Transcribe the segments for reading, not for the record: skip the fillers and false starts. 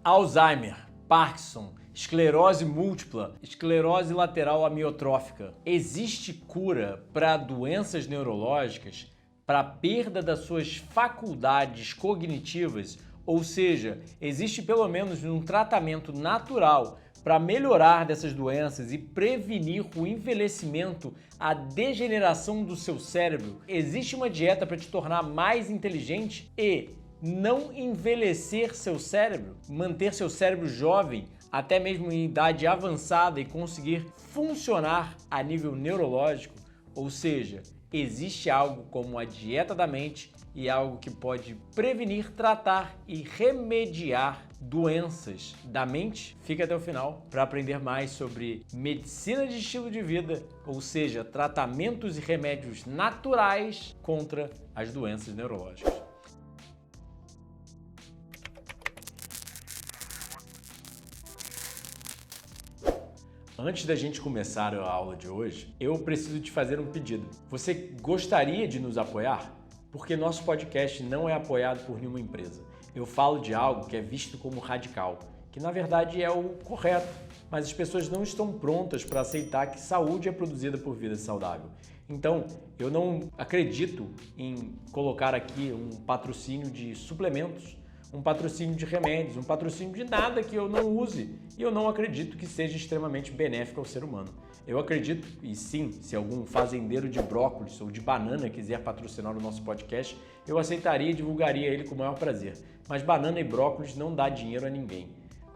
Alzheimer, Parkinson, esclerose múltipla, esclerose lateral amiotrófica. Existe cura para doenças neurológicas, para a perda das suas faculdades cognitivas? Ou seja, existe pelo menos um tratamento natural para melhorar dessas doenças e prevenir o envelhecimento, a degeneração do seu cérebro? Existe uma dieta para te tornar mais inteligente e não envelhecer seu cérebro, manter seu cérebro jovem, até mesmo em idade avançada e conseguir funcionar a nível neurológico? Ou seja, existe algo como a dieta da mente e algo que pode prevenir, tratar e remediar doenças da mente? Fica até o final para aprender mais sobre medicina de estilo de vida, ou seja, tratamentos e remédios naturais contra as doenças neurológicas. Antes da gente começar a aula de hoje, eu preciso te fazer um pedido. Você gostaria de nos apoiar? Porque nosso podcast não é apoiado por nenhuma empresa. Eu falo de algo que é visto como radical, que na verdade é o correto, mas as pessoas não estão prontas para aceitar que saúde é produzida por vida saudável. Então, eu não acredito em colocar aqui um patrocínio de suplementos, um patrocínio de remédios, um patrocínio de nada que eu não use, e eu não acredito que seja extremamente benéfico ao ser humano. Eu acredito, e sim, se algum fazendeiro de brócolis ou de banana quiser patrocinar o nosso podcast, eu aceitaria e divulgaria ele com o maior prazer. Mas banana e brócolis não dá dinheiro a ninguém.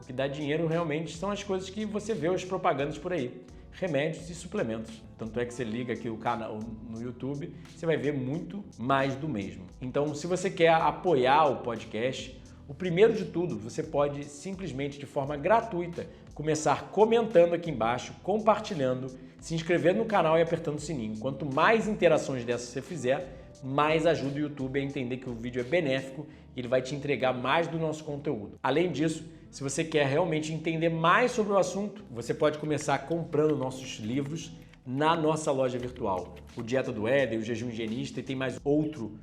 O que dá dinheiro realmente são as coisas que você vê as propagandas por aí. Remédios e suplementos. Tanto é que você liga aqui o canal no YouTube, você vai ver muito mais do mesmo. Então, se você quer apoiar o podcast, o primeiro de tudo, você pode simplesmente de forma gratuita começar comentando aqui embaixo, compartilhando, se inscrevendo no canal e apertando o sininho. Quanto mais interações dessas você fizer, mais ajuda o YouTube a entender que o vídeo é benéfico e ele vai te entregar mais do nosso conteúdo. Além disso, se você quer realmente entender mais sobre o assunto, você pode começar comprando nossos livros na nossa loja virtual. O Dieta do Éder, o Jejum Higienista, e tem mais 8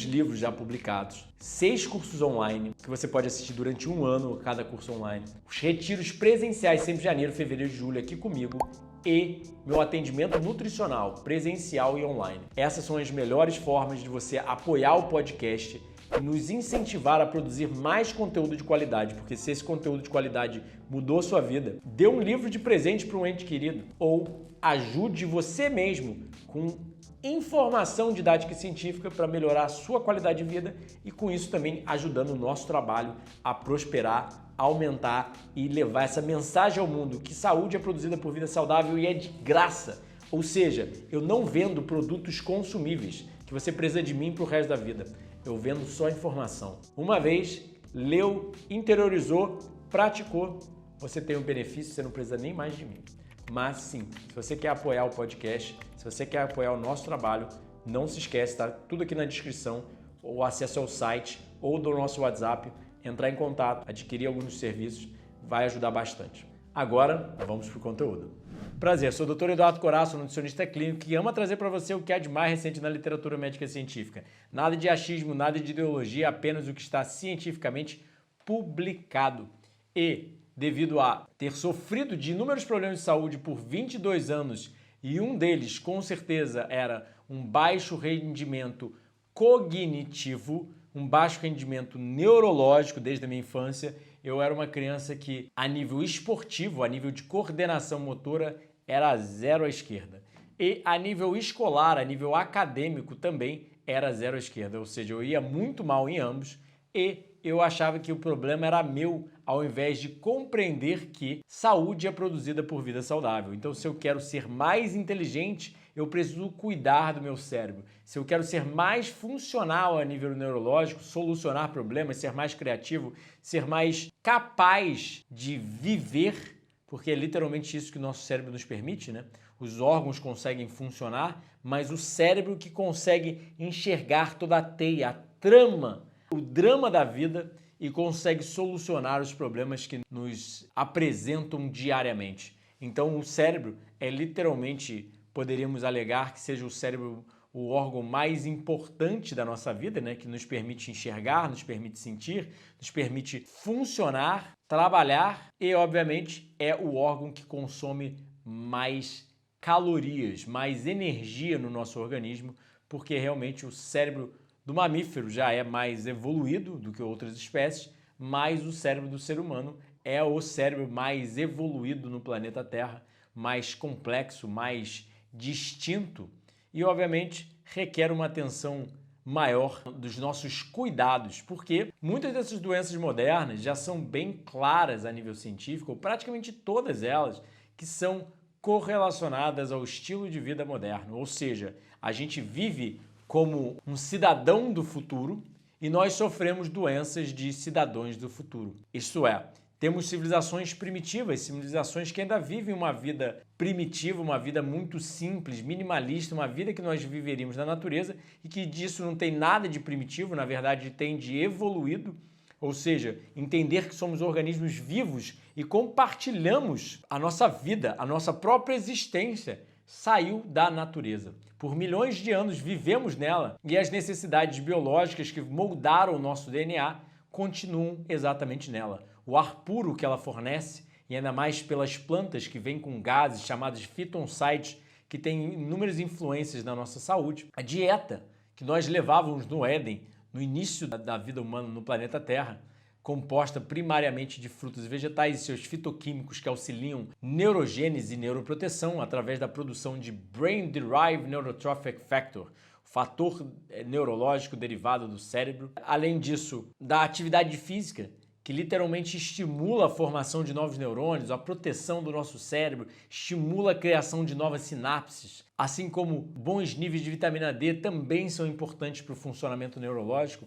livros já publicados, 6 cursos online que você pode assistir durante um ano cada curso online, os retiros presenciais sempre janeiro, fevereiro e julho aqui comigo e meu atendimento nutricional presencial e online. Essas são as melhores formas de você apoiar o podcast e nos incentivar a produzir mais conteúdo de qualidade, porque se esse conteúdo de qualidade mudou sua vida, dê um livro de presente para um ente querido ou ajude você mesmo com informação didática e científica para melhorar a sua qualidade de vida e com isso também ajudando o nosso trabalho a prosperar, aumentar e levar essa mensagem ao mundo que saúde é produzida por vida saudável e é de graça. Ou seja, eu não vendo produtos consumíveis que você precisa de mim para o resto da vida. Eu vendo só informação. Uma vez, leu, interiorizou, praticou, você tem um benefício, você não precisa nem mais de mim. Mas sim, se você quer apoiar o podcast, se você quer apoiar o nosso trabalho, não se esquece, tá tudo aqui na descrição, ou acesso ao site, ou do nosso WhatsApp, entrar em contato, adquirir alguns dos serviços, vai ajudar bastante. Agora, vamos para o conteúdo. Prazer, sou o Dr. Eduardo Coraço, nutricionista clínico, que ama trazer para você o que há de mais recente na literatura médica científica. Nada de achismo, nada de ideologia, apenas o que está cientificamente publicado. E devido a ter sofrido de inúmeros problemas de saúde por 22 anos, e um deles, com certeza, era um baixo rendimento cognitivo, um baixo rendimento neurológico desde a minha infância, eu era uma criança que, a nível esportivo, a nível de coordenação motora, era 0 à esquerda. E a nível escolar, a nível acadêmico também, era 0 à esquerda. Ou seja, eu ia muito mal em ambos e eu achava que o problema era meu, ao invés de compreender que saúde é produzida por vida saudável. Então, se eu quero ser mais inteligente, eu preciso cuidar do meu cérebro. Se eu quero ser mais funcional a nível neurológico, solucionar problemas, ser mais criativo, ser mais capaz de viver, porque é literalmente isso que o nosso cérebro nos permite, né? Os órgãos conseguem funcionar, mas o cérebro que consegue enxergar toda a teia, a trama, o drama da vida e consegue solucionar os problemas que nos apresentam diariamente. Então, o cérebro é literalmente, poderíamos alegar que seja o cérebro o órgão mais importante da nossa vida, né, que nos permite enxergar, nos permite sentir, nos permite funcionar, trabalhar e, obviamente, é o órgão que consome mais calorias, mais energia no nosso organismo, porque realmente o cérebro do mamífero já é mais evoluído do que outras espécies, mas o cérebro do ser humano é o cérebro mais evoluído no planeta Terra, mais complexo, mais distinto e, obviamente, requer uma atenção maior dos nossos cuidados, porque muitas dessas doenças modernas já são bem claras a nível científico, ou praticamente todas elas, que são correlacionadas ao estilo de vida moderno, ou seja, a gente vive como um cidadão do futuro e nós sofremos doenças de cidadãos do futuro. Isto é, temos civilizações primitivas, civilizações que ainda vivem uma vida primitiva, uma vida muito simples, minimalista, uma vida que nós viveríamos na natureza e que disso não tem nada de primitivo, na verdade tem de evoluído, ou seja, entender que somos organismos vivos e compartilhamos a nossa vida, a nossa própria existência, saiu da natureza. Por milhões de anos vivemos nela e as necessidades biológicas que moldaram o nosso DNA continuam exatamente nela. O ar puro que ela fornece, e ainda mais pelas plantas que vêm com gases chamados fitoncides, que têm inúmeras influências na nossa saúde. A dieta que nós levávamos no Éden, no início da vida humana no planeta Terra, composta primariamente de frutas e vegetais e seus fitoquímicos que auxiliam neurogênese e neuroproteção através da produção de Brain Derived Neurotrophic Factor, fator neurológico derivado do cérebro. Além disso, da atividade física, que literalmente estimula a formação de novos neurônios, a proteção do nosso cérebro, estimula a criação de novas sinapses, assim como bons níveis de vitamina D também são importantes para o funcionamento neurológico.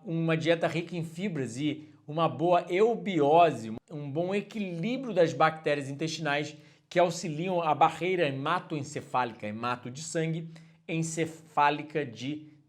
Uma dieta rica em fibras e uma boa eubiose, um bom equilíbrio das bactérias intestinais que auxiliam a barreira hematoencefálica, hemato de sangue, encefálica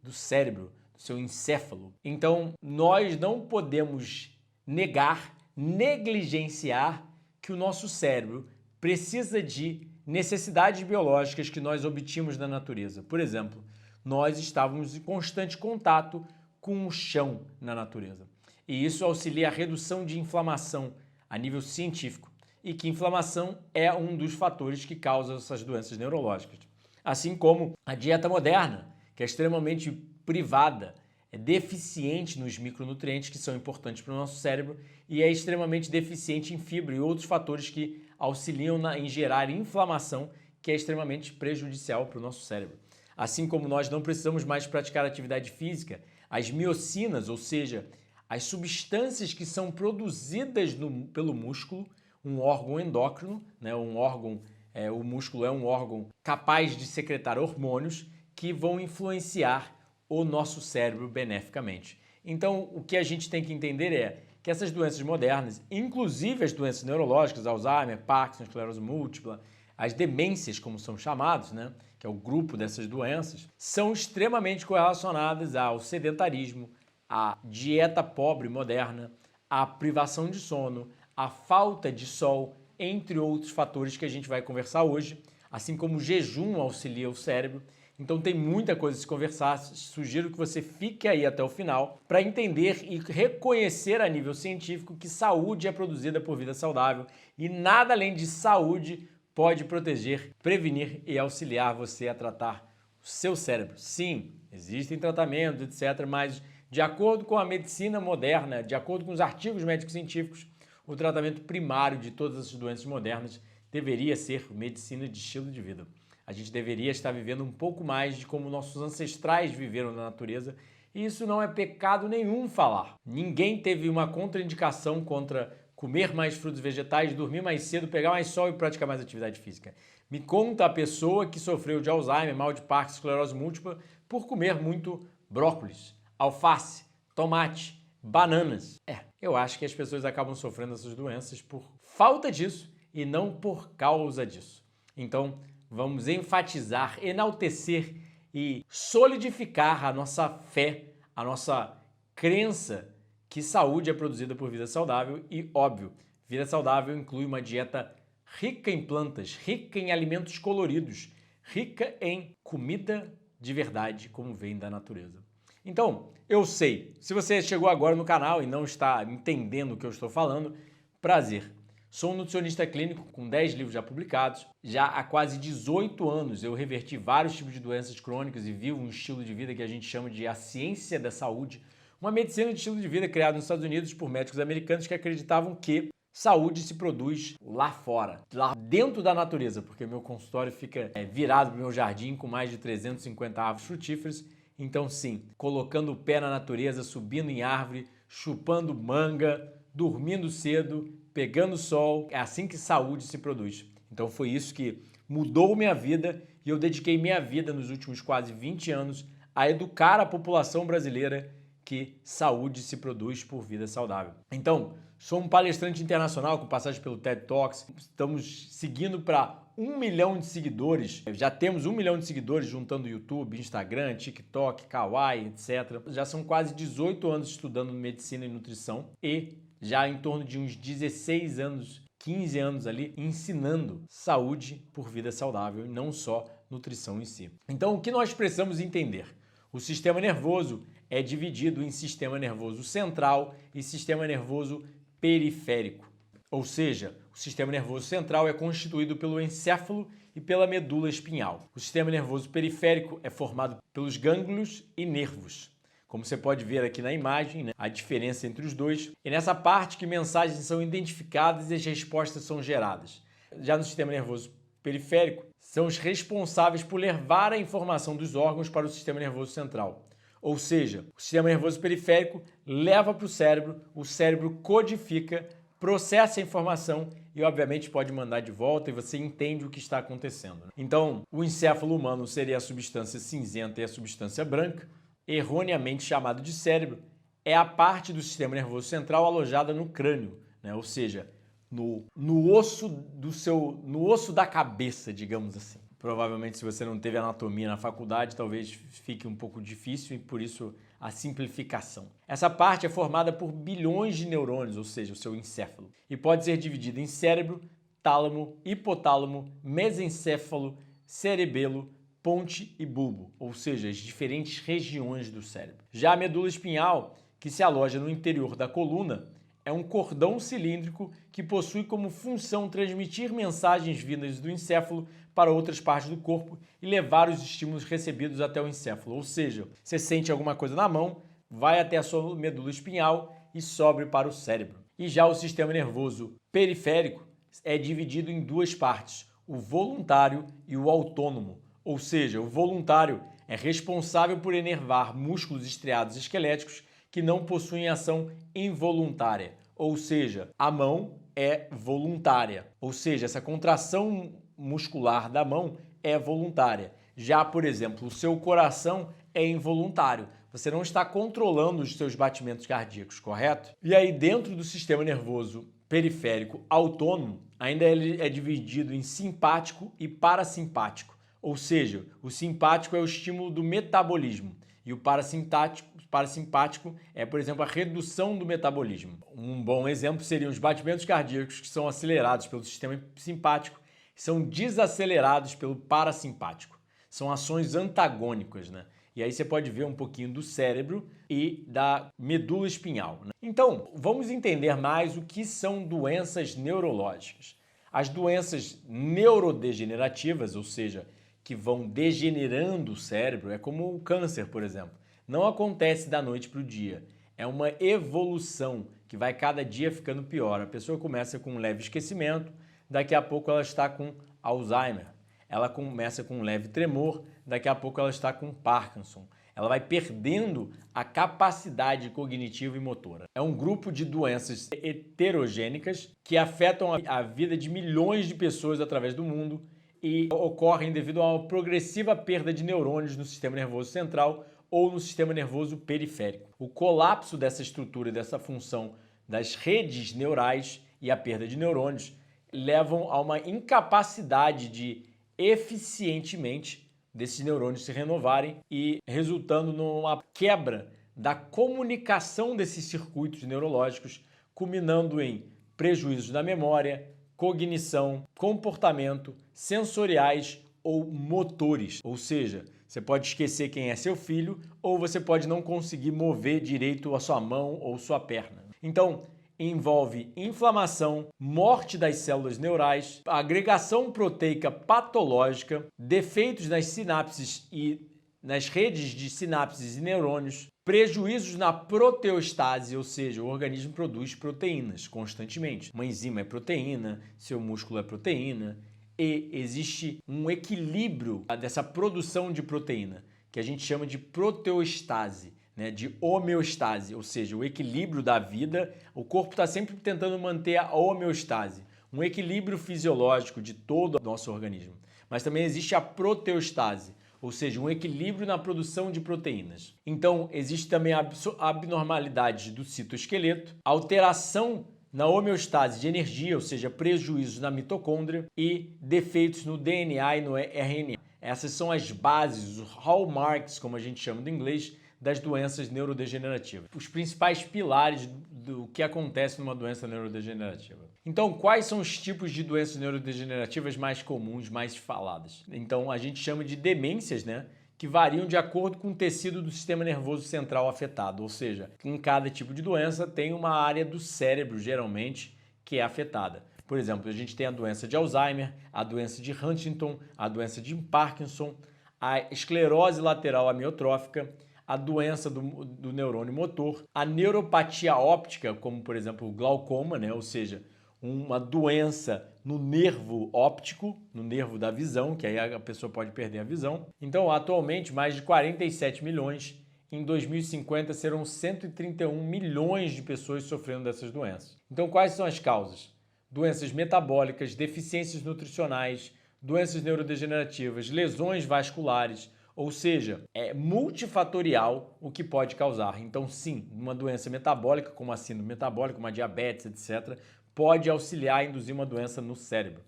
do cérebro, do seu encéfalo. Então, nós não podemos negar, negligenciar que o nosso cérebro precisa de necessidades biológicas que nós obtínhamos da natureza. Por exemplo, nós estávamos em constante contato com o chão na natureza. E isso auxilia a redução de inflamação a nível científico. E que inflamação é um dos fatores que causa essas doenças neurológicas. Assim como a dieta moderna, que é extremamente privada, é deficiente nos micronutrientes que são importantes para o nosso cérebro e é extremamente deficiente em fibra e outros fatores que auxiliam em gerar inflamação, que é extremamente prejudicial para o nosso cérebro. Assim como nós não precisamos mais praticar atividade física, as miocinas, ou seja, as substâncias que são produzidas pelo músculo, um órgão endócrino, né, o músculo é um órgão capaz de secretar hormônios que vão influenciar o nosso cérebro beneficamente. Então, o que a gente tem que entender é que essas doenças modernas, inclusive as doenças neurológicas, Alzheimer, Parkinson, esclerose múltipla, as demências, como são chamados, né, que é o grupo dessas doenças, são extremamente correlacionadas ao sedentarismo, à dieta pobre moderna, à privação de sono, à falta de sol, entre outros fatores que a gente vai conversar hoje, assim como o jejum auxilia o cérebro. Então tem muita coisa a se conversar, sugiro que você fique aí até o final para entender e reconhecer a nível científico que saúde é produzida por vida saudável e nada além de saúde pode proteger, prevenir e auxiliar você a tratar o seu cérebro. Sim, existem tratamentos, etc., mas de acordo com a medicina moderna, de acordo com os artigos médicos científicos, o tratamento primário de todas as doenças modernas deveria ser medicina de estilo de vida. A gente deveria estar vivendo um pouco mais de como nossos ancestrais viveram na natureza e isso não é pecado nenhum falar. Ninguém teve uma contraindicação contra comer mais frutos vegetais, dormir mais cedo, pegar mais sol e praticar mais atividade física. Me conta a pessoa que sofreu de Alzheimer, mal de Parkinson, esclerose múltipla por comer muito brócolis, alface, tomate, bananas. Eu acho que as pessoas acabam sofrendo essas doenças por falta disso e não por causa disso. Então, vamos enfatizar, enaltecer e solidificar a nossa fé, a nossa crença que saúde é produzida por vida saudável e, óbvio, vida saudável inclui uma dieta rica em plantas, rica em alimentos coloridos, rica em comida de verdade como vem da natureza. Então, eu sei, se você chegou agora no canal e não está entendendo o que eu estou falando, prazer. Sou um nutricionista clínico com 10 livros já publicados. Já há quase 18 anos eu reverti vários tipos de doenças crônicas e vivo um estilo de vida que a gente chama de a ciência da saúde, uma medicina de estilo de vida criada nos Estados Unidos por médicos americanos que acreditavam que saúde se produz lá fora, lá dentro da natureza, porque meu consultório fica virado para o meu jardim com mais de 350 árvores frutíferas. Então sim, colocando o pé na natureza, subindo em árvore, chupando manga, dormindo cedo, pegando sol, é assim que saúde se produz. Então foi isso que mudou minha vida e eu dediquei minha vida nos últimos quase 20 anos a educar a população brasileira que saúde se produz por vida saudável. Então, sou um palestrante internacional com passagem pelo TED Talks, estamos seguindo para 1 milhão de seguidores, já temos 1 milhão de seguidores juntando YouTube, Instagram, TikTok, Kawaii, etc. Já são quase 18 anos estudando medicina e nutrição e já em torno de uns 16 anos, 15 anos ali, ensinando saúde por vida saudável e não só nutrição em si. Então, o que nós precisamos entender? O sistema nervoso é dividido em sistema nervoso central e sistema nervoso periférico. Ou seja, o sistema nervoso central é constituído pelo encéfalo e pela medula espinhal. O sistema nervoso periférico é formado pelos gânglios e nervos. Como você pode ver aqui na imagem, a diferença entre os dois. É nessa parte que mensagens são identificadas e as respostas são geradas. Já no sistema nervoso periférico, são os responsáveis por levar a informação dos órgãos para o sistema nervoso central. Ou seja, o sistema nervoso periférico leva para o cérebro codifica, processa a informação e, obviamente, pode mandar de volta e você entende o que está acontecendo. Então, o encéfalo humano seria a substância cinzenta e a substância branca, erroneamente chamado de cérebro, é a parte do sistema nervoso central alojada no crânio, né? Ou seja, no osso da cabeça, digamos assim. Provavelmente, se você não teve anatomia na faculdade, talvez fique um pouco difícil e por isso a simplificação. Essa parte é formada por bilhões de neurônios, ou seja, o seu encéfalo, e pode ser dividida em cérebro, tálamo, hipotálamo, mesencéfalo, cerebelo, ponte e bulbo, ou seja, as diferentes regiões do cérebro. Já a medula espinhal, que se aloja no interior da coluna, é um cordão cilíndrico que possui como função transmitir mensagens vindas do encéfalo para outras partes do corpo e levar os estímulos recebidos até o encéfalo. Ou seja, você sente alguma coisa na mão, vai até a sua medula espinhal e sobe para o cérebro. E já o sistema nervoso periférico é dividido em duas partes, o voluntário e o autônomo. Ou seja, o voluntário é responsável por inervar músculos estriados esqueléticos que não possuem ação involuntária, ou seja, a mão é voluntária, ou seja, essa contração muscular da mão é voluntária. Já, por exemplo, o seu coração é involuntário, você não está controlando os seus batimentos cardíacos, correto? E aí, dentro do sistema nervoso periférico autônomo, ainda ele é dividido em simpático e parasimpático, ou seja, o simpático é o estímulo do metabolismo e o parasimpático é, por exemplo, a redução do metabolismo. Um bom exemplo seriam os batimentos cardíacos que são acelerados pelo sistema simpático e são desacelerados pelo parasimpático. São ações antagônicas, né? E aí você pode ver um pouquinho do cérebro e da medula espinhal, né? Então, vamos entender mais o que são doenças neurológicas. As doenças neurodegenerativas, ou seja, que vão degenerando o cérebro, é como o câncer, por exemplo. Não acontece da noite para o dia. É uma evolução que vai cada dia ficando pior. A pessoa começa com um leve esquecimento, daqui a pouco ela está com Alzheimer. Ela começa com um leve tremor, daqui a pouco ela está com Parkinson. Ela vai perdendo a capacidade cognitiva e motora. É um grupo de doenças heterogênicas que afetam a vida de milhões de pessoas através do mundo e ocorrem devido a uma progressiva perda de neurônios no sistema nervoso central ou no sistema nervoso periférico. O colapso dessa estrutura e dessa função das redes neurais e a perda de neurônios levam a uma incapacidade de eficientemente desses neurônios se renovarem e resultando numa quebra da comunicação desses circuitos neurológicos, culminando em prejuízos na memória, cognição, comportamento, sensoriais ou motores, ou seja, você pode esquecer quem é seu filho ou você pode não conseguir mover direito a sua mão ou sua perna. Então, envolve inflamação, morte das células neurais, agregação proteica patológica, defeitos nas sinapses e nas redes de sinapses e neurônios, prejuízos na proteostase, ou seja, o organismo produz proteínas constantemente. Uma enzima é proteína, seu músculo é proteína, e existe um equilíbrio dessa produção de proteína, que a gente chama de proteostase, né, de homeostase, ou seja, o equilíbrio da vida. O corpo está sempre tentando manter a homeostase, um equilíbrio fisiológico de todo o nosso organismo. Mas também existe a proteostase, ou seja, um equilíbrio na produção de proteínas. Então, existe também a abnormalidade do citoesqueleto, alteração na homeostase de energia, ou seja, prejuízos na mitocôndria e defeitos no DNA e no RNA. Essas são as bases, os hallmarks, como a gente chama do inglês, das doenças neurodegenerativas. Os principais pilares do que acontece numa doença neurodegenerativa. Então, quais são os tipos de doenças neurodegenerativas mais comuns, mais faladas? Então, a gente chama de demências, né? Que variam de acordo com o tecido do sistema nervoso central afetado, ou seja, em cada tipo de doença tem uma área do cérebro, geralmente, que é afetada. Por exemplo, a gente tem a doença de Alzheimer, a doença de Huntington, a doença de Parkinson, a esclerose lateral amiotrófica, a doença do neurônio motor, a neuropatia óptica, como por exemplo o glaucoma, né? Ou seja, uma doença no nervo óptico, no nervo da visão, que aí a pessoa pode perder a visão. Então, atualmente, mais de 47 milhões, em 2050 serão 131 milhões de pessoas sofrendo dessas doenças. Então, quais são as causas? Doenças metabólicas, deficiências nutricionais, doenças neurodegenerativas, lesões vasculares, ou seja, é multifatorial o que pode causar. Então, sim, uma doença metabólica, como a síndrome metabólica, uma diabetes, etc., pode auxiliar a induzir uma doença no cérebro.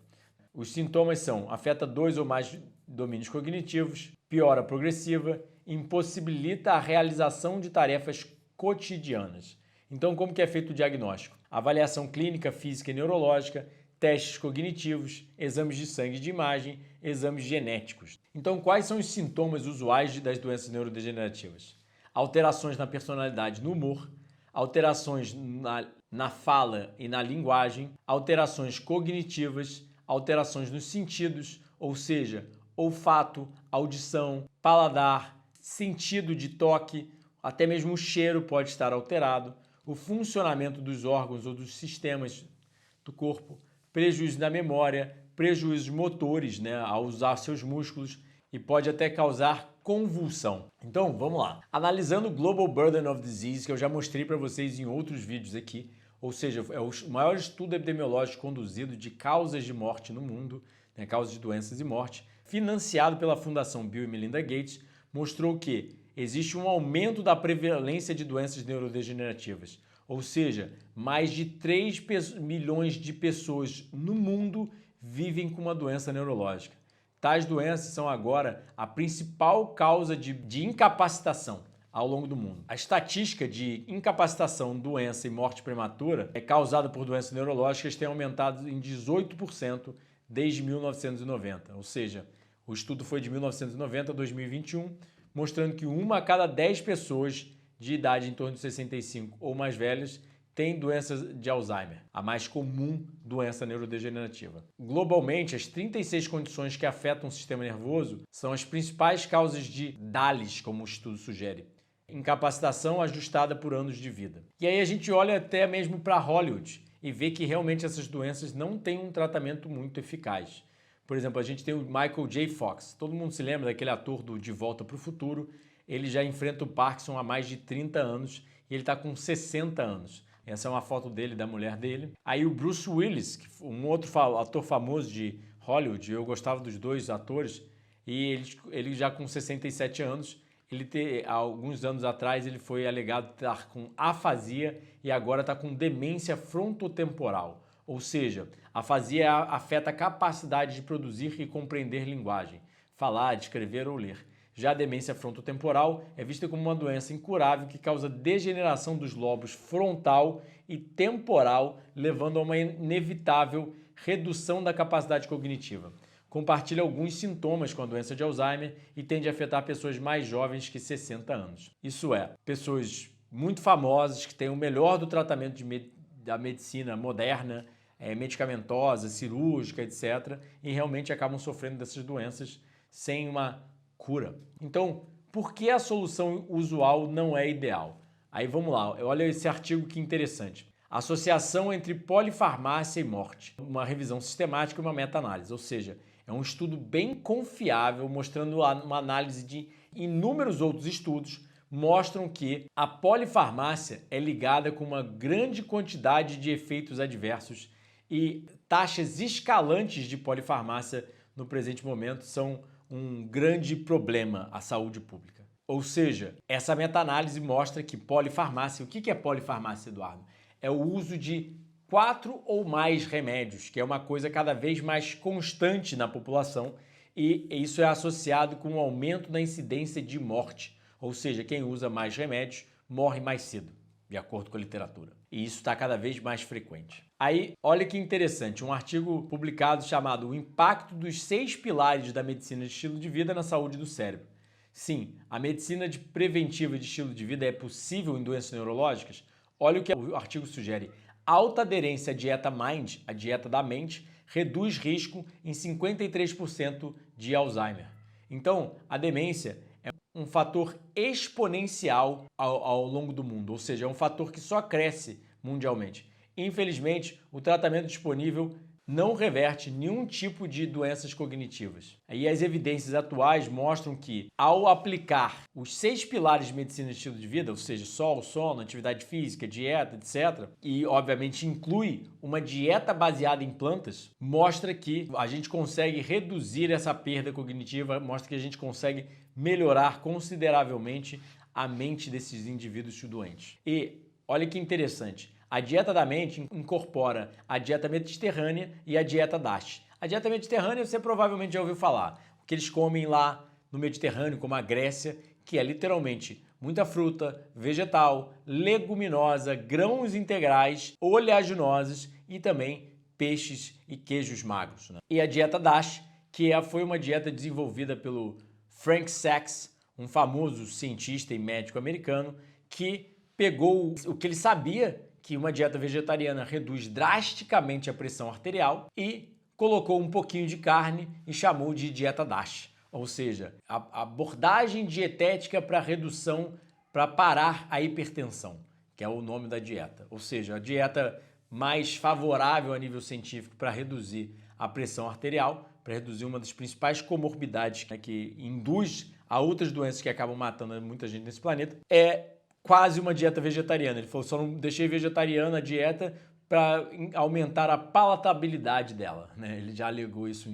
Os sintomas são: afeta 2 ou mais domínios cognitivos, piora progressiva, impossibilita a realização de tarefas cotidianas. Então, como que é feito o diagnóstico? Avaliação clínica, física e neurológica, testes cognitivos, exames de sangue e de imagem, exames genéticos. Então, quais são os sintomas usuais das doenças neurodegenerativas? Alterações na personalidade, no humor, alterações na fala e na linguagem, alterações cognitivas, alterações nos sentidos, ou seja, olfato, audição, paladar, sentido de toque, até mesmo o cheiro pode estar alterado, o funcionamento dos órgãos ou dos sistemas do corpo, prejuízo da memória, prejuízos motores, né, ao usar seus músculos, e pode até causar convulsão. Então, vamos lá. Analisando o Global Burden of Disease, que eu já mostrei para vocês em outros vídeos aqui, ou seja, é o maior estudo epidemiológico conduzido de causas de morte no mundo, né, causas de doenças e morte, financiado pela Fundação Bill e Melinda Gates, mostrou que existe um aumento da prevalência de doenças neurodegenerativas. Ou seja, mais de 3 milhões de pessoas no mundo vivem com uma doença neurológica. Tais doenças são agora a principal causa de incapacitação ao longo do mundo. A estatística de incapacitação, doença e morte prematura causada por doenças neurológicas tem aumentado em 18% desde 1990. Ou seja, o estudo foi de 1990 a 2021, mostrando que 1 a cada 10 pessoas de idade em torno de 65 ou mais velhas tem doença de Alzheimer, a mais comum doença neurodegenerativa. Globalmente, as 36 condições que afetam o sistema nervoso são as principais causas de DALYs, como o estudo sugere. Incapacitação ajustada por anos de vida. E aí a gente olha até mesmo para Hollywood e vê que realmente essas doenças não têm um tratamento muito eficaz. Por exemplo, a gente tem o Michael J. Fox. Todo mundo se lembra daquele ator do De Volta para o Futuro. Ele já enfrenta o Parkinson há mais de 30 anos e ele está com 60 anos. Essa é uma foto dele, da mulher dele. Aí o Bruce Willis, um outro ator famoso de Hollywood, eu gostava dos dois atores, e ele já com 67 anos, há alguns anos atrás ele foi alegado estar com afasia e agora está com demência frontotemporal. Ou seja, a afasia afeta a capacidade de produzir e compreender linguagem, falar, escrever ou ler. Já a demência frontotemporal é vista como uma doença incurável que causa degeneração dos lobos frontal e temporal, levando a uma inevitável redução da capacidade cognitiva. compartilha alguns sintomas com a doença de Alzheimer e tende a afetar pessoas mais jovens que 60 anos. Isso é, pessoas muito famosas que têm o melhor do tratamento da medicina moderna, medicamentosa, cirúrgica, etc., e realmente acabam sofrendo dessas doenças sem uma cura. Então, por que a solução usual não é ideal? Aí vamos lá, olha esse artigo que interessante. Associação entre polifarmácia e morte. Uma revisão sistemática e uma meta-análise, ou seja, é um estudo bem confiável, mostrando uma análise de inúmeros outros estudos, mostram que a polifarmácia é ligada com uma grande quantidade de efeitos adversos e taxas escalantes de polifarmácia no presente momento são um grande problema à saúde pública. Ou seja, essa meta-análise mostra que polifarmácia, o que é polifarmácia, Eduardo? É o uso de 4 ou mais remédios, que é uma coisa cada vez mais constante na população e isso é associado com um aumento na incidência de morte. Ou seja, quem usa mais remédios morre mais cedo, de acordo com a literatura. E isso está cada vez mais frequente. Aí, olha que interessante, um artigo publicado chamado O Impacto dos 6 Pilares da Medicina de Estilo de Vida na Saúde do Cérebro. Sim, a medicina preventiva de estilo de vida é possível em doenças neurológicas? Olha o que o artigo sugere. Alta aderência à dieta MIND, a dieta da mente, reduz risco em 53% de Alzheimer. Então, a demência é um fator exponencial ao longo do mundo, ou seja, é um fator que só cresce mundialmente. Infelizmente, o tratamento disponível não reverte nenhum tipo de doenças cognitivas. E as evidências atuais mostram que, ao aplicar os 6 pilares de medicina de estilo de vida, ou seja, sol, sono, atividade física, dieta, etc., e obviamente inclui uma dieta baseada em plantas, mostra que a gente consegue reduzir essa perda cognitiva, mostra que a gente consegue melhorar consideravelmente a mente desses indivíduos doentes. E olha que interessante. A dieta da mente incorpora a dieta mediterrânea e a dieta DASH. A dieta mediterrânea você provavelmente já ouviu falar. O que eles comem lá no Mediterrâneo, como a Grécia, que é literalmente muita fruta, vegetal, leguminosa, grãos integrais, oleaginosos e também peixes e queijos magros. E a dieta DASH, que foi uma dieta desenvolvida pelo Frank Sachs, um famoso cientista e médico americano, que pegou o que ele sabia que uma dieta vegetariana reduz drasticamente a pressão arterial e colocou um pouquinho de carne e chamou de dieta DASH. Ou seja, a abordagem dietética para redução, para parar a hipertensão, que é o nome da dieta. Ou seja, a dieta mais favorável a nível científico para reduzir a pressão arterial, para reduzir uma das principais comorbidades que induz a outras doenças que acabam matando muita gente nesse planeta, é quase uma dieta vegetariana. Ele falou, só não deixei vegetariana a dieta para aumentar a palatabilidade dela, né? Ele já alegou isso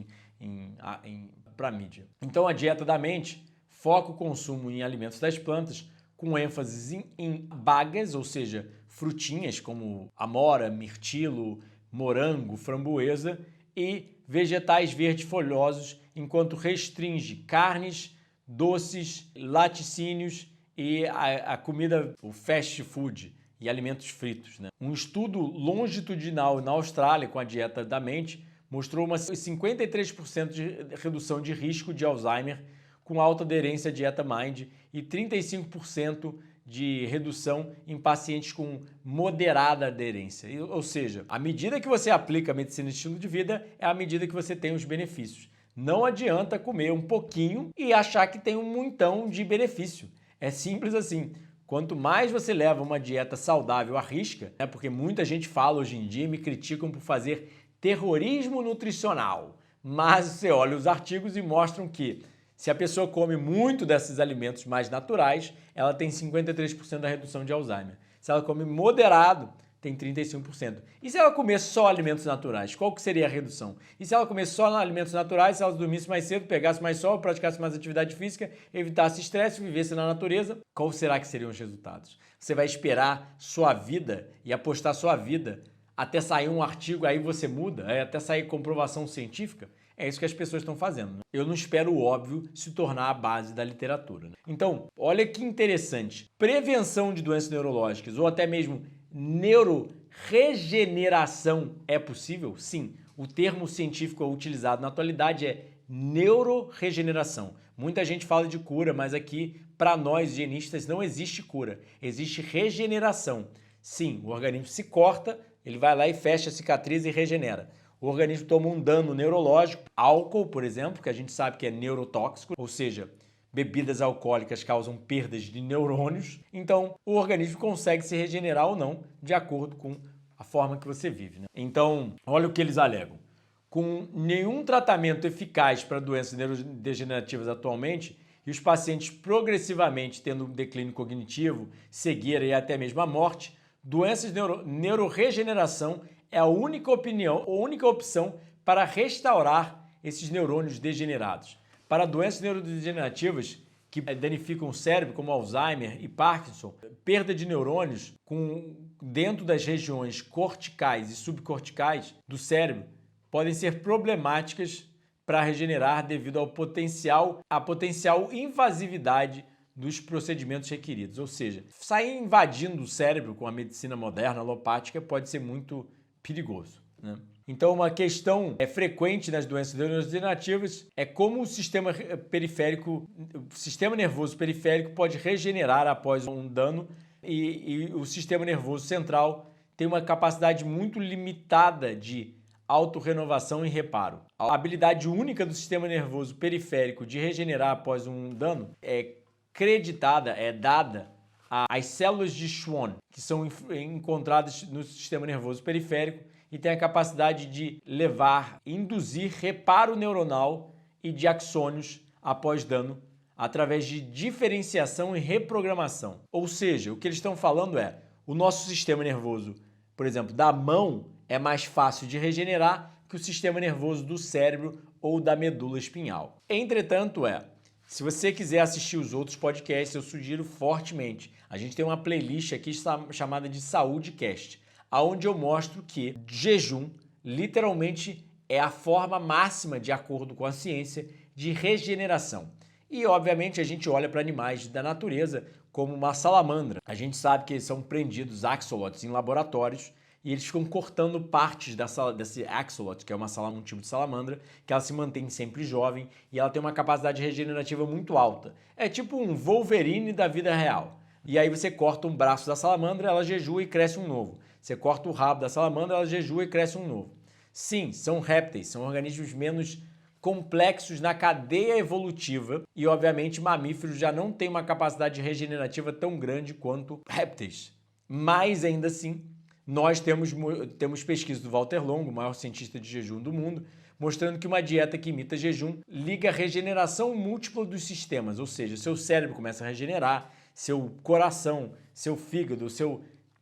para a mídia. Então a dieta da mente foca o consumo em alimentos das plantas com ênfase em bagas, ou seja, frutinhas como amora, mirtilo, morango, framboesa e vegetais verdes folhosos, enquanto restringe carnes, doces, laticínios e a comida, o fast food e alimentos fritos, né? Um estudo longitudinal na Austrália com a dieta da mente mostrou uma 53% de redução de risco de Alzheimer com alta aderência à dieta MIND e 35% de redução em pacientes com moderada aderência. Ou seja, à medida que você aplica a medicina de estilo de vida, é à medida que você tem os benefícios. Não adianta comer um pouquinho e achar que tem um montão de benefício. É simples assim. Quanto mais você leva uma dieta saudável à risca, porque muita gente fala hoje em dia e me criticam por fazer terrorismo nutricional, mas você olha os artigos e mostram que se a pessoa come muito desses alimentos mais naturais, ela tem 53% da redução de Alzheimer. Se ela come moderado, tem 35%. E se ela comer só alimentos naturais, qual que seria a redução? E se ela comer só alimentos naturais, se ela dormisse mais cedo, pegasse mais sol, praticasse mais atividade física, evitasse estresse, vivesse na natureza, qual será que seriam os resultados? Você vai esperar sua vida e apostar sua vida até sair um artigo, aí você muda, até sair comprovação científica? É isso que as pessoas estão fazendo, né? Eu não espero o óbvio se tornar a base da literatura, né? Então, olha que interessante. Prevenção de doenças neurológicas ou até mesmo neuroregeneração é possível? Sim. O termo científico utilizado na atualidade é neuroregeneração. Muita gente fala de cura, mas aqui, para nós higienistas, não existe cura, existe regeneração. Sim, o organismo se corta, ele vai lá e fecha a cicatriz e regenera. O organismo toma um dano neurológico, álcool, por exemplo, que a gente sabe que é neurotóxico, ou seja, bebidas alcoólicas causam perdas de neurônios, então o organismo consegue se regenerar ou não, de acordo com a forma que você vive, né? Então, olha o que eles alegam. Com nenhum tratamento eficaz para doenças neurodegenerativas atualmente, e os pacientes progressivamente tendo um declínio cognitivo, cegueira e até mesmo a morte, doenças neuroregeneração é a única opção para restaurar esses neurônios degenerados. Para doenças neurodegenerativas que danificam o cérebro, como Alzheimer e Parkinson, perda de neurônios dentro das regiões corticais e subcorticais do cérebro podem ser problemáticas para regenerar devido à potencial invasividade dos procedimentos requeridos. Ou seja, sair invadindo o cérebro com a medicina moderna, alopática, pode ser muito perigoso, né? Então, uma questão frequente nas doenças neurodegenerativas é como o sistema nervoso periférico pode regenerar após um dano e o sistema nervoso central tem uma capacidade muito limitada de autorrenovação e reparo. A habilidade única do sistema nervoso periférico de regenerar após um dano é dada às células de Schwann, que são encontradas no sistema nervoso periférico e tem a capacidade de induzir reparo neuronal e de axônios após dano através de diferenciação e reprogramação. Ou seja, o que eles estão falando é, o nosso sistema nervoso, por exemplo, da mão é mais fácil de regenerar que o sistema nervoso do cérebro ou da medula espinhal. Entretanto, se você quiser assistir os outros podcasts, eu sugiro fortemente. A gente tem uma playlist aqui chamada de SaúdeCast, onde eu mostro que jejum literalmente é a forma máxima, de acordo com a ciência, de regeneração. E, obviamente, a gente olha para animais da natureza como uma salamandra. A gente sabe que eles são prendidos axolotes em laboratórios e eles ficam cortando partes desse axolot, que é um tipo de salamandra, que ela se mantém sempre jovem e ela tem uma capacidade regenerativa muito alta. É tipo um Wolverine da vida real. E aí você corta um braço da salamandra, ela jejua e cresce um novo. Você corta o rabo da salamandra, ela jejua e cresce um novo. Sim, são répteis, são organismos menos complexos na cadeia evolutiva e, obviamente, mamíferos já não têm uma capacidade regenerativa tão grande quanto répteis. Mas, ainda assim, nós temos pesquisa do Walter Longo, o maior cientista de jejum do mundo, mostrando que uma dieta que imita jejum liga a regeneração múltipla dos sistemas, ou seja, seu cérebro começa a regenerar, seu coração, seu fígado,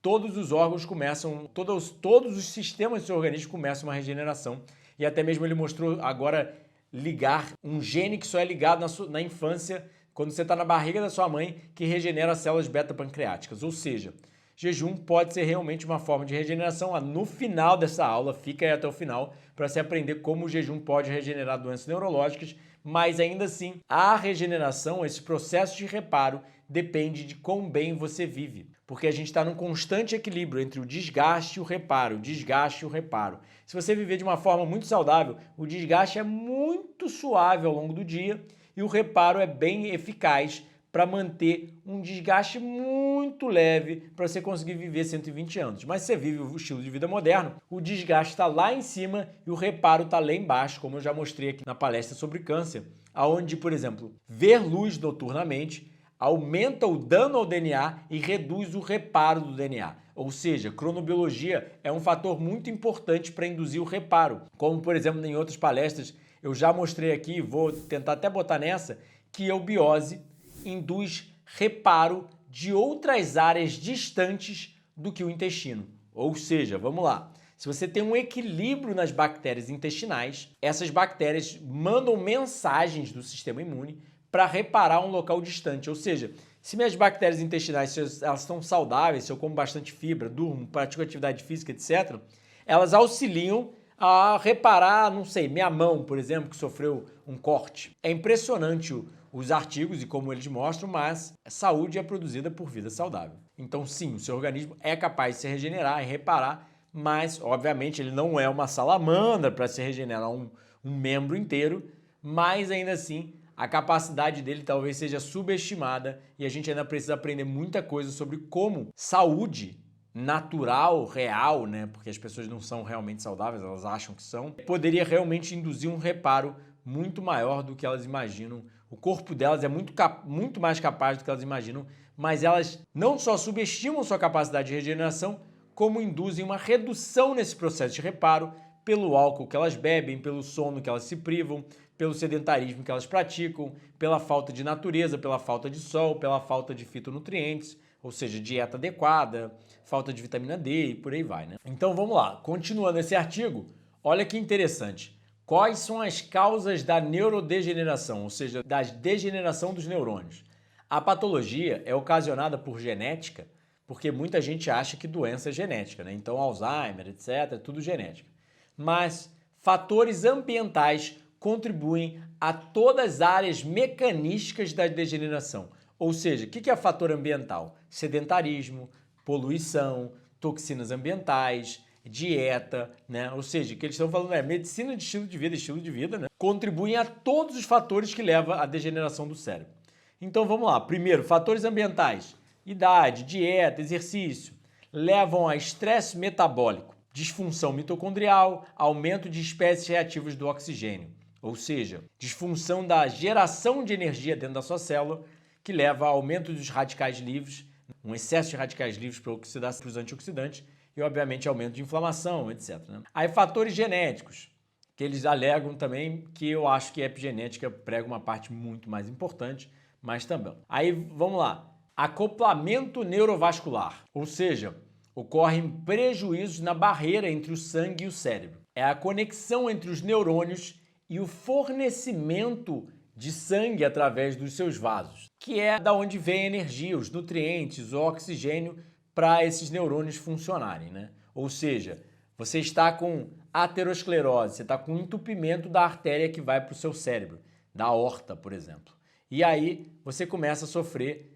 todos os órgãos começam, todos os sistemas do seu organismo começam uma regeneração. E até mesmo ele mostrou agora ligar um gene que só é ligado na infância, quando você está na barriga da sua mãe, que regenera as células beta-pancreáticas. Ou seja, jejum pode ser realmente uma forma de regeneração. No final dessa aula, fica aí até o final, para você aprender como o jejum pode regenerar doenças neurológicas, mas ainda assim, a regeneração, esse processo de reparo, depende de quão bem você vive. Porque a gente está num constante equilíbrio entre o desgaste e o reparo, o desgaste e o reparo. Se você viver de uma forma muito saudável, o desgaste é muito suave ao longo do dia e o reparo é bem eficaz para manter um desgaste muito leve para você conseguir viver 120 anos. Mas se você vive o estilo de vida moderno, o desgaste está lá em cima e o reparo está lá embaixo, como eu já mostrei aqui na palestra sobre câncer, onde, por exemplo, ver luz noturnamente aumenta o dano ao DNA e reduz o reparo do DNA. Ou seja, cronobiologia é um fator muito importante para induzir o reparo. Como, por exemplo, em outras palestras, eu já mostrei aqui, vou tentar até botar nessa, que a eubiose induz reparo de outras áreas distantes do que o intestino. Ou seja, vamos lá. Se você tem um equilíbrio nas bactérias intestinais, essas bactérias mandam mensagens do sistema imune para reparar um local distante. Ou seja, se minhas bactérias intestinais elas estão saudáveis, se eu como bastante fibra, durmo, pratico atividade física, etc., elas auxiliam a reparar, não sei, minha mão, por exemplo, que sofreu um corte. É impressionante os artigos e como eles mostram, mas a saúde é produzida por vida saudável. Então, sim, o seu organismo é capaz de se regenerar e reparar, mas, obviamente, ele não é uma salamandra para se regenerar um membro inteiro, mas ainda assim a capacidade dele talvez seja subestimada e a gente ainda precisa aprender muita coisa sobre como saúde natural, real, né? Porque as pessoas não são realmente saudáveis, elas acham que são, poderia realmente induzir um reparo muito maior do que elas imaginam. O corpo delas é muito mais capaz do que elas imaginam, mas elas não só subestimam sua capacidade de regeneração, como induzem uma redução nesse processo de reparo pelo álcool que elas bebem, pelo sono que elas se privam, pelo sedentarismo que elas praticam, pela falta de natureza, pela falta de sol, pela falta de fitonutrientes, ou seja, dieta adequada, falta de vitamina D e por aí vai, né? Então vamos lá, continuando esse artigo, olha que interessante. Quais são as causas da neurodegeneração, ou seja, da degeneração dos neurônios? A patologia é ocasionada por genética, porque muita gente acha que doença é genética, né? Então Alzheimer, etc, é tudo genética. Mas fatores ambientais contribuem a todas as áreas mecanísticas da degeneração. Ou seja, o que é fator ambiental? Sedentarismo, poluição, toxinas ambientais, dieta, né? Ou seja, o que eles estão falando é medicina de estilo de vida, né? Contribuem a todos os fatores que levam à degeneração do cérebro. Então vamos lá. Primeiro, fatores ambientais. Idade, dieta, exercício, levam a estresse metabólico, disfunção mitocondrial, aumento de espécies reativas do oxigênio. Ou seja, disfunção da geração de energia dentro da sua célula, que leva ao aumento dos radicais livres, um excesso de radicais livres para os antioxidantes e, obviamente, aumento de inflamação, etc. Né? Aí, fatores genéticos, que eles alegam também, que eu acho que a epigenética prega uma parte muito mais importante, mas também. Aí, vamos lá. Acoplamento neurovascular, ou seja, ocorrem prejuízos na barreira entre o sangue e o cérebro. É a conexão entre os neurônios e o fornecimento de sangue através dos seus vasos, que é da onde vem a energia, os nutrientes, o oxigênio para esses neurônios funcionarem, né? Ou seja, você está com aterosclerose, você está com entupimento da artéria que vai para o seu cérebro, da aorta, por exemplo. E aí você começa a sofrer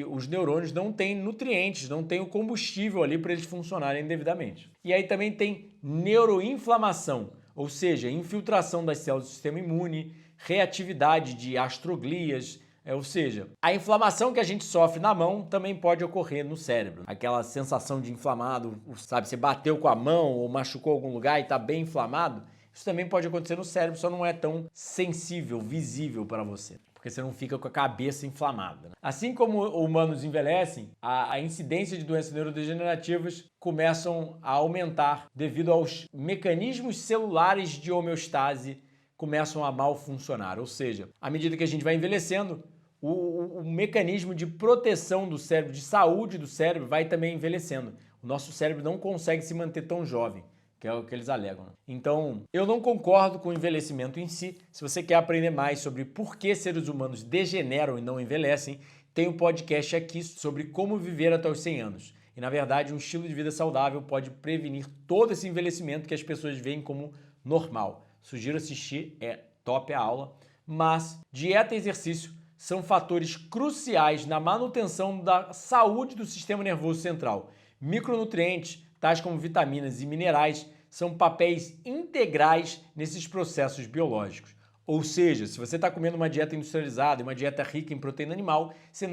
os neurônios não têm nutrientes, não têm o combustível ali para eles funcionarem devidamente. E aí também tem neuroinflamação, ou seja, infiltração das células do sistema imune, reatividade de astroglias, ou seja, a inflamação que a gente sofre na mão também pode ocorrer no cérebro. Aquela sensação de inflamado, sabe, você bateu com a mão ou machucou algum lugar e está bem inflamado, isso também pode acontecer no cérebro, só não é tão sensível, visível para você, porque você não fica com a cabeça inflamada. Assim como humanos envelhecem, a incidência de doenças neurodegenerativas começam a aumentar devido aos mecanismos celulares de homeostase começam a mal funcionar. Ou seja, à medida que a gente vai envelhecendo, o mecanismo de proteção do cérebro, de saúde do cérebro, vai também envelhecendo. O nosso cérebro não consegue se manter tão jovem, que é o que eles alegam. Então, eu não concordo com o envelhecimento em si. Se você quer aprender mais sobre por que seres humanos degeneram e não envelhecem, tem um podcast aqui sobre como viver até os 100 anos. E, na verdade, um estilo de vida saudável pode prevenir todo esse envelhecimento que as pessoas veem como normal. Sugiro assistir, é top a aula. Mas dieta e exercício são fatores cruciais na manutenção da saúde do sistema nervoso central. Micronutrientes, tais como vitaminas e minerais, são papéis integrais nesses processos biológicos. Ou seja, se você está comendo uma dieta industrializada, uma dieta rica em proteína animal, você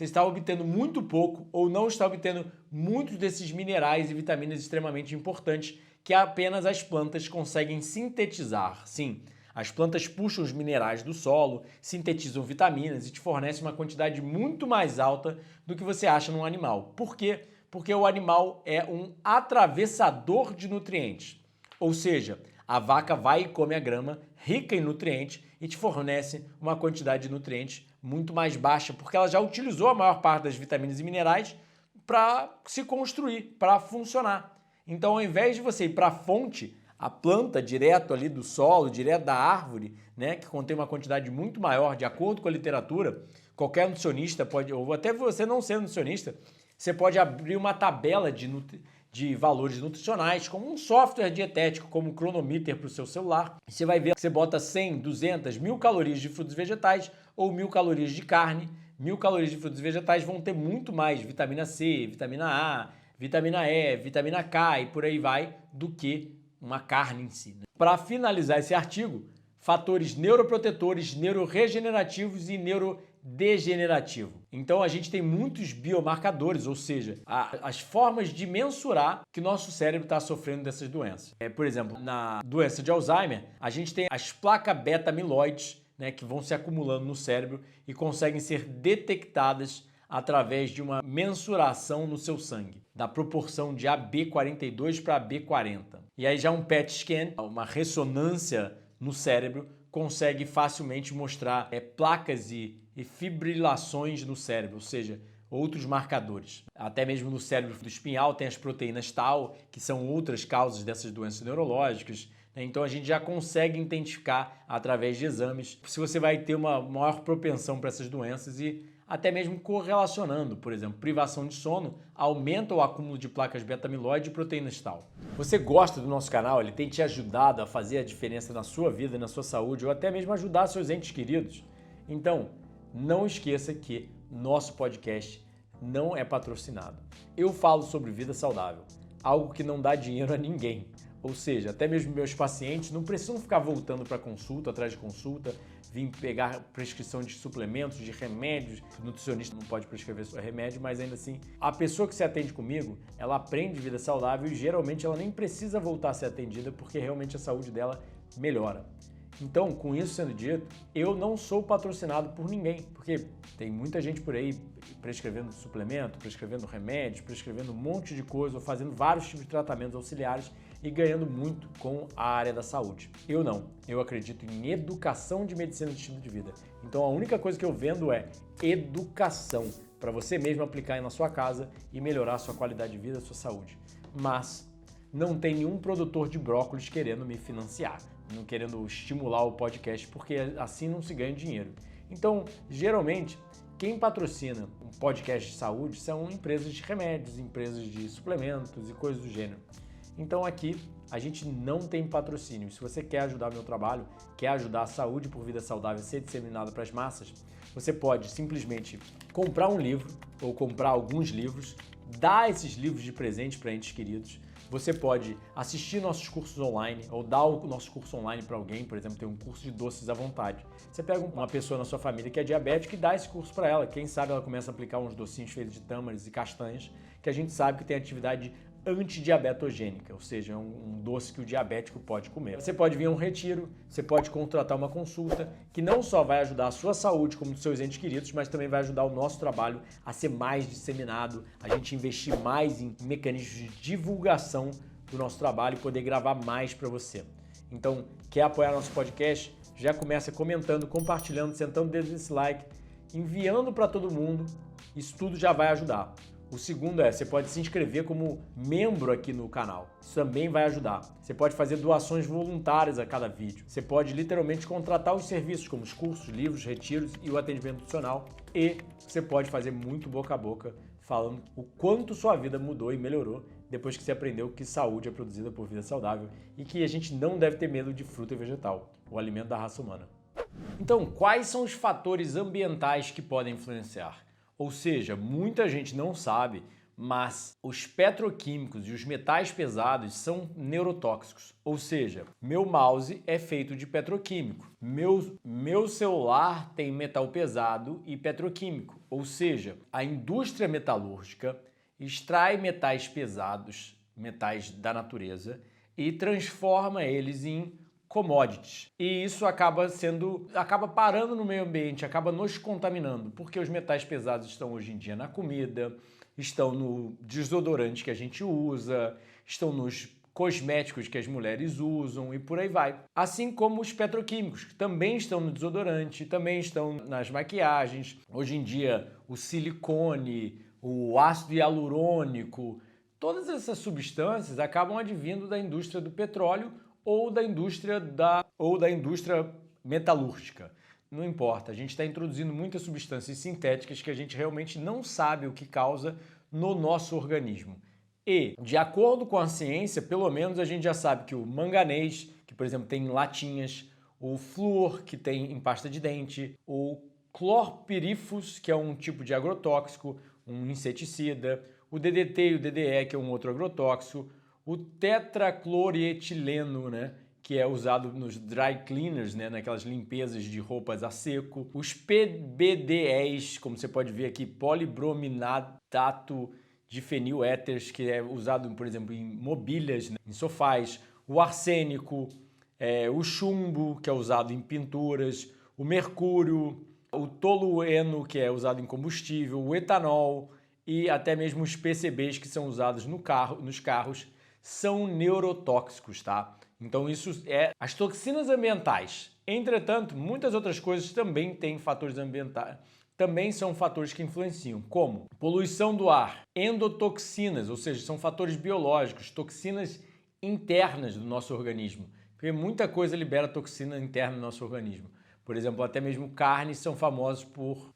está obtendo muito pouco ou não está obtendo muitos desses minerais e vitaminas extremamente importantes que apenas as plantas conseguem sintetizar. Sim, as plantas puxam os minerais do solo, sintetizam vitaminas e te fornecem uma quantidade muito mais alta do que você acha num animal. Por quê? Porque o animal é um atravessador de nutrientes. Ou seja, a vaca vai e come a grama rica em nutrientes e te fornece uma quantidade de nutrientes muito mais baixa, porque ela já utilizou a maior parte das vitaminas e minerais para se construir, para funcionar. Então, ao invés de você ir para a fonte, a planta direto ali do solo, direto da árvore, né, que contém uma quantidade muito maior, de acordo com a literatura, qualquer nutricionista pode, ou até você não sendo nutricionista, você pode abrir uma tabela de valores nutricionais, como um software dietético, como o Cronometer para o seu celular. E você vai ver que você bota 100, 200, 1000 calorias de frutos e vegetais ou 1000 calorias de carne. 1000 calorias de frutos e vegetais vão ter muito mais vitamina C, vitamina A, vitamina E, vitamina K e por aí vai, do que uma carne em si. Para finalizar esse artigo, fatores neuroprotetores, neuroregenerativos e neurodegenerativos. Então a gente tem muitos biomarcadores, ou seja, as formas de mensurar que nosso cérebro está sofrendo dessas doenças. Por exemplo, na doença de Alzheimer, a gente tem as placas beta-amiloides, né, que vão se acumulando no cérebro e conseguem ser detectadas através de uma mensuração no seu sangue, da proporção de AB42 para AB40. E aí já um PET scan, uma ressonância no cérebro, consegue facilmente mostrar placas e fibrilações no cérebro, ou seja, outros marcadores. Até mesmo no cérebro do espinhal tem as proteínas tau, que são outras causas dessas doenças neurológicas. Então a gente já consegue identificar através de exames se você vai ter uma maior propensão para essas doenças e até mesmo correlacionando, por exemplo, privação de sono aumenta o acúmulo de placas beta-amiloide e proteínas tau. Você gosta do nosso canal? Ele tem te ajudado a fazer a diferença na sua vida, na sua saúde ou até mesmo ajudar seus entes queridos? Então, não esqueça que nosso podcast não é patrocinado. Eu falo sobre vida saudável, algo que não dá dinheiro a ninguém. Ou seja, até mesmo meus pacientes não precisam ficar voltando para consulta, atrás de consulta, vir pegar prescrição de suplementos, de remédios. O nutricionista não pode prescrever remédio, mas ainda assim, a pessoa que se atende comigo, ela aprende vida saudável e geralmente ela nem precisa voltar a ser atendida porque realmente a saúde dela melhora. Então, com isso sendo dito, eu não sou patrocinado por ninguém, porque tem muita gente por aí prescrevendo suplemento, prescrevendo remédios, prescrevendo um monte de coisa, ou fazendo vários tipos de tratamentos auxiliares e ganhando muito com a área da saúde. Eu não. Eu acredito em educação de medicina de estilo de vida. Então, a única coisa que eu vendo é educação para você mesmo aplicar aí na sua casa e melhorar a sua qualidade de vida, a sua saúde. Mas não tem nenhum produtor de brócolis querendo me financiar, não querendo estimular o podcast, porque assim não se ganha dinheiro. Então, geralmente, quem patrocina um podcast de saúde são empresas de remédios, empresas de suplementos e coisas do gênero. Então aqui a gente não tem patrocínio. Se você quer ajudar o meu trabalho, quer ajudar a saúde por vida saudável a ser disseminada para as massas, você pode simplesmente comprar um livro ou comprar alguns livros, dar esses livros de presente para entes queridos. Você pode assistir nossos cursos online ou dar o nosso curso online para alguém, por exemplo, tem um curso de doces à vontade. Você pega uma pessoa na sua família que é diabética e dá esse curso para ela. Quem sabe ela começa a aplicar uns docinhos feitos de tâmaras e castanhas, que a gente sabe que tem atividade antidiabetogênica, ou seja, um doce que o diabético pode comer. Você pode vir a um retiro, você pode contratar uma consulta que não só vai ajudar a sua saúde como dos seus entes queridos, mas também vai ajudar o nosso trabalho a ser mais disseminado, a gente investir mais em mecanismos de divulgação do nosso trabalho e poder gravar mais para você. Então, quer apoiar nosso podcast? Já começa comentando, compartilhando, sentando o dedo nesse like, enviando para todo mundo, isso tudo já vai ajudar. O segundo você pode se inscrever como membro aqui no canal. Isso também vai ajudar. Você pode fazer doações voluntárias a cada vídeo. Você pode literalmente contratar os serviços como os cursos, livros, retiros e o atendimento nutricional. E você pode fazer muito boca a boca falando o quanto sua vida mudou e melhorou depois que você aprendeu que saúde é produzida por vida saudável e que a gente não deve ter medo de fruta e vegetal, o alimento da raça humana. Então, quais são os fatores ambientais que podem influenciar? Ou seja, muita gente não sabe, mas os petroquímicos e os metais pesados são neurotóxicos. Ou seja, meu mouse é feito de petroquímico. Meu celular tem metal pesado e petroquímico. Ou seja, a indústria metalúrgica extrai metais pesados, metais da natureza, e transforma eles em commodities. E isso acaba parando no meio ambiente, acaba nos contaminando, porque os metais pesados estão hoje em dia na comida, estão no desodorante que a gente usa, estão nos cosméticos que as mulheres usam e por aí vai. Assim como os petroquímicos, que também estão no desodorante, também estão nas maquiagens. Hoje em dia, o silicone, o ácido hialurônico, todas essas substâncias acabam advindo da indústria do petróleo ou da indústria metalúrgica. Não importa, a gente está introduzindo muitas substâncias sintéticas que a gente realmente não sabe o que causa no nosso organismo. E, de acordo com a ciência, pelo menos a gente já sabe que o manganês, que por exemplo tem em latinhas, o flúor, que tem em pasta de dente, o clorpirifos, que é um tipo de agrotóxico, um inseticida, o DDT e o DDE, que é um outro agrotóxico, o tetraclorietileno, né, que é usado nos dry cleaners, né, naquelas limpezas de roupas a seco. Os PBDEs, como você pode ver aqui, polibrominato de feniléteres, que é usado, por exemplo, em mobílias, né, em sofás. O arsênico, o chumbo, que é usado em pinturas. O mercúrio, o tolueno, que é usado em combustível. O etanol e até mesmo os PCBs, que são usados nos carros, são neurotóxicos, tá? Então isso é as toxinas ambientais. Entretanto, muitas outras coisas também têm fatores ambientais, também são fatores que influenciam, como poluição do ar, endotoxinas, ou seja, são fatores biológicos, toxinas internas do nosso organismo, porque muita coisa libera toxina interna do nosso organismo. Por exemplo, até mesmo carnes são famosos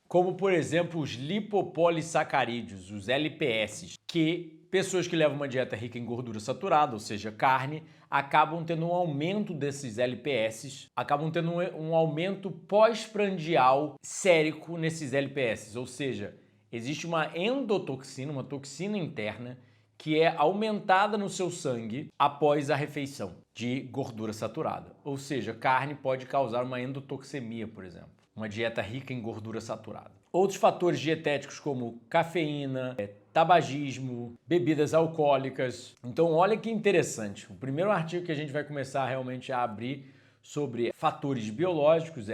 como por exemplo os lipopolissacarídeos, os LPS, que pessoas que levam uma dieta rica em gordura saturada, ou seja, carne, acabam tendo um aumento desses LPS, acabam tendo um aumento pós-prandial sérico nesses LPS, ou seja, existe uma endotoxina, uma toxina interna, que é aumentada no seu sangue após a refeição de gordura saturada. Ou seja, carne pode causar uma endotoxemia, por exemplo, uma dieta rica em gordura saturada. Outros fatores dietéticos como cafeína, tabagismo, bebidas alcoólicas. Então, olha que interessante. O primeiro artigo que a gente vai começar realmente a abrir sobre fatores biológicos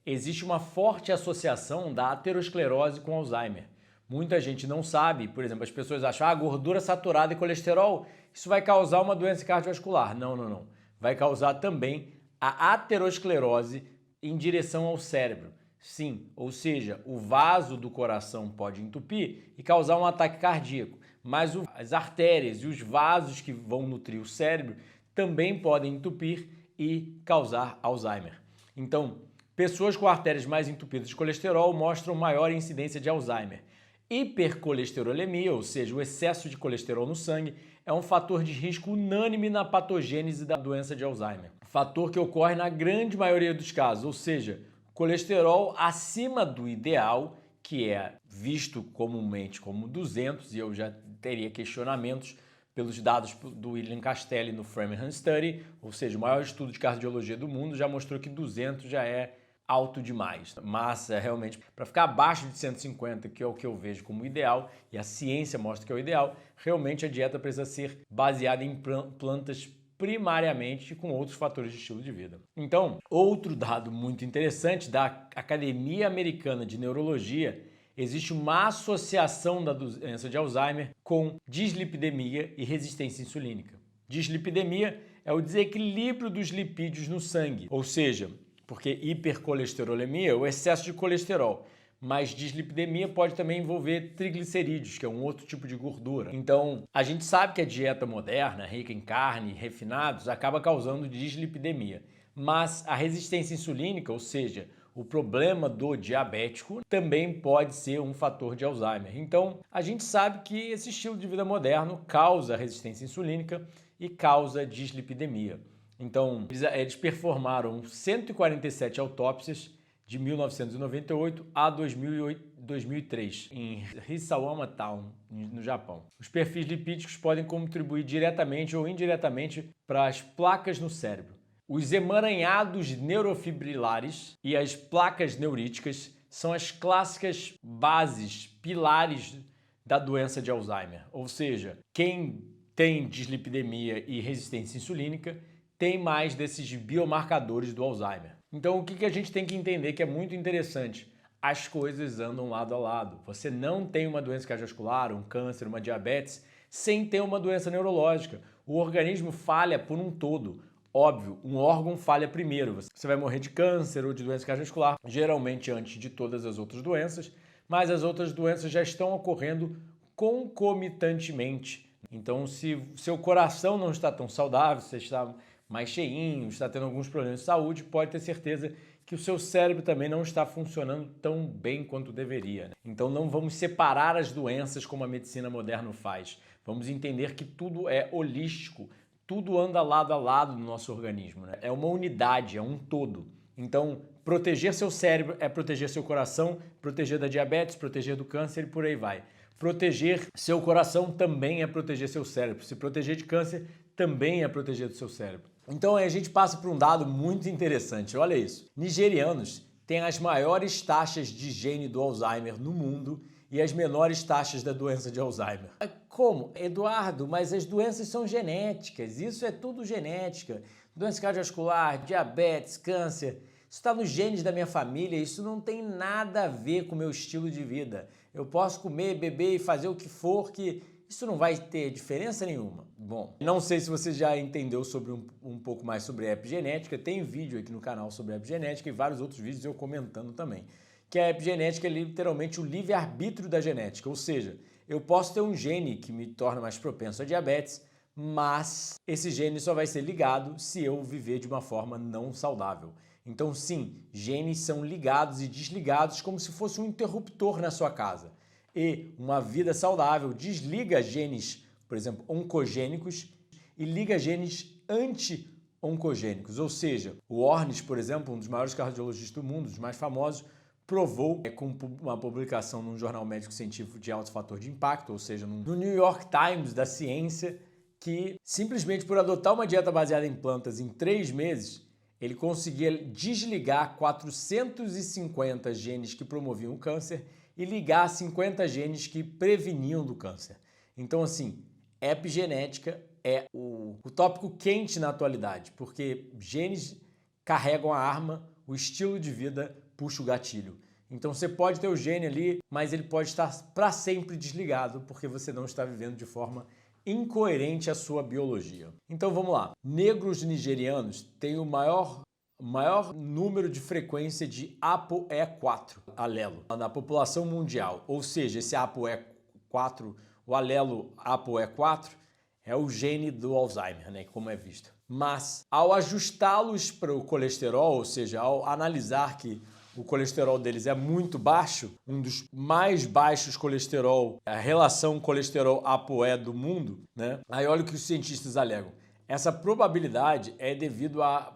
existe uma forte associação da aterosclerose com Alzheimer. Muita gente não sabe, por exemplo, as pessoas acham gordura saturada e colesterol, isso vai causar uma doença cardiovascular. Não. Vai causar também a aterosclerose em direção ao cérebro. Sim, ou seja, o vaso do coração pode entupir e causar um ataque cardíaco, mas as artérias e os vasos que vão nutrir o cérebro também podem entupir e causar Alzheimer. Então, pessoas com artérias mais entupidas de colesterol mostram maior incidência de Alzheimer. Hipercolesterolemia, ou seja, o excesso de colesterol no sangue, é um fator de risco unânime na patogênese da doença de Alzheimer. Fator que ocorre na grande maioria dos casos, ou seja, colesterol acima do ideal, que é visto comumente como 200, e eu já teria questionamentos pelos dados do William Castelli no Framingham Study, ou seja, o maior estudo de cardiologia do mundo já mostrou que 200 já é alto demais. Mas realmente, para ficar abaixo de 150, que é o que eu vejo como ideal, e a ciência mostra que é o ideal, realmente a dieta precisa ser baseada em plantas primariamente com outros fatores de estilo de vida. Então, outro dado muito interessante da Academia Americana de Neurologia, existe uma associação da doença de Alzheimer com dislipidemia e resistência insulínica. Dislipidemia é o desequilíbrio dos lipídios no sangue, ou seja, porque hipercolesterolemia é o excesso de colesterol, mas dislipidemia pode também envolver triglicerídeos, que é um outro tipo de gordura. Então, a gente sabe que a dieta moderna, rica em carne e refinados, acaba causando dislipidemia, mas a resistência insulínica, ou seja, o problema do diabético, também pode ser um fator de Alzheimer. Então, a gente sabe que esse estilo de vida moderno causa resistência insulínica e causa dislipidemia. Então, eles performaram 147 autópsias de 1998 a 2003 em Hisawama Town, no Japão. Os perfis lipídicos podem contribuir diretamente ou indiretamente para as placas no cérebro. Os emaranhados neurofibrilares e as placas neuríticas são as clássicas bases, pilares da doença de Alzheimer. Ou seja, quem tem dislipidemia e resistência insulínica tem mais desses biomarcadores do Alzheimer. Então, o que a gente tem que entender que é muito interessante? As coisas andam lado a lado. Você não tem uma doença cardiovascular, um câncer, uma diabetes, sem ter uma doença neurológica. O organismo falha por um todo. Óbvio, um órgão falha primeiro. Você vai morrer de câncer ou de doença cardiovascular, geralmente antes de todas as outras doenças, mas as outras doenças já estão ocorrendo concomitantemente. Então, se seu coração não está tão saudável, você está mais cheinho, está tendo alguns problemas de saúde, pode ter certeza que o seu cérebro também não está funcionando tão bem quanto deveria. Então não vamos separar as doenças como a medicina moderna faz. Vamos entender que tudo é holístico, tudo anda lado a lado no nosso organismo. É uma unidade, é um todo. Então, proteger seu cérebro é proteger seu coração, proteger da diabetes, proteger do câncer e por aí vai. Proteger seu coração também é proteger seu cérebro. Se proteger de câncer, também é proteger do seu cérebro. Então aí a gente passa por um dado muito interessante, olha isso. Nigerianos têm as maiores taxas de gene do Alzheimer no mundo e as menores taxas da doença de Alzheimer. Como? Eduardo, mas as doenças são genéticas, isso é tudo genética. Doença cardiovascular, diabetes, câncer, isso está nos genes da minha família, isso não tem nada a ver com o meu estilo de vida. Eu posso comer, beber e fazer o que for que isso não vai ter diferença nenhuma. Bom, não sei se você já entendeu sobre um pouco mais sobre epigenética, tem vídeo aqui no canal sobre epigenética e vários outros vídeos eu comentando também. Que a epigenética é literalmente o livre-arbítrio da genética, ou seja, eu posso ter um gene que me torna mais propenso a diabetes, mas esse gene só vai ser ligado se eu viver de uma forma não saudável. Então sim, genes são ligados e desligados como se fosse um interruptor na sua casa. E uma vida saudável desliga genes, por exemplo, oncogênicos e liga genes anti-oncogênicos. Ou seja, o Ornish, por exemplo, um dos maiores cardiologistas do mundo, dos mais famosos, provou com uma publicação num jornal médico científico de alto fator de impacto, ou seja, no New York Times da ciência, que simplesmente por adotar uma dieta baseada em plantas em 3 meses, ele conseguia desligar 450 genes que promoviam o câncer e ligar 50 genes que preveniam do câncer. Então, assim, epigenética é o tópico quente na atualidade, porque genes carregam a arma, o estilo de vida puxa o gatilho. Então você pode ter o gene ali, mas ele pode estar para sempre desligado, porque você não está vivendo de forma incoerente à sua biologia. Então vamos lá. Negros nigerianos têm o maior número de frequência de ApoE4 alelo na população mundial. Ou seja, esse ApoE4, o alelo ApoE4, é o gene do Alzheimer, né, como é visto. Mas ao ajustá-los para o colesterol, ou seja, ao analisar que o colesterol deles é muito baixo, um dos mais baixos colesterol, a relação colesterol-ApoE do mundo, né? Aí olha o que os cientistas alegam. Essa probabilidade é devido à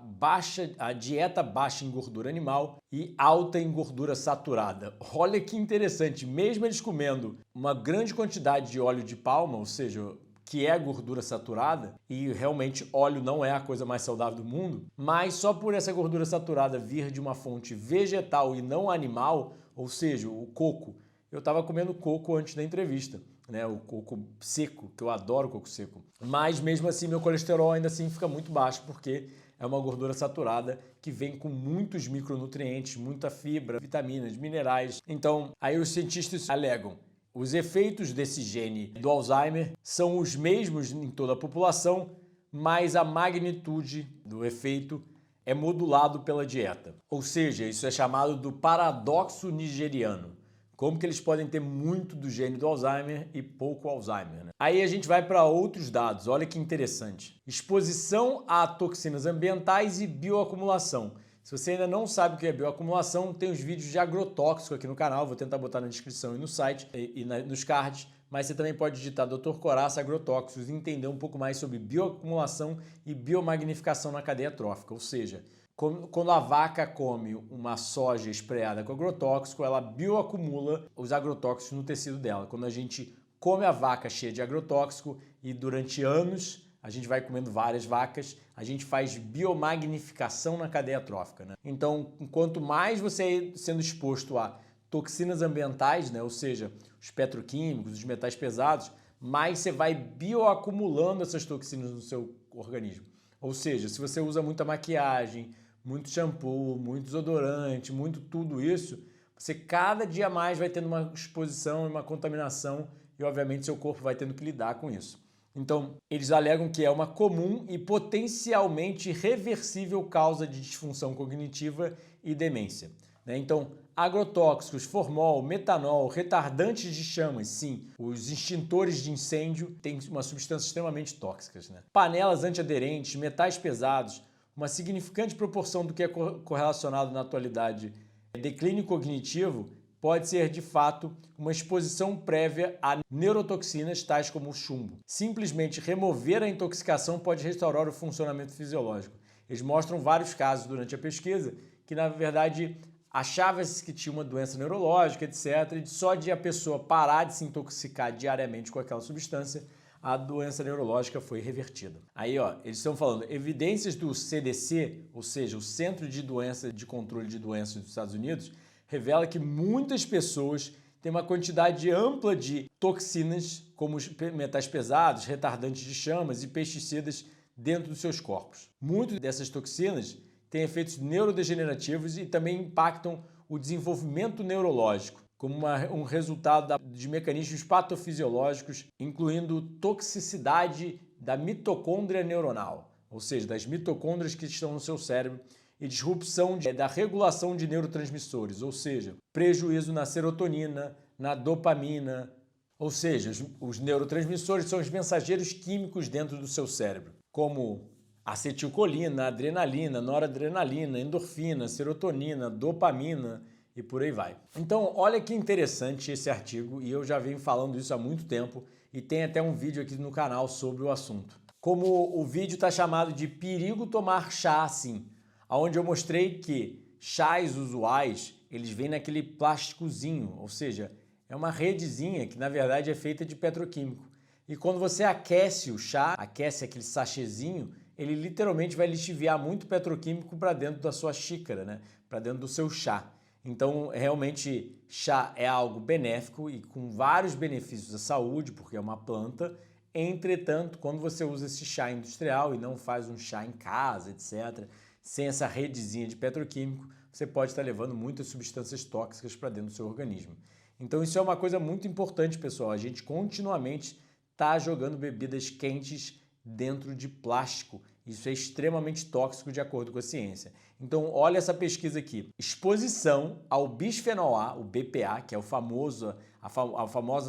dieta baixa em gordura animal e alta em gordura saturada. Olha que interessante, mesmo eles comendo uma grande quantidade de óleo de palma, ou seja, que é gordura saturada, e realmente óleo não é a coisa mais saudável do mundo, mas só por essa gordura saturada vir de uma fonte vegetal e não animal, ou seja, o coco. Eu estava comendo coco antes da entrevista, né? O coco seco, que eu adoro coco seco. Mas mesmo assim meu colesterol ainda assim fica muito baixo, porque é uma gordura saturada que vem com muitos micronutrientes, muita fibra, vitaminas, minerais. Então, aí os cientistas alegam: os efeitos desse gene do Alzheimer são os mesmos em toda a população, mas a magnitude do efeito é modulado pela dieta. Ou seja, isso é chamado do paradoxo nigeriano. Como que eles podem ter muito do gene do Alzheimer e pouco Alzheimer, né? Aí a gente vai para outros dados, olha que interessante. Exposição a toxinas ambientais e bioacumulação. Se você ainda não sabe o que é bioacumulação, tem os vídeos de agrotóxico aqui no canal, vou tentar botar na descrição e no site e nos cards, mas você também pode digitar Dr. Coraça Agrotóxicos e entender um pouco mais sobre bioacumulação e biomagnificação na cadeia trófica, ou seja, quando a vaca come uma soja espreada com agrotóxico, ela bioacumula os agrotóxicos no tecido dela. Quando a gente come a vaca cheia de agrotóxico e durante anos a gente vai comendo várias vacas, a gente faz biomagnificação na cadeia trófica, né? Então, quanto mais você sendo exposto a toxinas ambientais, né, ou seja, os petroquímicos, os metais pesados, mais você vai bioacumulando essas toxinas no seu organismo. Ou seja, se você usa muita maquiagem, muito shampoo, muito desodorante, muito tudo isso, você cada dia mais vai tendo uma exposição e uma contaminação e, obviamente, seu corpo vai tendo que lidar com isso. Então, eles alegam que é uma comum e potencialmente reversível causa de disfunção cognitiva e demência, né? Então, agrotóxicos, formol, metanol, retardantes de chamas, sim, os extintores de incêndio têm uma substância extremamente tóxicas, né? Panelas antiaderentes, metais pesados, uma significante proporção do que é correlacionado na atualidade declínio cognitivo pode ser, de fato, uma exposição prévia a neurotoxinas tais como o chumbo. Simplesmente remover a intoxicação pode restaurar o funcionamento fisiológico. Eles mostram vários casos durante a pesquisa que, na verdade, achava-se que tinha uma doença neurológica, etc. E só de a pessoa parar de se intoxicar diariamente com aquela substância, a doença neurológica foi revertida. Aí, ó, eles estão falando, evidências do CDC, ou seja, o Centro de Controle de Doenças dos Estados Unidos, revela que muitas pessoas têm uma quantidade ampla de toxinas, como os metais pesados, retardantes de chamas e pesticidas dentro dos seus corpos. Muitas dessas toxinas têm efeitos neurodegenerativos e também impactam o desenvolvimento neurológico, como um resultado de mecanismos patofisiológicos, incluindo toxicidade da mitocôndria neuronal, ou seja, das mitocôndrias que estão no seu cérebro, e disrupção da regulação de neurotransmissores, ou seja, prejuízo na serotonina, na dopamina, ou seja, os neurotransmissores são os mensageiros químicos dentro do seu cérebro, como acetilcolina, adrenalina, noradrenalina, endorfina, serotonina, dopamina e por aí vai. Então, olha que interessante esse artigo e eu já venho falando isso há muito tempo e tem até um vídeo aqui no canal sobre o assunto. Como o vídeo está chamado de Perigo Tomar Chá Assim, onde eu mostrei que chás usuais, eles vêm naquele plásticozinho, ou seja, é uma redezinha que na verdade é feita de petroquímico. E quando você aquece o chá, aquece aquele sachêzinho, ele literalmente vai lixiviar muito petroquímico para dentro da sua xícara, né? Para dentro do seu chá. Então, realmente, chá é algo benéfico e com vários benefícios à saúde, porque é uma planta. Entretanto, quando você usa esse chá industrial e não faz um chá em casa, etc., sem essa redezinha de petroquímico, você pode estar levando muitas substâncias tóxicas para dentro do seu organismo. Então, isso é uma coisa muito importante, pessoal. A gente continuamente está jogando bebidas quentes dentro de plástico. Isso é extremamente tóxico de acordo com a ciência. Então, olha essa pesquisa aqui. Exposição ao bisfenol A, o BPA, que é a famosa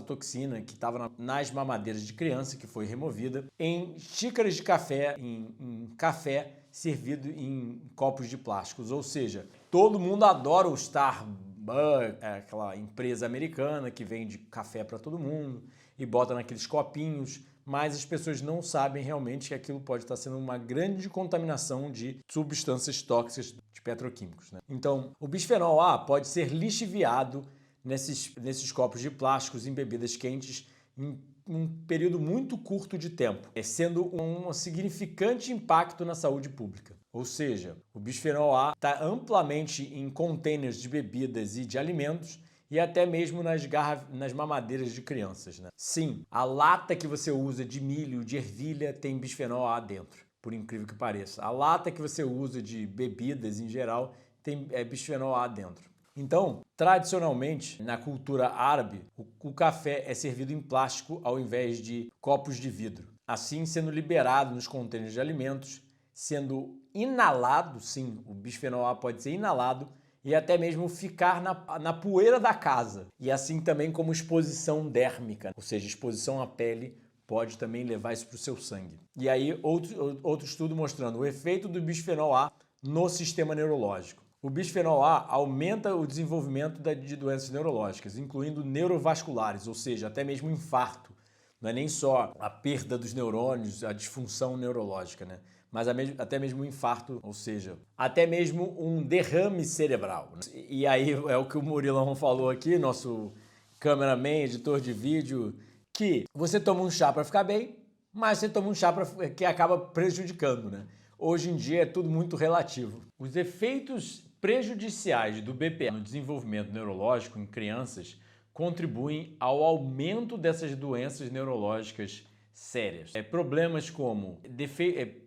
toxina que estava nas mamadeiras de criança, que foi removida, em xícaras de café, em café servido em copos de plásticos. Ou seja, todo mundo adora o Starbucks, aquela empresa americana que vende café para todo mundo e bota naqueles copinhos, mas as pessoas não sabem realmente que aquilo pode estar sendo uma grande contaminação de substâncias tóxicas de petroquímicos, né? Então, o bisfenol A pode ser lixiviado nesses copos de plásticos em bebidas quentes em um período muito curto de tempo, sendo um significante impacto na saúde pública. Ou seja, o bisfenol A está amplamente em containers de bebidas e de alimentos, e até mesmo nas mamadeiras de crianças, né? Sim, a lata que você usa de milho, de ervilha, tem bisfenol A dentro, por incrível que pareça. A lata que você usa de bebidas em geral tem bisfenol A dentro. Então, tradicionalmente, na cultura árabe, o café é servido em plástico ao invés de copos de vidro. Assim, sendo liberado nos contêineres de alimentos, sendo inalado, sim, o bisfenol A pode ser inalado, e até mesmo ficar na poeira da casa. E assim também como exposição dérmica, ou seja, exposição à pele pode também levar isso para o seu sangue. E aí outro estudo mostrando o efeito do bisfenol A no sistema neurológico. O bisfenol A aumenta o desenvolvimento de doenças neurológicas, incluindo neurovasculares, ou seja, até mesmo infarto. Não é nem só a perda dos neurônios, a disfunção neurológica, né? Mas até mesmo um infarto, ou seja, até mesmo um derrame cerebral. E aí é o que o Murilão falou aqui, nosso cameraman, editor de vídeo, que você toma um chá para ficar bem, mas você toma um chá que acaba prejudicando, né? Hoje em dia é tudo muito relativo. Os efeitos prejudiciais do BPA no desenvolvimento neurológico em crianças contribuem ao aumento dessas doenças neurológicas sérias. Problemas como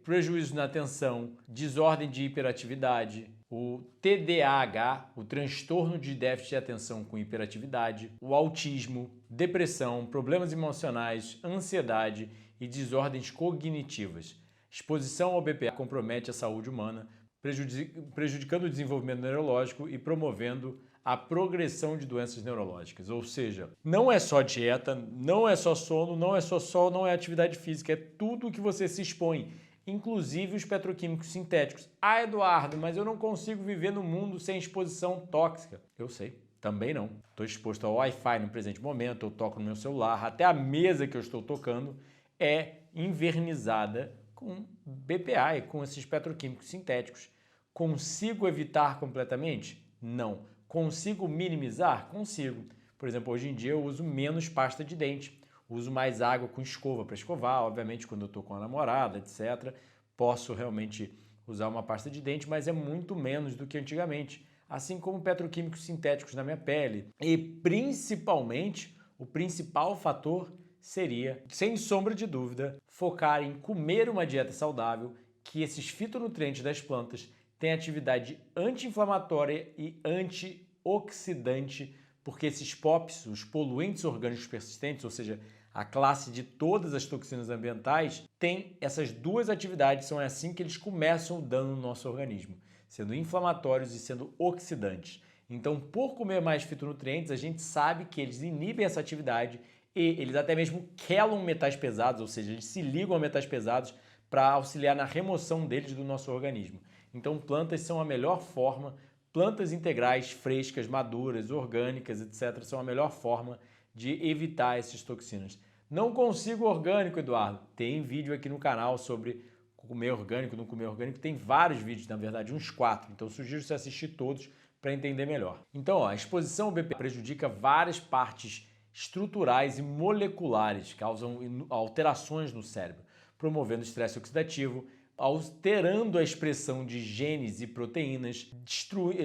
prejuízo na atenção, desordem de hiperatividade, o TDAH, o transtorno de déficit de atenção com hiperatividade, o autismo, depressão, problemas emocionais, ansiedade e desordens cognitivas. Exposição ao BPA compromete a saúde humana, prejudicando o desenvolvimento neurológico e promovendo a progressão de doenças neurológicas. Ou seja, não é só dieta, não é só sono, não é só sol, não é atividade física, é tudo que você se expõe, inclusive os petroquímicos sintéticos. Ah, Eduardo, mas eu não consigo viver no mundo sem exposição tóxica. Eu sei, também não. Estou exposto ao Wi-Fi no presente momento, eu toco no meu celular, até a mesa que eu estou tocando é invernizada com BPA e com esses petroquímicos sintéticos. Consigo evitar completamente? Não. Consigo minimizar? Consigo. Por exemplo, hoje em dia eu uso menos pasta de dente, uso mais água com escova para escovar, obviamente quando eu estou com a namorada, etc. Posso realmente usar uma pasta de dente, mas é muito menos do que antigamente. Assim como petroquímicos sintéticos na minha pele. E principalmente, o principal fator seria, sem sombra de dúvida, focar em comer uma dieta saudável, que esses fitonutrientes das plantas têm atividade anti-inflamatória e antioxidante, porque esses POPs, os poluentes orgânicos persistentes, ou seja, a classe de todas as toxinas ambientais, tem essas duas atividades, são assim que eles começam o dano no nosso organismo, sendo inflamatórios e sendo oxidantes. Então, por comer mais fitonutrientes, a gente sabe que eles inibem essa atividade e eles até mesmo quelam metais pesados, ou seja, eles se ligam a metais pesados para auxiliar na remoção deles do nosso organismo. Então, plantas são a melhor forma, plantas integrais, frescas, maduras, orgânicas, etc., são a melhor forma de evitar essas toxinas. Não consigo orgânico, Eduardo. Tem vídeo aqui no canal sobre comer orgânico, não comer orgânico. Tem vários vídeos, na verdade, uns 4. Então, sugiro você assistir todos para entender melhor. Então, a exposição ao BPA prejudica várias partes estruturais e moleculares, causam alterações no cérebro, promovendo estresse oxidativo, alterando a expressão de genes e proteínas,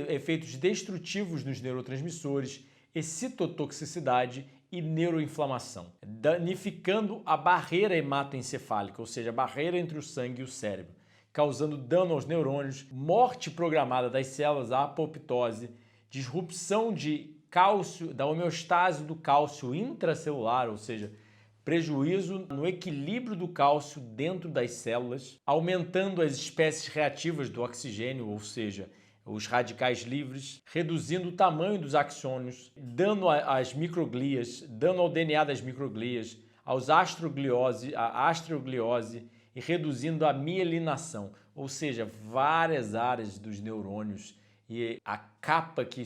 efeitos destrutivos nos neurotransmissores, excitotoxicidade e neuroinflamação, danificando a barreira hematoencefálica, ou seja, a barreira entre o sangue e o cérebro, causando dano aos neurônios, morte programada das células, a apoptose, disrupção de cálcio, da homeostase do cálcio intracelular, ou seja, prejuízo no equilíbrio do cálcio dentro das células, aumentando as espécies reativas do oxigênio, ou seja, os radicais livres, reduzindo o tamanho dos axônios, dano às microglias, dano ao DNA das microglias, à astrogliose e reduzindo a mielinação, ou seja, várias áreas dos neurônios e a capa que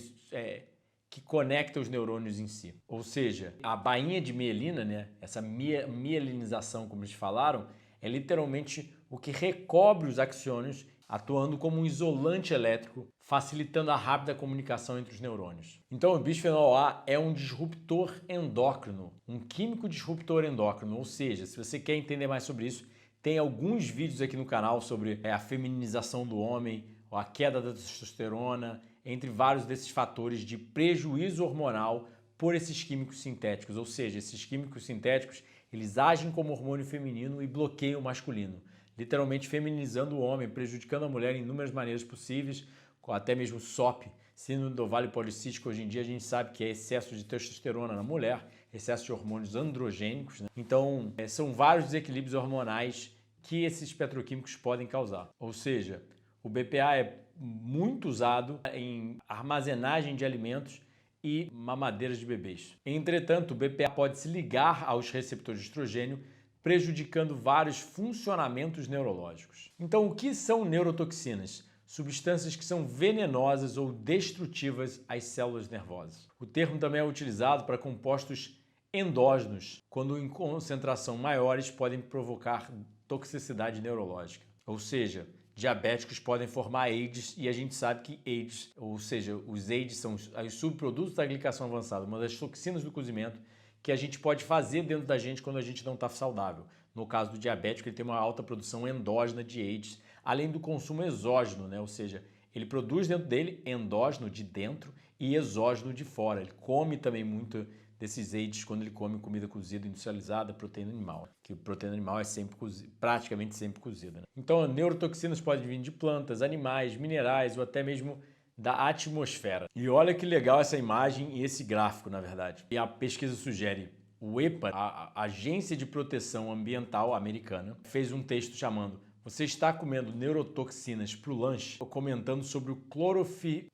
conecta os neurônios em si. Ou seja, a bainha de mielina, né, essa mielinização, como eles falaram, é literalmente o que recobre os axônios, atuando como um isolante elétrico, facilitando a rápida comunicação entre os neurônios. Então, o bisfenol A é um disruptor endócrino, um químico disruptor endócrino, ou seja, se você quer entender mais sobre isso, tem alguns vídeos aqui no canal sobre a feminização do homem, a queda da testosterona, entre vários desses fatores de prejuízo hormonal por esses químicos sintéticos. Ou seja, esses químicos sintéticos, eles agem como hormônio feminino e bloqueiam o masculino, literalmente feminizando o homem, prejudicando a mulher em inúmeras maneiras possíveis, até mesmo SOP, síndrome do ovário policístico. Hoje em dia a gente sabe que é excesso de testosterona na mulher, excesso de hormônios androgênicos, né? Então, são vários desequilíbrios hormonais que esses petroquímicos podem causar. Ou seja, o BPA é muito usado em armazenagem de alimentos e mamadeiras de bebês. Entretanto, o BPA pode se ligar aos receptores de estrogênio, prejudicando vários funcionamentos neurológicos. Então, o que são neurotoxinas? Substâncias que são venenosas ou destrutivas às células nervosas. O termo também é utilizado para compostos endógenos, quando em concentração maiores podem provocar toxicidade neurológica. Ou seja, diabéticos podem formar AIDS e a gente sabe que AIDS, ou seja, os AIDS são os subprodutos da glicação avançada, uma das toxinas do cozimento que a gente pode fazer dentro da gente quando a gente não está saudável. No caso do diabético, ele tem uma alta produção endógena de AIDS, além do consumo exógeno, né? Ou seja, ele produz dentro dele endógeno de dentro e exógeno de fora. Ele come também muito desses AIDS quando ele come comida cozida, industrializada, proteína animal. Que proteína animal é sempre praticamente sempre cozida, né? Então, neurotoxinas podem vir de plantas, animais, minerais ou até mesmo da atmosfera. E olha que legal essa imagem e esse gráfico, na verdade. E a pesquisa sugere, o EPA, a Agência de Proteção Ambiental Americana, fez um texto chamando "Você está comendo neurotoxinas para o lanche?", comentando sobre o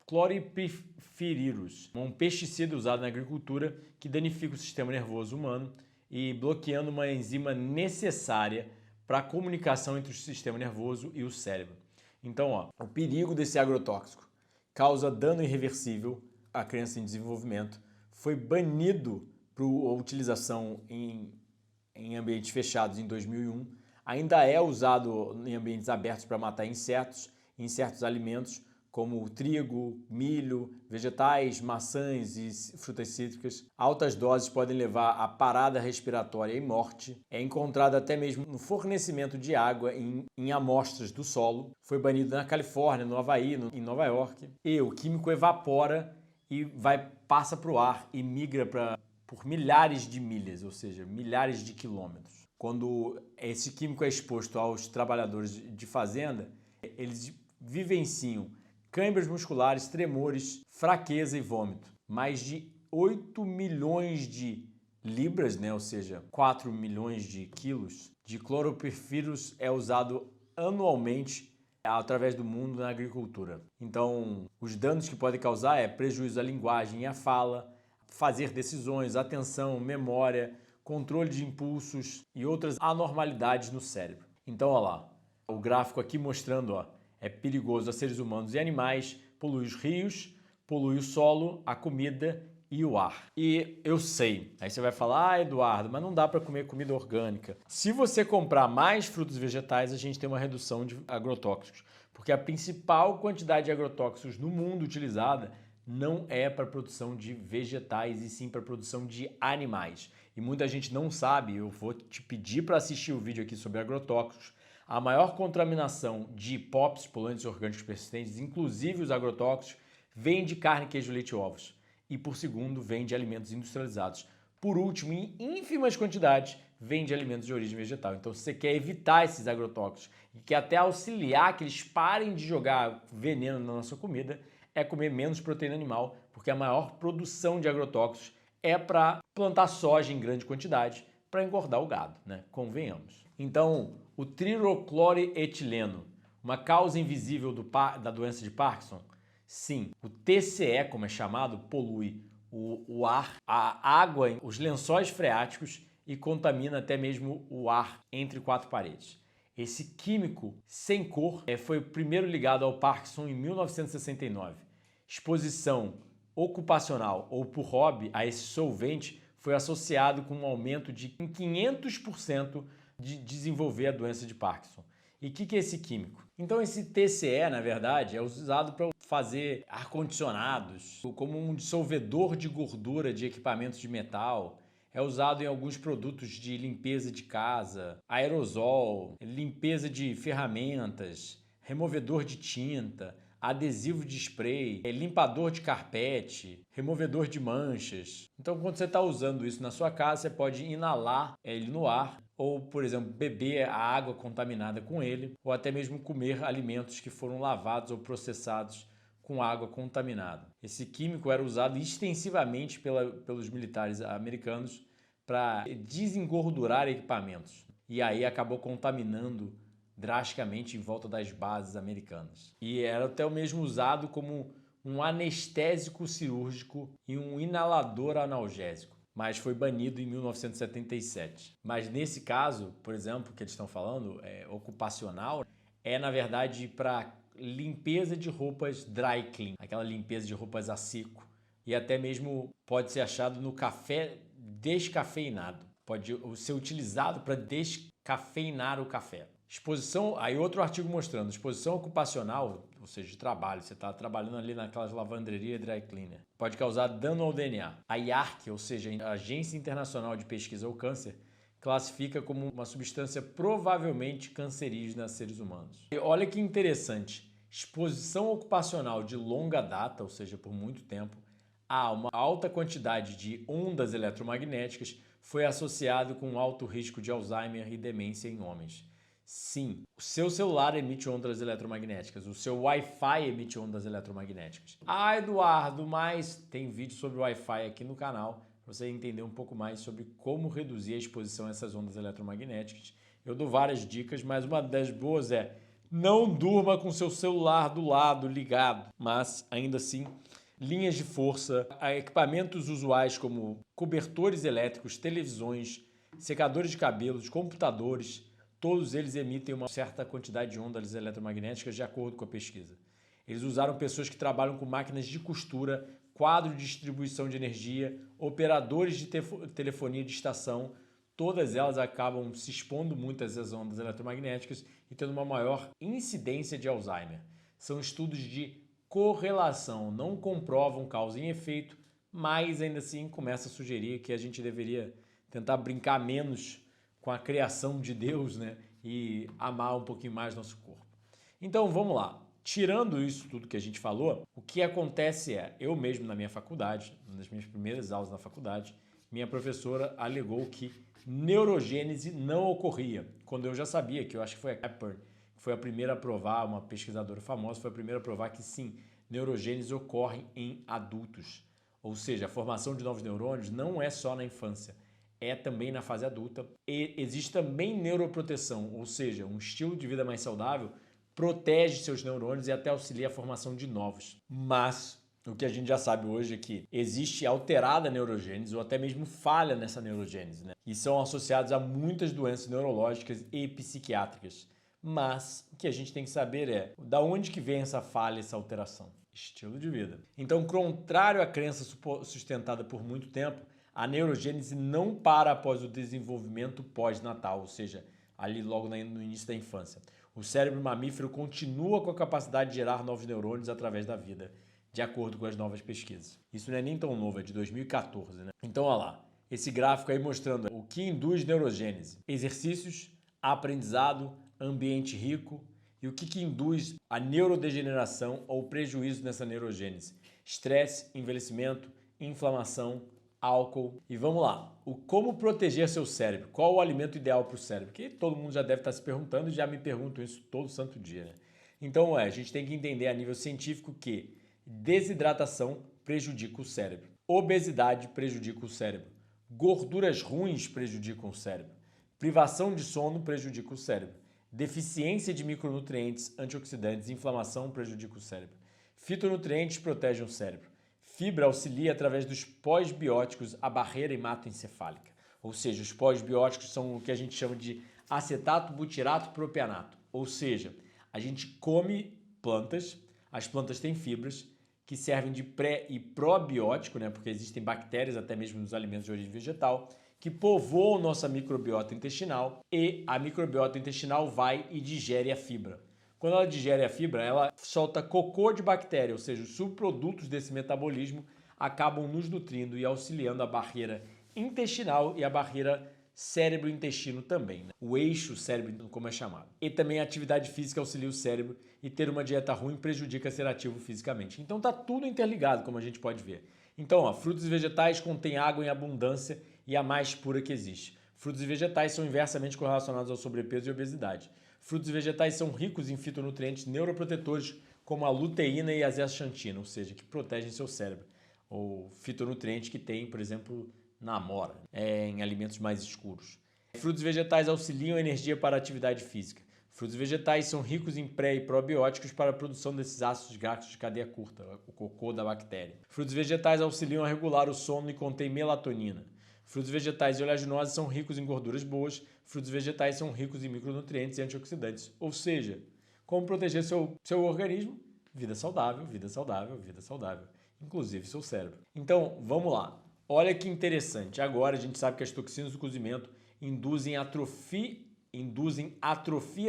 cloripirifos, um pesticida usado na agricultura que danifica o sistema nervoso humano e bloqueando uma enzima necessária para a comunicação entre o sistema nervoso e o cérebro. Então, o perigo desse agrotóxico: causa dano irreversível à criança em desenvolvimento, foi banido para a utilização em ambientes fechados em 2001, ainda é usado em ambientes abertos para matar insetos em certos alimentos, como trigo, milho, vegetais, maçãs e frutas cítricas. Altas doses podem levar a parada respiratória e morte. É encontrado até mesmo no fornecimento de água em amostras do solo. Foi banido na Califórnia, no Havaí, em Nova York. E o químico evapora e passa para o ar e migra por milhares de milhas, ou seja, milhares de quilômetros. Quando esse químico é exposto aos trabalhadores de fazenda, eles vivenciam câimbras musculares, tremores, fraqueza e vômito. Mais de 8 milhões de libras, ou seja, 4 milhões de quilos, de cloropífiros é usado anualmente através do mundo na agricultura. Então, os danos que podem causar é prejuízo à linguagem e à fala, fazer decisões, atenção, memória, controle de impulsos e outras anormalidades no cérebro. Então, olha lá, o gráfico aqui mostrando, é perigoso a seres humanos e animais, polui os rios, polui o solo, a comida e o ar. E eu sei, aí você vai falar, Eduardo, mas não dá para comer comida orgânica. Se você comprar mais frutos e vegetais, a gente tem uma redução de agrotóxicos, porque a principal quantidade de agrotóxicos no mundo utilizada não é para produção de vegetais e sim para produção de animais. E muita gente não sabe, eu vou te pedir para assistir o vídeo aqui sobre agrotóxicos. A maior contaminação de POPs, poluentes orgânicos persistentes, inclusive os agrotóxicos, vem de carne, queijo, leite e ovos. E por segundo, vem de alimentos industrializados. Por último, em ínfimas quantidades, vem de alimentos de origem vegetal. Então, se você quer evitar esses agrotóxicos e quer até auxiliar que eles parem de jogar veneno na nossa comida, é comer menos proteína animal, porque a maior produção de agrotóxicos é para plantar soja em grande quantidade para engordar o gado, Convenhamos. Então, o trirocloroetileno, uma causa invisível da doença de Parkinson? Sim, o TCE, como é chamado, polui o ar, a água, os lençóis freáticos e contamina até mesmo o ar entre quatro paredes. Esse químico sem cor foi primeiro ligado ao Parkinson em 1969. Exposição ocupacional ou por hobby a esse solvente foi associado com um aumento de 500% de desenvolver a doença de Parkinson. E o que é esse químico? Então esse TCE, na verdade, é usado para fazer ar-condicionados, como um dissolvedor de gordura de equipamentos de metal. É usado em alguns produtos de limpeza de casa, aerosol, limpeza de ferramentas, removedor de tinta, adesivo de spray, limpador de carpete, removedor de manchas. Então, quando você está usando isso na sua casa, você pode inalar ele no ar ou, por exemplo, beber a água contaminada com ele ou até mesmo comer alimentos que foram lavados ou processados com água contaminada. Esse químico era usado extensivamente pelos militares americanos para desengordurar equipamentos e aí acabou contaminando drasticamente em volta das bases americanas. E era até mesmo usado como um anestésico cirúrgico e um inalador analgésico, mas foi banido em 1977. Mas nesse caso, por exemplo, que eles estão falando, ocupacional, é na verdade para limpeza de roupas dry clean, aquela limpeza de roupas a seco, e até mesmo pode ser achado no café descafeinado. Pode ser utilizado para descafeinar o café. Exposição, aí outro artigo mostrando, exposição ocupacional, ou seja, de trabalho, você está trabalhando ali naquelas lavanderias dry cleaner, pode causar dano ao DNA. A IARC, ou seja, a Agência Internacional de Pesquisa ao Câncer, classifica como uma substância provavelmente cancerígena a seres humanos. E olha que interessante, exposição ocupacional de longa data, ou seja, por muito tempo, a uma alta quantidade de ondas eletromagnéticas foi associado com alto risco de Alzheimer e demência em homens. Sim, o seu celular emite ondas eletromagnéticas, o seu Wi-Fi emite ondas eletromagnéticas. Ah, Eduardo, mas tem vídeo sobre Wi-Fi aqui no canal para você entender um pouco mais sobre como reduzir a exposição a essas ondas eletromagnéticas. Eu dou várias dicas, mas uma das boas é não durma com seu celular do lado ligado, mas ainda assim linhas de força, equipamentos usuais como cobertores elétricos, televisões, secadores de cabelos, computadores, todos eles emitem uma certa quantidade de ondas eletromagnéticas de acordo com a pesquisa. Eles usaram pessoas que trabalham com máquinas de costura, quadro de distribuição de energia, operadores de telefonia de estação, todas elas acabam se expondo muito a essas ondas eletromagnéticas e tendo uma maior incidência de Alzheimer. São estudos de correlação, não comprovam causa e efeito, mas ainda assim começa a sugerir que a gente deveria tentar brincar menos com a criação de Deus, né? E amar um pouquinho mais nosso corpo. Então vamos lá. Tirando isso tudo que a gente falou, o que acontece é, eu mesmo na minha faculdade, uma das minhas primeiras aulas na faculdade, minha professora alegou que neurogênese não ocorria, quando eu já sabia, que eu acho que foi a Kepler, que foi a primeira a provar, uma pesquisadora famosa, foi a primeira a provar que sim, neurogênese ocorre em adultos. Ou seja, a formação de novos neurônios não é só na infância, é também na fase adulta. E existe também neuroproteção, ou seja, um estilo de vida mais saudável protege seus neurônios e até auxilia a formação de novos. Mas o que a gente já sabe hoje é que existe alterada neurogênese ou até mesmo falha nessa neurogênese, né? E são associados a muitas doenças neurológicas e psiquiátricas. Mas o que a gente tem que saber é da onde que vem essa falha, essa alteração? Estilo de vida. Então, contrário à crença sustentada por muito tempo, a neurogênese não para após o desenvolvimento pós-natal, ou seja, ali logo no início da infância. O cérebro mamífero continua com a capacidade de gerar novos neurônios através da vida, de acordo com as novas pesquisas. Isso não é nem tão novo, é de 2014, né? Então, olha lá, esse gráfico aí mostrando o que induz neurogênese. Exercícios, aprendizado, ambiente rico e o que induz a neurodegeneração ou prejuízo nessa neurogênese. Estresse, envelhecimento, inflamação, álcool. E vamos lá, como proteger seu cérebro? Qual o alimento ideal para o cérebro? Que todo mundo já deve estar se perguntando e já me perguntam isso todo santo dia, né? Então, a gente tem que entender a nível científico que desidratação prejudica o cérebro, obesidade prejudica o cérebro, gorduras ruins prejudicam o cérebro, privação de sono prejudica o cérebro, deficiência de micronutrientes, antioxidantes e inflamação prejudica o cérebro, fitonutrientes protegem o cérebro, fibra auxilia através dos pós-bióticos a barreira hematoencefálica, ou seja, os pós-bióticos são o que a gente chama de acetato, butirato, propianato, ou seja, a gente come plantas, as plantas têm fibras que servem de pré e probiótico, né, porque existem bactérias até mesmo nos alimentos de origem vegetal, que povoam nossa microbiota intestinal e a microbiota intestinal vai e digere a fibra. Quando ela digere a fibra, ela solta cocô de bactéria, ou seja, os subprodutos desse metabolismo acabam nos nutrindo e auxiliando a barreira intestinal e a barreira cérebro-intestino também, né? O eixo cérebro, como é chamado. E também a atividade física auxilia o cérebro e ter uma dieta ruim prejudica ser ativo fisicamente. Então tá tudo interligado, como a gente pode ver. Então, frutos e vegetais contêm água em abundância e a mais pura que existe. Frutos e vegetais são inversamente correlacionados ao sobrepeso e obesidade. Frutos e vegetais são ricos em fitonutrientes neuroprotetores como a luteína e a zeaxantina, ou seja, que protegem seu cérebro. Ou fitonutrientes que tem, por exemplo, na amora, em alimentos mais escuros. Frutos e vegetais auxiliam a energia para a atividade física. Frutos e vegetais são ricos em pré e probióticos para a produção desses ácidos graxos de cadeia curta, o cocô da bactéria. Frutos e vegetais auxiliam a regular o sono e contêm melatonina. Frutos vegetais e oleaginosos são ricos em gorduras boas. Frutos vegetais são ricos em micronutrientes e antioxidantes. Ou seja, como proteger seu organismo? Vida saudável, vida saudável, vida saudável. Inclusive seu cérebro. Então, vamos lá. Olha que interessante. Agora a gente sabe que as toxinas do cozimento induzem atrofia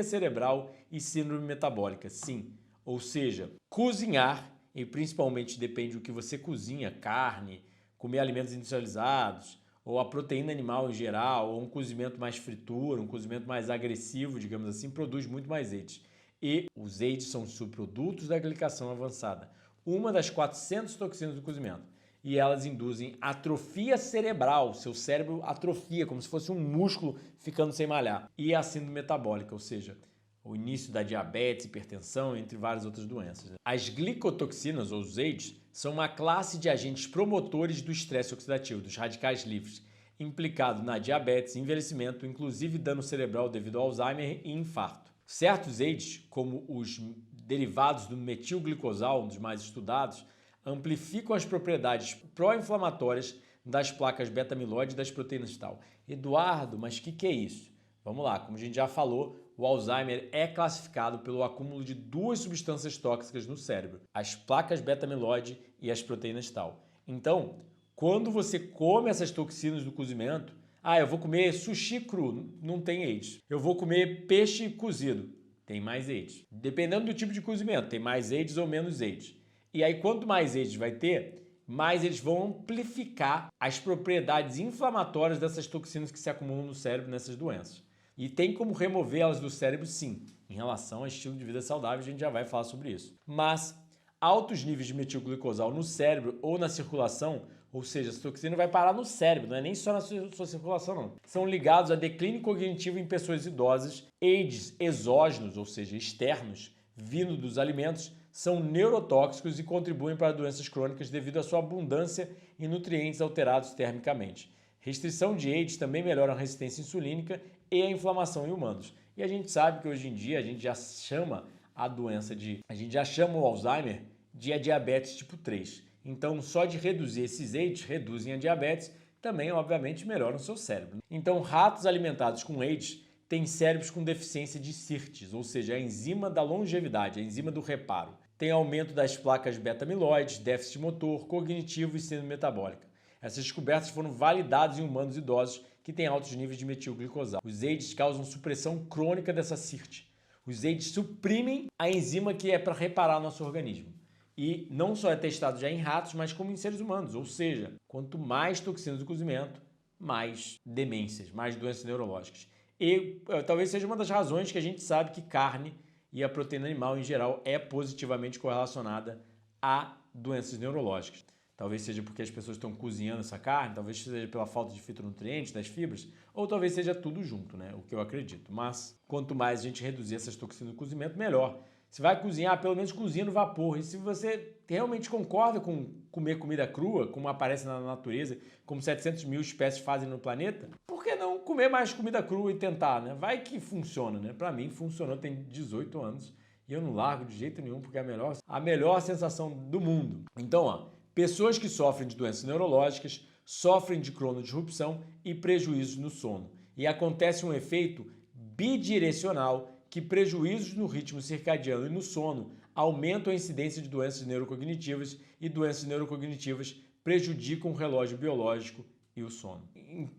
cerebral e síndrome metabólica. Sim. Ou seja, cozinhar, e principalmente depende do que você cozinha, carne, comer alimentos industrializados, ou a proteína animal em geral, ou um cozimento mais fritura, um cozimento mais agressivo, digamos assim, produz muito mais AIDS. E os AIDS são subprodutos da glicação avançada, uma das 400 toxinas do cozimento. E elas induzem atrofia cerebral, seu cérebro atrofia, como se fosse um músculo ficando sem malhar. E a síndrome metabólica, ou seja, o início da diabetes, hipertensão, entre várias outras doenças. As glicotoxinas, ou os AIDS, são uma classe de agentes promotores do estresse oxidativo, dos radicais livres, implicado na diabetes, envelhecimento, inclusive dano cerebral devido ao Alzheimer e infarto. Certos AIDS, como os derivados do metilglicosal, um dos mais estudados, amplificam as propriedades pró-inflamatórias das placas beta-amiloide e das proteínas tal. Eduardo, mas o que é isso? Vamos lá, como a gente já falou, o Alzheimer é classificado pelo acúmulo de duas substâncias tóxicas no cérebro, as placas beta-amiloide e as proteínas tal. Então, quando você come essas toxinas do cozimento, eu vou comer sushi cru, não tem AIDS. Eu vou comer peixe cozido, tem mais AIDS. Dependendo do tipo de cozimento, tem mais AIDS ou menos AIDS. E aí, quanto mais AIDS vai ter, mais eles vão amplificar as propriedades inflamatórias dessas toxinas que se acumulam no cérebro nessas doenças. E tem como remover elas do cérebro, sim. Em relação ao estilo de vida saudável, a gente já vai falar sobre isso. Mas altos níveis de metilglicosal no cérebro ou na circulação, ou seja, essa toxina vai parar no cérebro, não é nem só na sua circulação, não. São ligados a declínio cognitivo em pessoas idosas, AIDS exógenos, ou seja, externos, vindo dos alimentos, são neurotóxicos e contribuem para doenças crônicas devido à sua abundância em nutrientes alterados termicamente. Restrição de AIDS também melhora a resistência insulínica e a inflamação em humanos. E a gente sabe que hoje em dia a gente já chama o Alzheimer de diabetes tipo 3. Então, só de reduzir esses AIDS, reduzem a diabetes, também, obviamente, melhoram o seu cérebro. Então, ratos alimentados com AIDS têm cérebros com deficiência de SIRTs, ou seja, a enzima da longevidade, a enzima do reparo. Tem aumento das placas beta-amiloides, déficit motor, cognitivo e síndrome metabólica. Essas descobertas foram validadas em humanos idosos que têm altos níveis de metilglicosal. Os AIDS causam supressão crônica dessa SIRT. Os AIDS suprimem a enzima que é para reparar nosso organismo. E não só é testado já em ratos, mas como em seres humanos. Ou seja, quanto mais toxinas do cozimento, mais demências, mais doenças neurológicas. E talvez seja uma das razões que a gente sabe que carne e a proteína animal em geral é positivamente correlacionada a doenças neurológicas. Talvez seja porque as pessoas estão cozinhando essa carne, talvez seja pela falta de fitonutrientes, das fibras, ou talvez seja tudo junto, né? O que eu acredito. Mas quanto mais a gente reduzir essas toxinas do cozimento, melhor. Se vai cozinhar, pelo menos cozinha no vapor. E se você realmente concorda com comer comida crua, como aparece na natureza, como 700 mil espécies fazem no planeta, por que não comer mais comida crua e tentar, né? Vai que funciona, né? Pra mim funcionou, tem 18 anos e eu não largo de jeito nenhum porque é a melhor sensação do mundo. Então, ó, pessoas que sofrem de doenças neurológicas sofrem de cronodisrupção e prejuízos no sono. E acontece um efeito bidirecional que prejuízos no ritmo circadiano e no sono aumentam a incidência de doenças neurocognitivas e doenças neurocognitivas prejudicam o relógio biológico e o sono.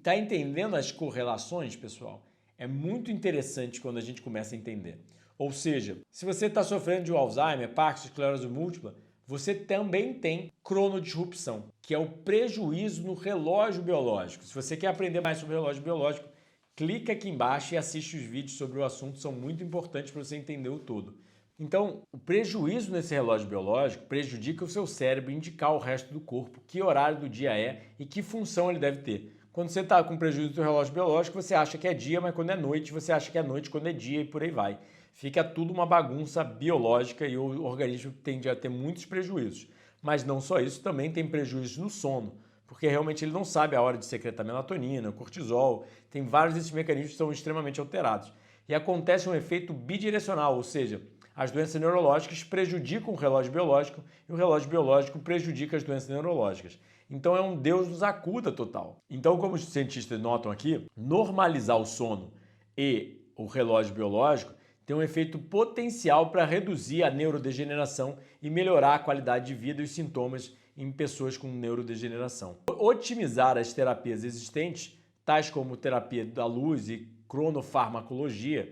Tá entendendo as correlações, pessoal? É muito interessante quando a gente começa a entender. Ou seja, se você está sofrendo de Alzheimer, Parkinson, esclerose múltipla, você também tem cronodisrupção, que é o prejuízo no relógio biológico. Se você quer aprender mais sobre o relógio biológico, clica aqui embaixo e assiste os vídeos sobre o assunto, são muito importantes para você entender o todo. Então, o prejuízo nesse relógio biológico prejudica o seu cérebro indicar ao resto do corpo que horário do dia é e que função ele deve ter. Quando você está com prejuízo do relógio biológico, você acha que é dia, mas quando é noite, você acha que é noite quando é dia e por aí vai. Fica tudo uma bagunça biológica e o organismo tende a ter muitos prejuízos. Mas não só isso, também tem prejuízos no sono, porque realmente ele não sabe a hora de secretar melatonina, cortisol, tem vários desses mecanismos que são extremamente alterados. E acontece um efeito bidirecional, ou seja, as doenças neurológicas prejudicam o relógio biológico e o relógio biológico prejudica as doenças neurológicas. Então é um Deus nos acuda total. Então, como os cientistas notam aqui, normalizar o sono e o relógio biológico tem um efeito potencial para reduzir a neurodegeneração e melhorar a qualidade de vida e os sintomas em pessoas com neurodegeneração. Otimizar as terapias existentes, tais como terapia da luz e cronofarmacologia,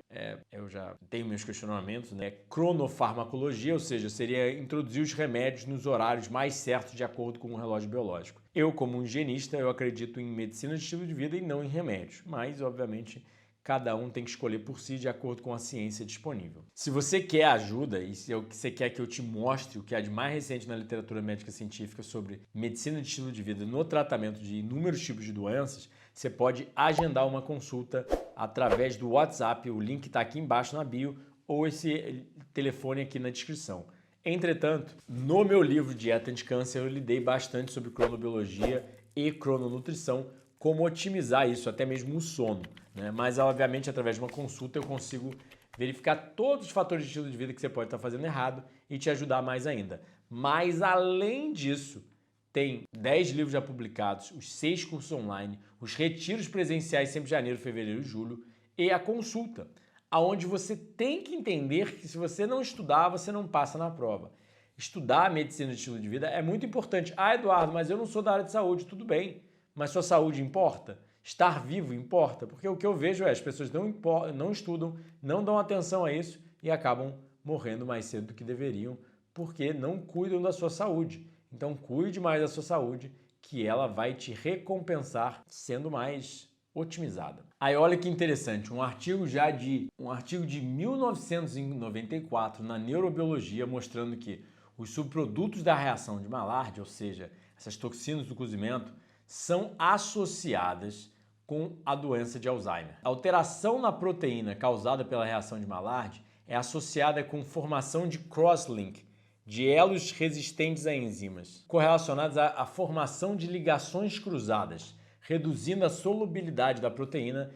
eu já tenho meus questionamentos, né? Cronofarmacologia, ou seja, seria introduzir os remédios nos horários mais certos de acordo com o relógio biológico. Eu, como um higienista, eu acredito em medicina de estilo de vida e não em remédios, mas, obviamente, cada um tem que escolher por si de acordo com a ciência disponível. Se você quer ajuda e se você quer que eu te mostre o que há de mais recente na literatura médica científica sobre medicina de estilo de vida no tratamento de inúmeros tipos de doenças, você pode agendar uma consulta através do WhatsApp, o link está aqui embaixo na bio, ou esse telefone aqui na descrição. Entretanto, no meu livro Dieta Anti-Câncer, eu lidei bastante sobre cronobiologia e crononutrição, como otimizar isso, até mesmo o sono, né? Mas, obviamente, através de uma consulta eu consigo verificar todos os fatores de estilo de vida que você pode estar fazendo errado e te ajudar mais ainda. Mas, além disso, tem 10 livros já publicados, os 6 cursos online, os retiros presenciais sempre janeiro, fevereiro e julho e a consulta, aonde você tem que entender que se você não estudar, você não passa na prova. Estudar medicina de estilo de vida é muito importante. Ah, Eduardo, mas eu não sou da área de saúde, tudo bem. Mas sua saúde importa? Estar vivo importa? Porque o que eu vejo é as pessoas não estudam, não dão atenção a isso e acabam morrendo mais cedo do que deveriam porque não cuidam da sua saúde. Então cuide mais da sua saúde, que ela vai te recompensar sendo mais otimizada. Aí olha que interessante, um artigo de 1994 na Neurobiologia mostrando que os subprodutos da reação de Maillard, ou seja, essas toxinas do cozimento, são associadas com a doença de Alzheimer. A alteração na proteína causada pela reação de Maillard é associada com formação de crosslink, de elos resistentes a enzimas, correlacionados à formação de ligações cruzadas, reduzindo a solubilidade da proteína,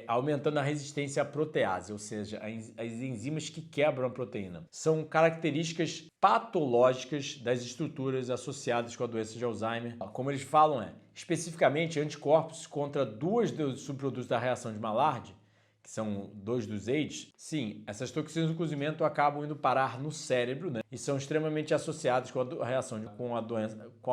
aumentando a resistência à protease, ou seja, as enzimas que quebram a proteína. São características patológicas das estruturas associadas com a doença de Alzheimer. Como eles falam, especificamente anticorpos contra duas dos subprodutos da reação de Maillard, que são dois dos AIDS, sim, essas toxinas do cozimento acabam indo parar no cérebro, né? E são extremamente associadas com a reação com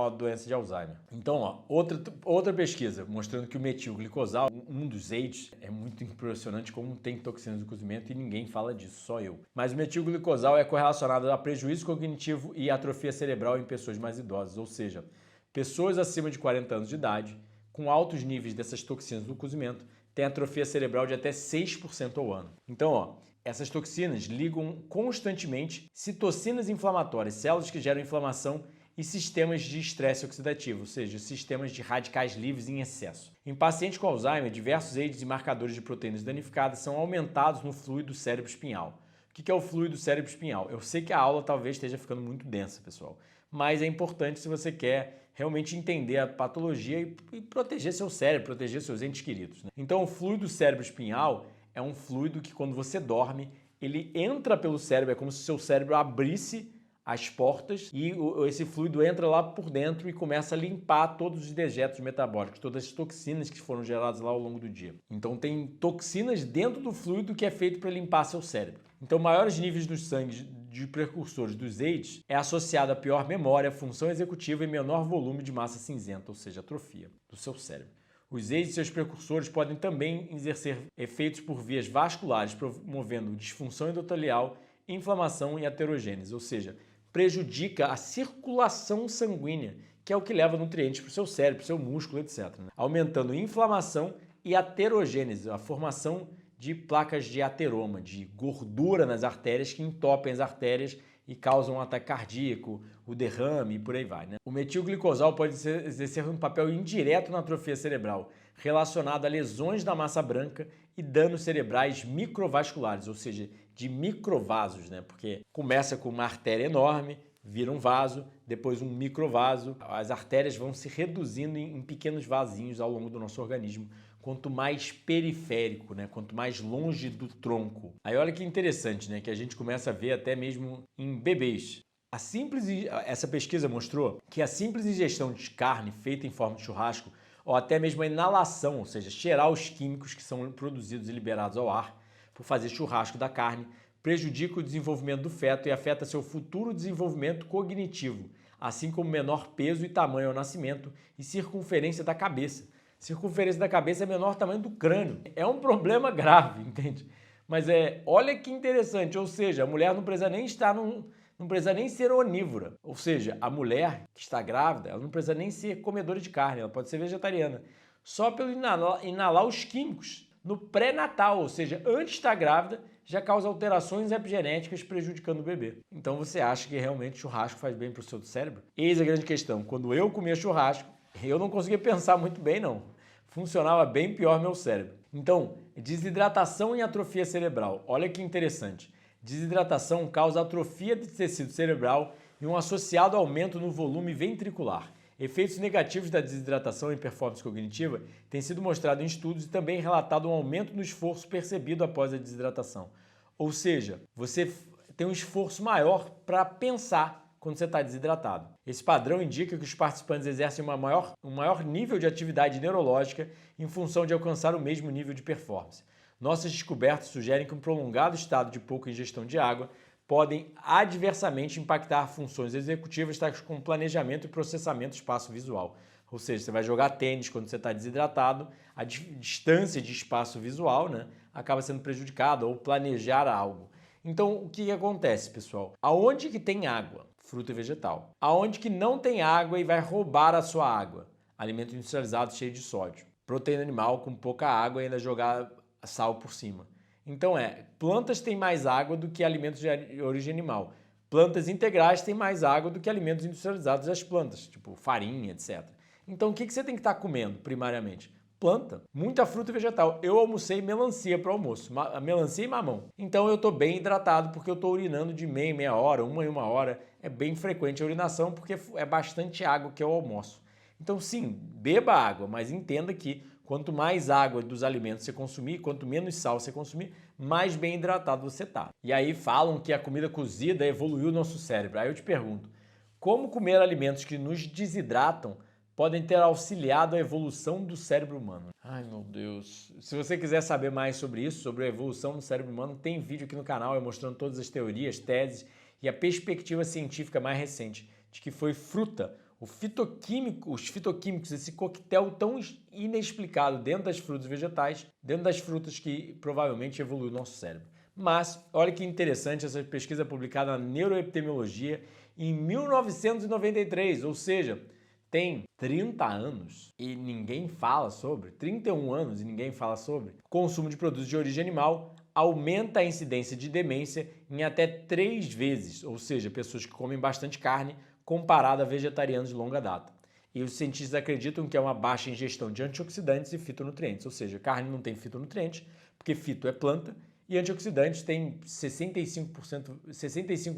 a doença de Alzheimer. Então, outra pesquisa mostrando que o metilglicosal, um dos AIDS, é muito impressionante como tem toxinas do cozimento e ninguém fala disso, só eu. Mas o metilglicosal é correlacionado a prejuízo cognitivo e atrofia cerebral em pessoas mais idosas, ou seja, pessoas acima de 40 anos de idade, com altos níveis dessas toxinas do cozimento, tem atrofia cerebral de até 6% ao ano. Então, essas toxinas ligam constantemente citocinas inflamatórias, células que geram inflamação e sistemas de estresse oxidativo, ou seja, sistemas de radicais livres em excesso. Em pacientes com Alzheimer, diversos AIDS e marcadores de proteínas danificadas são aumentados no fluido cérebro-espinhal. O que é o fluido cérebro-espinhal? Eu sei que a aula talvez esteja ficando muito densa, pessoal, mas é importante se você quer realmente entender a patologia e proteger seu cérebro, proteger seus entes queridos, né? Então, o fluido cérebro-espinhal é um fluido que, quando você dorme, ele entra pelo cérebro, é como se o seu cérebro abrisse as portas e esse fluido entra lá por dentro e começa a limpar todos os dejetos metabólicos, todas as toxinas que foram geradas lá ao longo do dia. Então, tem toxinas dentro do fluido que é feito para limpar seu cérebro. Então, maiores níveis no sangue de precursores dos AIDS é associado a pior memória, função executiva e menor volume de massa cinzenta, ou seja, atrofia do seu cérebro. Os AIDS e seus precursores podem também exercer efeitos por vias vasculares, promovendo disfunção endotelial, inflamação e aterogênese, ou seja, prejudica a circulação sanguínea, que é o que leva nutrientes para o seu cérebro, para o seu músculo, etc., né? Aumentando inflamação e aterogênese, a formação de placas de ateroma, de gordura nas artérias que entopem as artérias e causam um ataque cardíaco, o derrame e por aí vai, né? O metilglicosal pode exercer um papel indireto na atrofia cerebral, relacionado a lesões da massa branca e danos cerebrais microvasculares, ou seja, de microvasos, né? Porque começa com uma artéria enorme, vira um vaso, depois um microvaso, as artérias vão se reduzindo em pequenos vasinhos ao longo do nosso organismo, quanto mais periférico, né? Quanto mais longe do tronco. Aí olha que interessante, né? Que a gente começa a ver até mesmo em bebês. Essa pesquisa mostrou que a simples ingestão de carne feita em forma de churrasco, ou até mesmo a inalação, ou seja, cheirar os químicos que são produzidos e liberados ao ar por fazer churrasco da carne, prejudica o desenvolvimento do feto e afeta seu futuro desenvolvimento cognitivo, assim como menor peso e tamanho ao nascimento e circunferência da cabeça. Circunferência da cabeça é menor tamanho do crânio. É um problema grave, entende? Mas olha que interessante, ou seja, a mulher não precisa nem não precisa nem ser onívora. Ou seja, a mulher que está grávida, ela não precisa nem ser comedora de carne, ela pode ser vegetariana. Só pelo inalar os químicos no pré-natal, ou seja, antes de estar grávida, já causa alterações epigenéticas prejudicando o bebê. Então você acha que realmente churrasco faz bem para o seu cérebro? Eis a grande questão. Quando eu comia churrasco, eu não conseguia pensar muito bem, não. Funcionava bem pior meu cérebro. Então, desidratação e atrofia cerebral. Olha que interessante. Desidratação causa atrofia de tecido cerebral e um associado aumento no volume ventricular. Efeitos negativos da desidratação em performance cognitiva têm sido mostrados em estudos e também relatado um aumento no esforço percebido após a desidratação. Ou seja, você tem um esforço maior para pensar quando você está desidratado. Esse padrão indica que os participantes exercem um maior nível de atividade neurológica em função de alcançar o mesmo nível de performance. Nossas descobertas sugerem que um prolongado estado de pouca ingestão de água podem adversamente impactar funções executivas tais como planejamento e processamento do espaço visual. Ou seja, você vai jogar tênis quando você está desidratado, a distância de espaço visual, né, acaba sendo prejudicada, ou planejar algo. Então, o que acontece, pessoal? Aonde que tem água? fruta e vegetal. Aonde que não tem água e vai roubar a sua água? Alimento industrializado cheio de sódio. Proteína animal com pouca água e ainda jogar sal por cima. Então plantas têm mais água do que alimentos de origem animal. Plantas integrais têm mais água do que alimentos industrializados das plantas, tipo farinha, etc. Então o que você tem que estar comendo primariamente? Planta, muita fruta e vegetal. Eu almocei melancia para o almoço, melancia e mamão. Então eu estou bem hidratado porque eu estou urinando de meia em meia hora, uma em uma hora. É bem frequente a urinação porque é bastante água que eu almoço. Então sim, beba água, mas entenda que quanto mais água dos alimentos você consumir, quanto menos sal você consumir, mais bem hidratado você está. E aí falam que a comida cozida evoluiu o nosso cérebro. Aí eu te pergunto, como comer alimentos que nos desidratam podem ter auxiliado a evolução do cérebro humano? Ai, meu Deus. Se você quiser saber mais sobre isso, sobre a evolução do cérebro humano, tem vídeo aqui no canal eu mostrando todas as teorias, teses e a perspectiva científica mais recente de que foi fruta, os fitoquímicos, esse coquetel tão inexplicado dentro das frutas vegetais, dentro das frutas que provavelmente evoluiu o nosso cérebro. Mas, olha que interessante essa pesquisa publicada na Neuroepidemiologia em 1993, ou seja, tem 30 anos e ninguém fala sobre, 31 anos e ninguém fala sobre, consumo de produtos de origem animal aumenta a incidência de demência em até 3 vezes, ou seja, pessoas que comem bastante carne comparado a vegetarianos de longa data. E os cientistas acreditam que é uma baixa ingestão de antioxidantes e fitonutrientes, ou seja, carne não tem fitonutrientes, porque fito é planta, e antioxidantes tem 65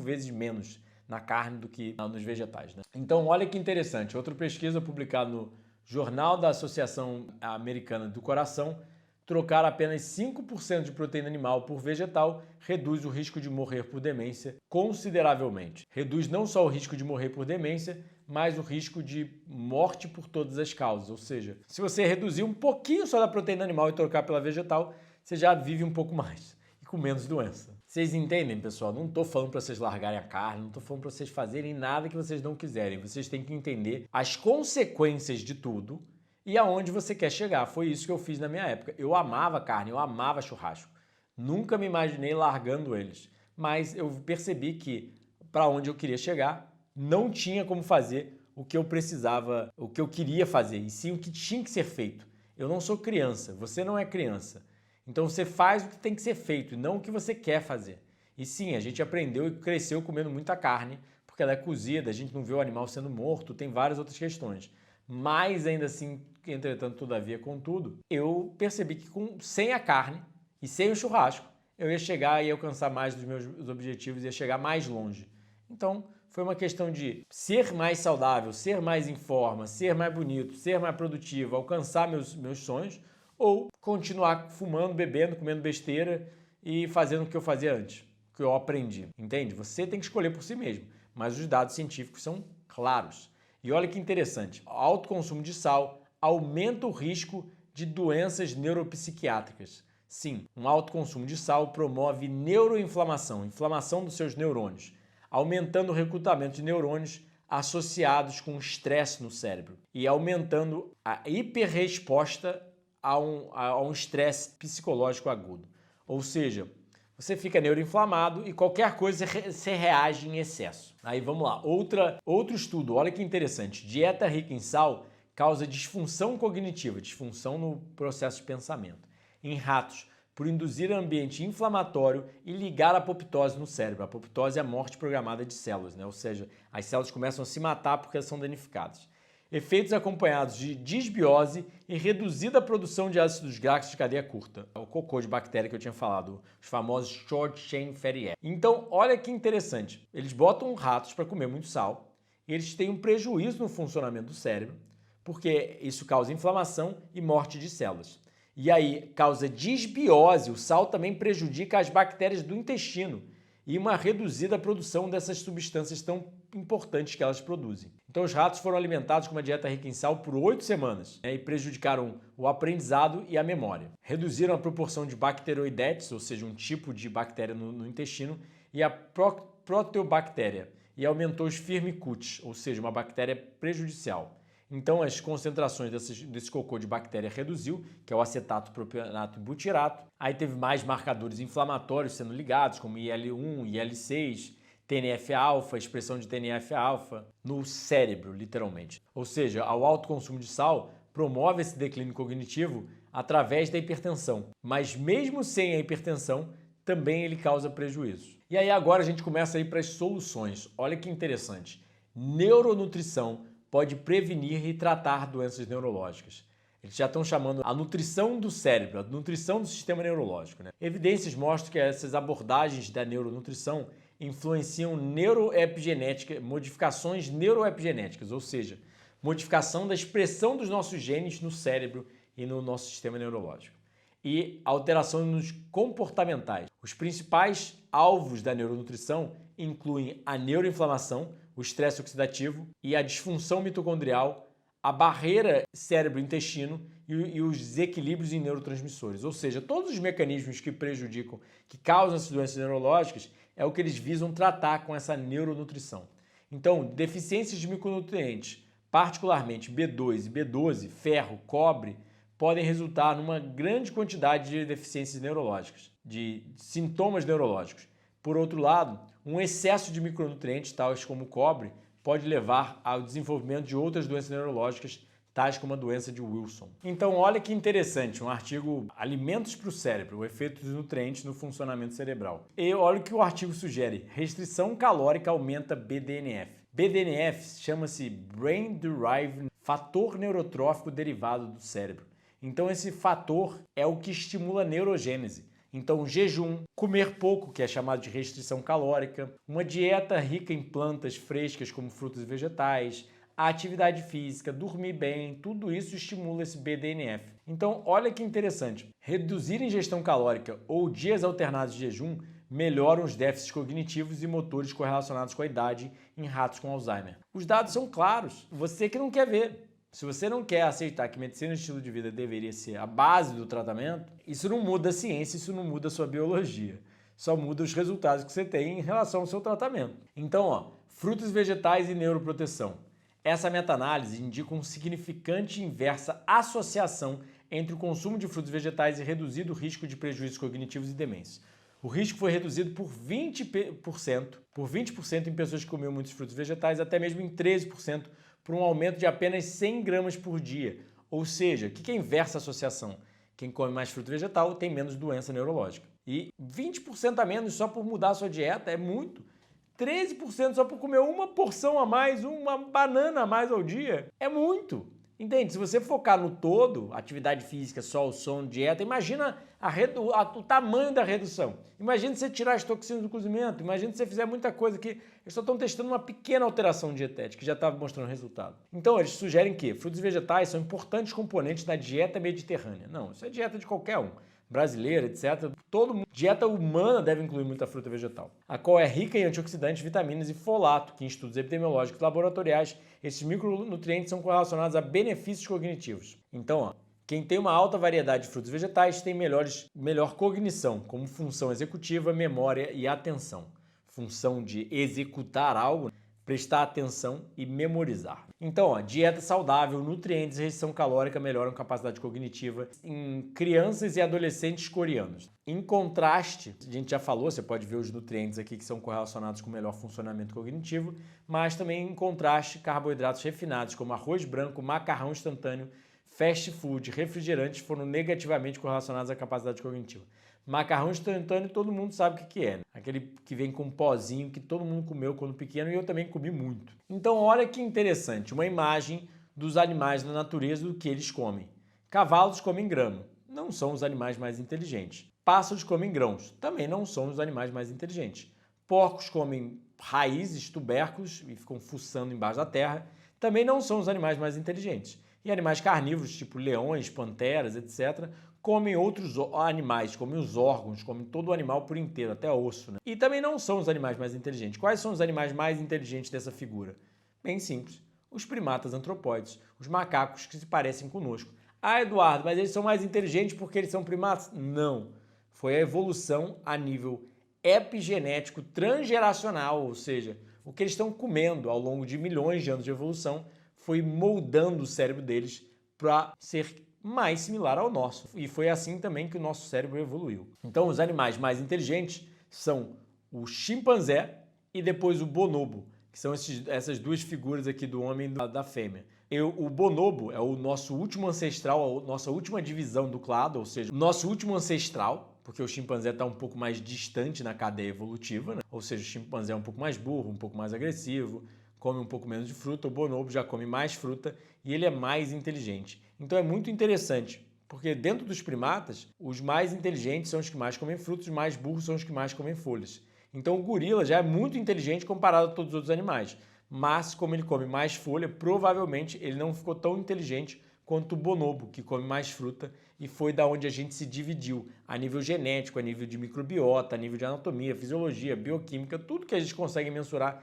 vezes menos na carne do que nos vegetais, né? Então, olha que interessante. Outra pesquisa publicada no Jornal da Associação Americana do Coração, trocar apenas 5% de proteína animal por vegetal reduz o risco de morrer por demência consideravelmente. Reduz não só o risco de morrer por demência, mas o risco de morte por todas as causas. Ou seja, se você reduzir um pouquinho só da proteína animal e trocar pela vegetal, você já vive um pouco mais e com menos doença. Vocês entendem, pessoal? Não estou falando para vocês largarem a carne, não estou falando para vocês fazerem nada que vocês não quiserem. Vocês têm que entender as consequências de tudo e aonde você quer chegar. Foi isso que eu fiz na minha época. Eu amava carne, eu amava churrasco. Nunca me imaginei largando eles. Mas eu percebi que para onde eu queria chegar, não tinha como fazer o que eu precisava, o que eu queria fazer, e sim o que tinha que ser feito. Eu não sou criança, você não é criança. Então você faz o que tem que ser feito e não o que você quer fazer. E sim, a gente aprendeu e cresceu comendo muita carne, porque ela é cozida, a gente não vê o animal sendo morto, tem várias outras questões. Mas ainda assim, entretanto, todavia, contudo, eu percebi que sem a carne e sem o churrasco, eu ia chegar e alcançar mais dos meus objetivos, ia chegar mais longe. Então, foi uma questão de ser mais saudável, ser mais em forma, ser mais bonito, ser mais produtivo, alcançar meus sonhos, ou continuar fumando, bebendo, comendo besteira e fazendo o que eu fazia antes, o que eu aprendi. Entende? Você tem que escolher por si mesmo, mas os dados científicos são claros. E olha que interessante, o alto consumo de sal aumenta o risco de doenças neuropsiquiátricas. Sim, um alto consumo de sal promove neuroinflamação, inflamação dos seus neurônios, aumentando o recrutamento de neurônios associados com estresse no cérebro e aumentando a hiperresposta a um estresse psicológico agudo. Ou seja, você fica neuroinflamado e qualquer coisa você reage em excesso. Aí vamos lá, outro estudo, olha que interessante. Dieta rica em sal causa disfunção cognitiva, disfunção no processo de pensamento, em ratos, por induzir ambiente inflamatório e ligar a apoptose no cérebro. A apoptose é a morte programada de células, né? Ou seja, as células começam a se matar porque elas são danificadas. Efeitos acompanhados de disbiose e reduzida produção de ácidos graxos de cadeia curta. O cocô de bactéria que eu tinha falado, os famosos short chain fatty acids. Então, olha que interessante. Eles botam ratos para comer muito sal e eles têm um prejuízo no funcionamento do cérebro, porque isso causa inflamação e morte de células. E aí causa disbiose, o sal também prejudica as bactérias do intestino e uma reduzida produção dessas substâncias tão importantes que elas produzem. Então os ratos foram alimentados com uma dieta rica em sal por 8 semanas, né, e prejudicaram o aprendizado e a memória. Reduziram a proporção de bacteroidetes, ou seja, um tipo de bactéria no intestino, e a proteobactéria, e aumentou os firmicutes, ou seja, uma bactéria prejudicial. Então as concentrações desse cocô de bactéria reduziu, que é o acetato, propionato e butirato. Aí teve mais marcadores inflamatórios sendo ligados, como IL-1, IL-6, TNF-alfa, expressão de TNF-alfa no cérebro, literalmente. Ou seja, o alto consumo de sal promove esse declínio cognitivo através da hipertensão. Mas mesmo sem a hipertensão, também ele causa prejuízos. E aí agora a gente começa a ir para as soluções. Olha que interessante. Neuronutrição pode prevenir e tratar doenças neurológicas. Eles já estão chamando a nutrição do cérebro, a nutrição do sistema neurológico, né? Evidências mostram que essas abordagens da neuronutrição influenciam neuroepigenética, modificações neuroepigenéticas, ou seja, modificação da expressão dos nossos genes no cérebro e no nosso sistema neurológico. E alterações nos comportamentais. Os principais alvos da neuronutrição incluem a neuroinflamação, o estresse oxidativo e a disfunção mitocondrial, a barreira cérebro-intestino e os desequilíbrios em neurotransmissores. Ou seja, todos os mecanismos que prejudicam, que causam essas doenças neurológicas, é o que eles visam tratar com essa neuronutrição. Então, deficiências de micronutrientes, particularmente B2 e B12, ferro, cobre, podem resultar numa grande quantidade de deficiências neurológicas, de sintomas neurológicos. Por outro lado, um excesso de micronutrientes, tais como o cobre, pode levar ao desenvolvimento de outras doenças neurológicas, tais como a doença de Wilson. Então, olha que interessante, um artigo Alimentos para o Cérebro, o efeito dos nutrientes no funcionamento cerebral. E olha o que o artigo sugere, restrição calórica aumenta BDNF. BDNF chama-se Brain Derived Fator Neurotrófico Derivado do Cérebro. Então, esse fator é o que estimula a neurogênese. Então, jejum, comer pouco, que é chamado de restrição calórica, uma dieta rica em plantas frescas como frutas e vegetais, a atividade física, dormir bem, tudo isso estimula esse BDNF. Então, olha que interessante. Reduzir a ingestão calórica ou dias alternados de jejum melhoram os déficits cognitivos e motores correlacionados com a idade em ratos com Alzheimer. Os dados são claros, você que não quer ver. Se você não quer aceitar que medicina e estilo de vida deveria ser a base do tratamento, isso não muda a ciência, isso não muda a sua biologia. Só muda os resultados que você tem em relação ao seu tratamento. Então, frutas, vegetais e neuroproteção. Essa meta-análise indica um significante e inversa associação entre o consumo de frutos vegetais e reduzido risco de prejuízos cognitivos e demência. O risco foi reduzido por 20% em pessoas que comiam muitos frutos vegetais, até mesmo em 13%, por um aumento de apenas 100 gramas por dia. Ou seja, o que é inversa associação? Quem come mais fruto vegetal tem menos doença neurológica. E 20% a menos só por mudar a sua dieta é muito. 13% só por comer uma porção a mais, uma banana a mais ao dia, é muito. Entende? Se você focar no todo, atividade física, sol, sono, dieta, imagina o tamanho da redução. Imagina você tirar as toxinas do cozimento, imagina se você fizer muita coisa que eles só estão testando uma pequena alteração dietética que já está mostrando resultado. Então, eles sugerem que frutos e vegetais são importantes componentes da dieta mediterrânea. Não, isso é dieta de qualquer um. Brasileira, etc. Todo mundo. Dieta humana deve incluir muita fruta vegetal, a qual é rica em antioxidantes, vitaminas e folato, que em estudos epidemiológicos laboratoriais, esses micronutrientes são correlacionados a benefícios cognitivos. Então, quem tem uma alta variedade de frutos vegetais tem melhor cognição, como função executiva, memória e atenção. Função de executar algo, prestar atenção e memorizar. Então, dieta saudável, nutrientes e restrição calórica melhoram a capacidade cognitiva em crianças e adolescentes coreanos. Em contraste, a gente já falou, você pode ver os nutrientes aqui que são correlacionados com melhor funcionamento cognitivo, mas também em contraste, carboidratos refinados como arroz branco, macarrão instantâneo, fast food, refrigerantes foram negativamente correlacionados à capacidade cognitiva. Macarrão instantâneo todo mundo sabe o que é, né? Aquele que vem com um pozinho que todo mundo comeu quando pequeno e eu também comi muito. Então olha que interessante, uma imagem dos animais na natureza do que eles comem. Cavalos comem grama, não são os animais mais inteligentes. Pássaros comem grãos, também não são os animais mais inteligentes. Porcos comem raízes, tubérculos e ficam fuçando embaixo da terra, também não são os animais mais inteligentes. E animais carnívoros, tipo leões, panteras, etc., comem outros animais, comem os órgãos, comem todo o animal por inteiro, até osso, né? E também não são os animais mais inteligentes. Quais são os animais mais inteligentes dessa figura? Bem simples. Os primatas antropóides, os macacos que se parecem conosco. Ah, Eduardo, mas eles são mais inteligentes porque eles são primatas? Não. Foi a evolução a nível epigenético transgeracional, ou seja, o que eles estão comendo ao longo de milhões de anos de evolução foi moldando o cérebro deles para ser mais similar ao nosso. E foi assim também que o nosso cérebro evoluiu. Então, os animais mais inteligentes são o chimpanzé e depois o bonobo, que são essas duas figuras aqui do homem e da fêmea. O bonobo é o nosso último ancestral, a nossa última divisão do clado, ou seja, o nosso último ancestral, porque o chimpanzé está um pouco mais distante na cadeia evolutiva, né? Ou seja, o chimpanzé é um pouco mais burro, um pouco mais agressivo, come um pouco menos de fruta, o bonobo já come mais fruta e ele é mais inteligente. Então é muito interessante, porque dentro dos primatas, os mais inteligentes são os que mais comem frutas, os mais burros são os que mais comem folhas. Então o gorila já é muito inteligente comparado a todos os outros animais, mas como ele come mais folha, provavelmente ele não ficou tão inteligente quanto o bonobo, que come mais fruta, e foi da onde a gente se dividiu, a nível genético, a nível de microbiota, a nível de anatomia, fisiologia, bioquímica, tudo que a gente consegue mensurar,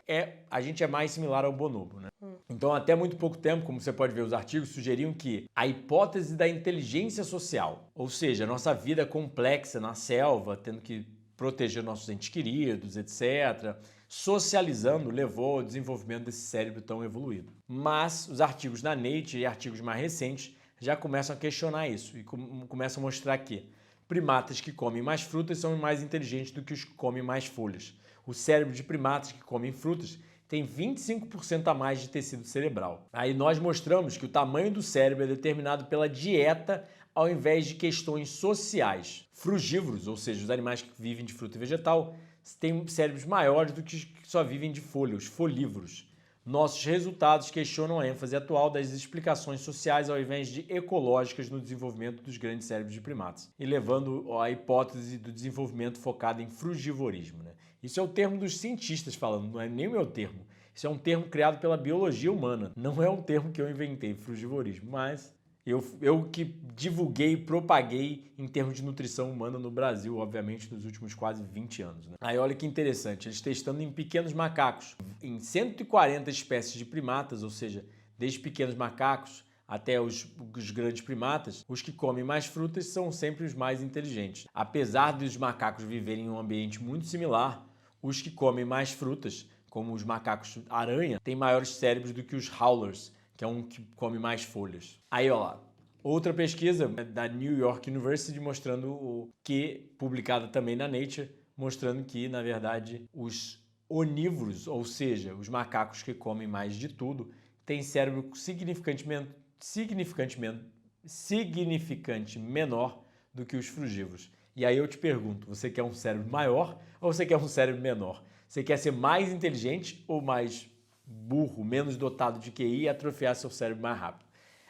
a gente é mais similar ao bonobo, né? Então, até muito pouco tempo, como você pode ver, os artigos sugeriam que a hipótese da inteligência social, ou seja, a nossa vida complexa na selva, tendo que proteger nossos entes queridos, etc., socializando, levou ao desenvolvimento desse cérebro tão evoluído. Mas os artigos da Nature e artigos mais recentes já começam a questionar isso e começam a mostrar que primatas que comem mais frutas são mais inteligentes do que os que comem mais folhas. O cérebro de primatas que comem frutas tem 25% a mais de tecido cerebral. Aí nós mostramos que o tamanho do cérebro é determinado pela dieta ao invés de questões sociais. Frugívoros, ou seja, os animais que vivem de fruta e vegetal, têm cérebros maiores do que os que só vivem de folha, os folívoros. Nossos resultados questionam a ênfase atual das explicações sociais ao invés de ecológicas no desenvolvimento dos grandes cérebros de primatas, e levando a hipótese do desenvolvimento focado em frugivorismo, né? Isso é o termo dos cientistas falando, não é nem o meu termo. Isso é um termo criado pela biologia humana, não é um termo que eu inventei, frugivorismo, mas eu que divulguei e propaguei em termos de nutrição humana no Brasil, obviamente, nos últimos quase 20 anos, né? Aí olha que interessante, eles testando em pequenos macacos, em 140 espécies de primatas, ou seja, desde pequenos macacos até os grandes primatas, os que comem mais frutas são sempre os mais inteligentes. Apesar dos macacos viverem em um ambiente muito similar, os que comem mais frutas, como os macacos aranha, têm maiores cérebros do que os howlers, que é um que come mais folhas. Aí, ó lá, outra pesquisa da New York University mostrando publicada também na Nature, mostrando que, na verdade, os onívoros, ou seja, os macacos que comem mais de tudo, têm cérebro significante menor do que os frugívoros. E aí eu te pergunto, você quer um cérebro maior ou você quer um cérebro menor? Você quer ser mais inteligente ou mais burro, menos dotado de QI e atrofiar seu cérebro mais rápido?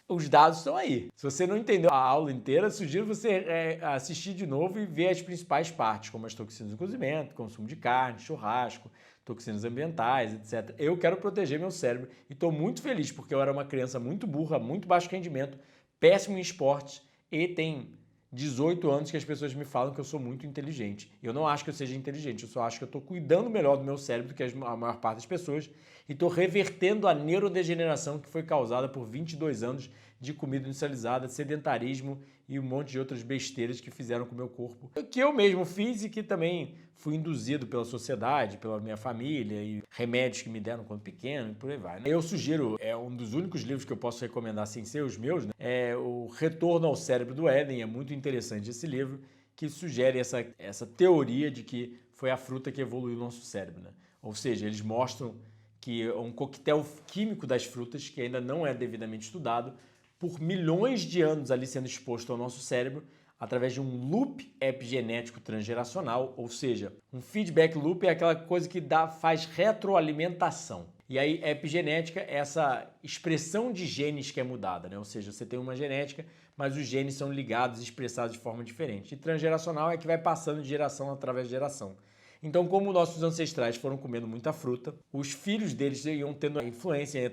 Os dados estão aí. Se você não entendeu a aula inteira, sugiro você assistir de novo e ver as principais partes, como as toxinas do cozimento, consumo de carne, churrasco, toxinas ambientais, etc. Eu quero proteger meu cérebro e estou muito feliz porque eu era uma criança muito burra, muito baixo rendimento, péssimo em esportes e tem 18 anos que as pessoas me falam que eu sou muito inteligente. Eu não acho que eu seja inteligente, eu só acho que eu estou cuidando melhor do meu cérebro do que a maior parte das pessoas e estou revertendo a neurodegeneração que foi causada por 22 anos de comida industrializada, sedentarismo e um monte de outras besteiras que fizeram com o meu corpo, que eu mesmo fiz e que também fui induzido pela sociedade, pela minha família e remédios que me deram quando pequeno e por aí vai, né? Eu sugiro, é um dos únicos livros que eu posso recomendar sem ser os meus, né? É o Retorno ao Cérebro do Éden, é muito interessante esse livro, que sugere essa teoria de que foi a fruta que evoluiu o nosso cérebro, né? Ou seja, eles mostram que é um coquetel químico das frutas, que ainda não é devidamente estudado, por milhões de anos ali sendo exposto ao nosso cérebro, através de um loop epigenético transgeracional, ou seja, um feedback loop é aquela coisa que faz retroalimentação. E aí, epigenética é essa expressão de genes que é mudada, né? Ou seja, você tem uma genética, mas os genes são ligados e expressados de forma diferente. E transgeracional é que vai passando de geração através de geração. Então, como nossos ancestrais foram comendo muita fruta, os filhos deles iam tendo influência,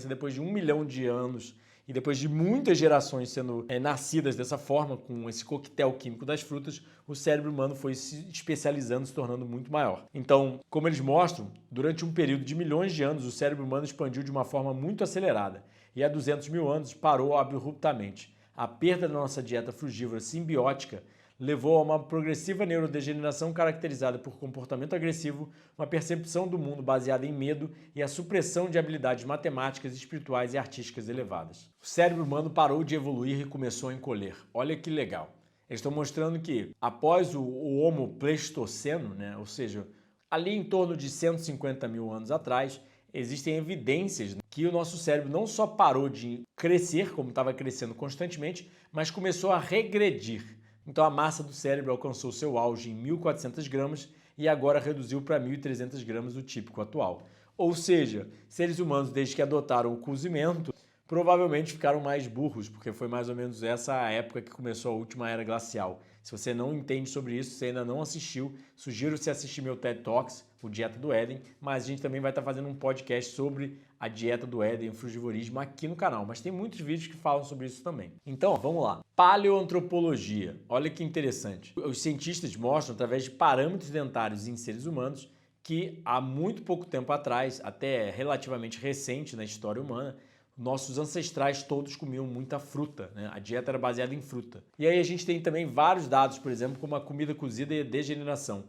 depois de 1 milhão de anos e depois de muitas gerações sendo nascidas dessa forma, com esse coquetel químico das frutas, o cérebro humano foi se especializando, se tornando muito maior. Então, como eles mostram, durante um período de milhões de anos, o cérebro humano expandiu de uma forma muito acelerada e há 200 mil anos parou abruptamente. A perda da nossa dieta frugívora simbiótica levou a uma progressiva neurodegeneração caracterizada por comportamento agressivo, uma percepção do mundo baseada em medo e a supressão de habilidades matemáticas, espirituais e artísticas elevadas. O cérebro humano parou de evoluir e começou a encolher. Olha que legal. Eles estão mostrando que após o Homo Pleistoceno, né, ou seja, Ali em torno de 150 mil anos atrás, existem evidências que o nosso cérebro não só parou de crescer, como estava crescendo constantemente, mas começou a regredir. Então a massa do cérebro alcançou seu auge em 1.400 gramas e agora reduziu para 1.300 gramas, o típico atual. Ou seja, seres humanos, desde que adotaram o cozimento, provavelmente ficaram mais burros, porque foi mais ou menos essa a época que começou a última era glacial. Se você não entende sobre isso, se ainda não assistiu, sugiro você assistir meu TED Talks, o Dieta do Éden, mas a gente também vai estar fazendo um podcast sobre a dieta do Éden, o frugivorismo, aqui no canal, mas tem muitos vídeos que falam sobre isso também. Então, vamos lá. Paleoantropologia. Olha que interessante. Os cientistas mostram, através de parâmetros dentários em seres humanos, que há muito pouco tempo atrás, até relativamente recente na história humana, nossos ancestrais todos comiam muita fruta, né? A dieta era baseada em fruta. E aí a gente tem também vários dados, por exemplo, como a comida cozida e a degeneração.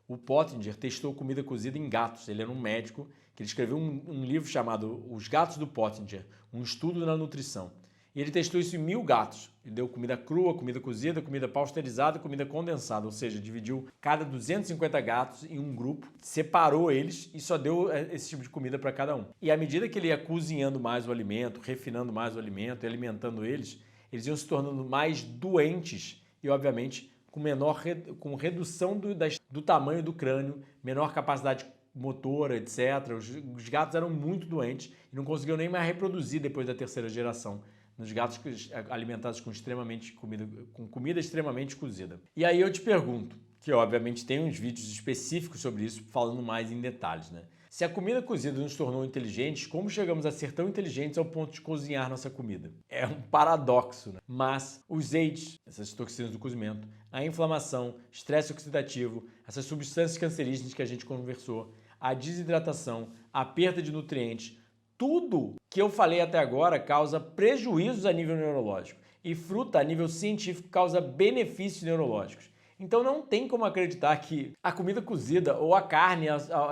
O Pottinger testou comida cozida em gatos. Ele era um médico que ele escreveu um livro chamado Os Gatos do Pottinger, um estudo na nutrição. E ele testou isso em 1.000 gatos. Ele deu comida crua, comida cozida, comida pasteurizada, comida condensada. Ou seja, dividiu cada 250 gatos em um grupo, separou eles e só deu esse tipo de comida para cada um. E à medida que ele ia cozinhando mais o alimento, refinando mais o alimento e alimentando eles, eles iam se tornando mais doentes e, obviamente, com redução do tamanho do crânio, menor capacidade motora, etc. Os gatos eram muito doentes e não conseguiam nem mais reproduzir depois da terceira geração, nos gatos alimentados com comida extremamente cozida. E aí eu te pergunto, que obviamente tem uns vídeos específicos sobre isso, falando mais em detalhes, né? Se a comida cozida nos tornou inteligentes, como chegamos a ser tão inteligentes ao ponto de cozinhar nossa comida? É um paradoxo, né? Mas os AIDS, essas toxinas do cozimento, a inflamação, estresse oxidativo, essas substâncias cancerígenas que a gente conversou, a desidratação, a perda de nutrientes, tudo que eu falei até agora causa prejuízos a nível neurológico e fruta a nível científico causa benefícios neurológicos. Então não tem como acreditar que a comida cozida ou a carne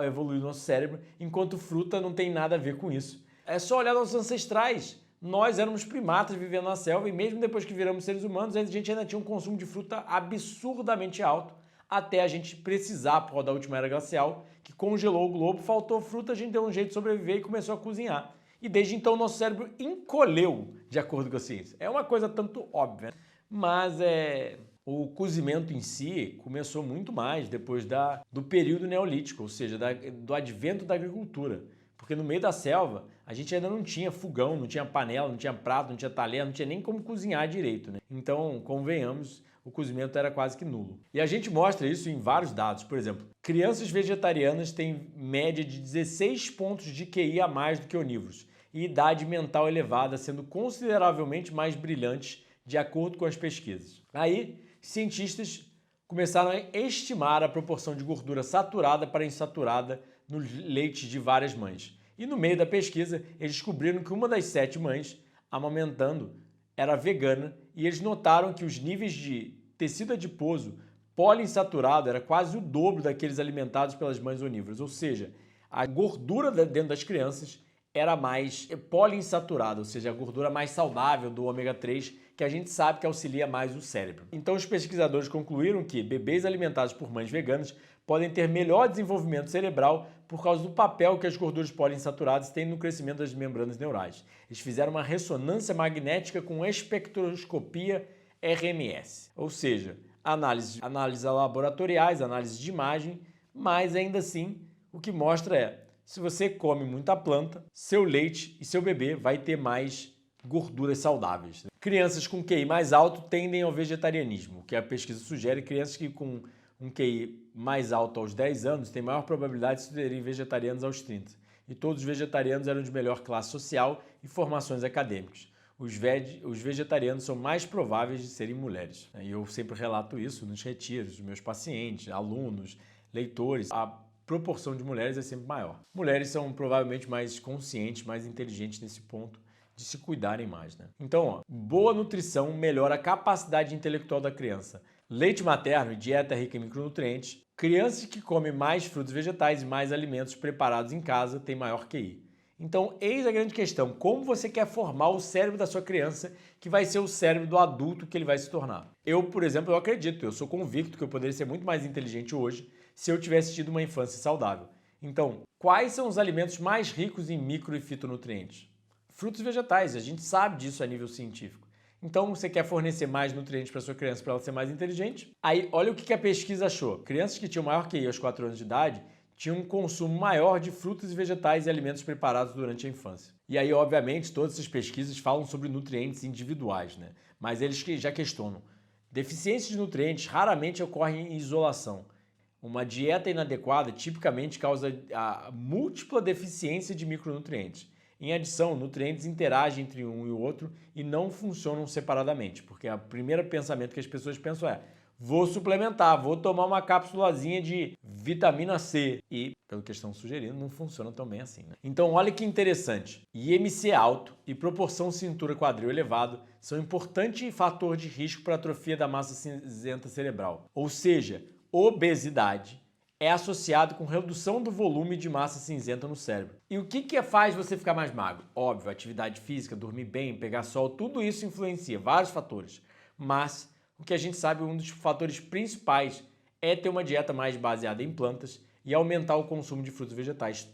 evolui no nosso cérebro, enquanto fruta não tem nada a ver com isso. É só olhar nossos ancestrais. Nós éramos primatas vivendo na selva e mesmo depois que viramos seres humanos, a gente ainda tinha um consumo de fruta absurdamente alto, até a gente precisar, por causa da última era glacial, que congelou o globo, faltou fruta, a gente deu um jeito de sobreviver e começou a cozinhar. E desde então nosso cérebro encolheu, de acordo com a ciência. É uma coisa tanto óbvia, mas o cozimento em si começou muito mais depois do período neolítico, ou seja, do advento da agricultura. Porque no meio da selva, a gente ainda não tinha fogão, não tinha panela, não tinha prato, não tinha talher, não tinha nem como cozinhar direito, né? Então, convenhamos, o cozimento era quase que nulo. E a gente mostra isso em vários dados. Por exemplo, crianças vegetarianas têm média de 16 pontos de QI a mais do que onívoros e idade mental elevada, sendo consideravelmente mais brilhantes, de acordo com as pesquisas. Aí, cientistas começaram a estimar a proporção de gordura saturada para insaturada nos leites de várias mães. E no meio da pesquisa, eles descobriram que uma das 7 mães amamentando era vegana e eles notaram que os níveis de tecido adiposo poliinsaturado era quase o dobro daqueles alimentados pelas mães onívoras. Ou seja, a gordura dentro das crianças era mais poliinsaturada, ou seja, a gordura mais saudável do ômega 3, que a gente sabe que auxilia mais o cérebro. Então os pesquisadores concluíram que bebês alimentados por mães veganas podem ter melhor desenvolvimento cerebral por causa do papel que as gorduras poliinsaturadas têm no crescimento das membranas neurais. Eles fizeram uma ressonância magnética com espectroscopia RMS, ou seja, análises laboratoriais, análise de imagem, mas ainda assim o que mostra é, se você come muita planta, seu leite e seu bebê vai ter mais gorduras saudáveis. Crianças com QI mais alto tendem ao vegetarianismo, o que a pesquisa sugere. Crianças que com um QI mais alto aos 10 anos têm maior probabilidade de serem vegetarianos aos 30. E todos os vegetarianos eram de melhor classe social e formações acadêmicas. Os vegetarianos são mais prováveis de serem mulheres. E eu sempre relato isso nos retiros, dos meus pacientes, alunos, leitores. A proporção de mulheres é sempre maior. Mulheres são provavelmente mais conscientes, mais inteligentes nesse ponto de se cuidarem mais, né? Então, boa nutrição melhora a capacidade intelectual da criança. Leite materno e dieta rica em micronutrientes. Crianças que comem mais frutos vegetais e mais alimentos preparados em casa têm maior QI. Então, eis a grande questão. Como você quer formar o cérebro da sua criança, que vai ser o cérebro do adulto que ele vai se tornar? Eu, por exemplo, eu sou convicto que eu poderia ser muito mais inteligente hoje se eu tivesse tido uma infância saudável. Então, quais são os alimentos mais ricos em micro e fitonutrientes? Frutos e vegetais, a gente sabe disso a nível científico. Então, você quer fornecer mais nutrientes para sua criança para ela ser mais inteligente? Aí, olha o que a pesquisa achou. Crianças que tinham maior QI aos 4 anos de idade tinham um consumo maior de frutas e vegetais e alimentos preparados durante a infância. E aí, obviamente, todas essas pesquisas falam sobre nutrientes individuais, né? Mas eles já questionam. Deficiência de nutrientes raramente ocorre em isolação. Uma dieta inadequada tipicamente causa a múltipla deficiência de micronutrientes. Em adição, nutrientes interagem entre um e o outro e não funcionam separadamente, porque o primeiro pensamento que as pessoas pensam é: vou suplementar, vou tomar uma cápsulazinha de vitamina C. E, pelo que estão sugerindo, não funciona tão bem assim, né? Então, olha que interessante. IMC alto e proporção cintura-quadril elevado são um importante fator de risco para a atrofia da massa cinzenta cerebral. Ou seja, obesidade é associado com redução do volume de massa cinzenta no cérebro. E o que faz você ficar mais magro? Óbvio, atividade física, dormir bem, pegar sol, tudo isso influencia, vários fatores. Mas o que a gente sabe, um dos fatores principais é ter uma dieta mais baseada em plantas e aumentar o consumo de frutos e vegetais.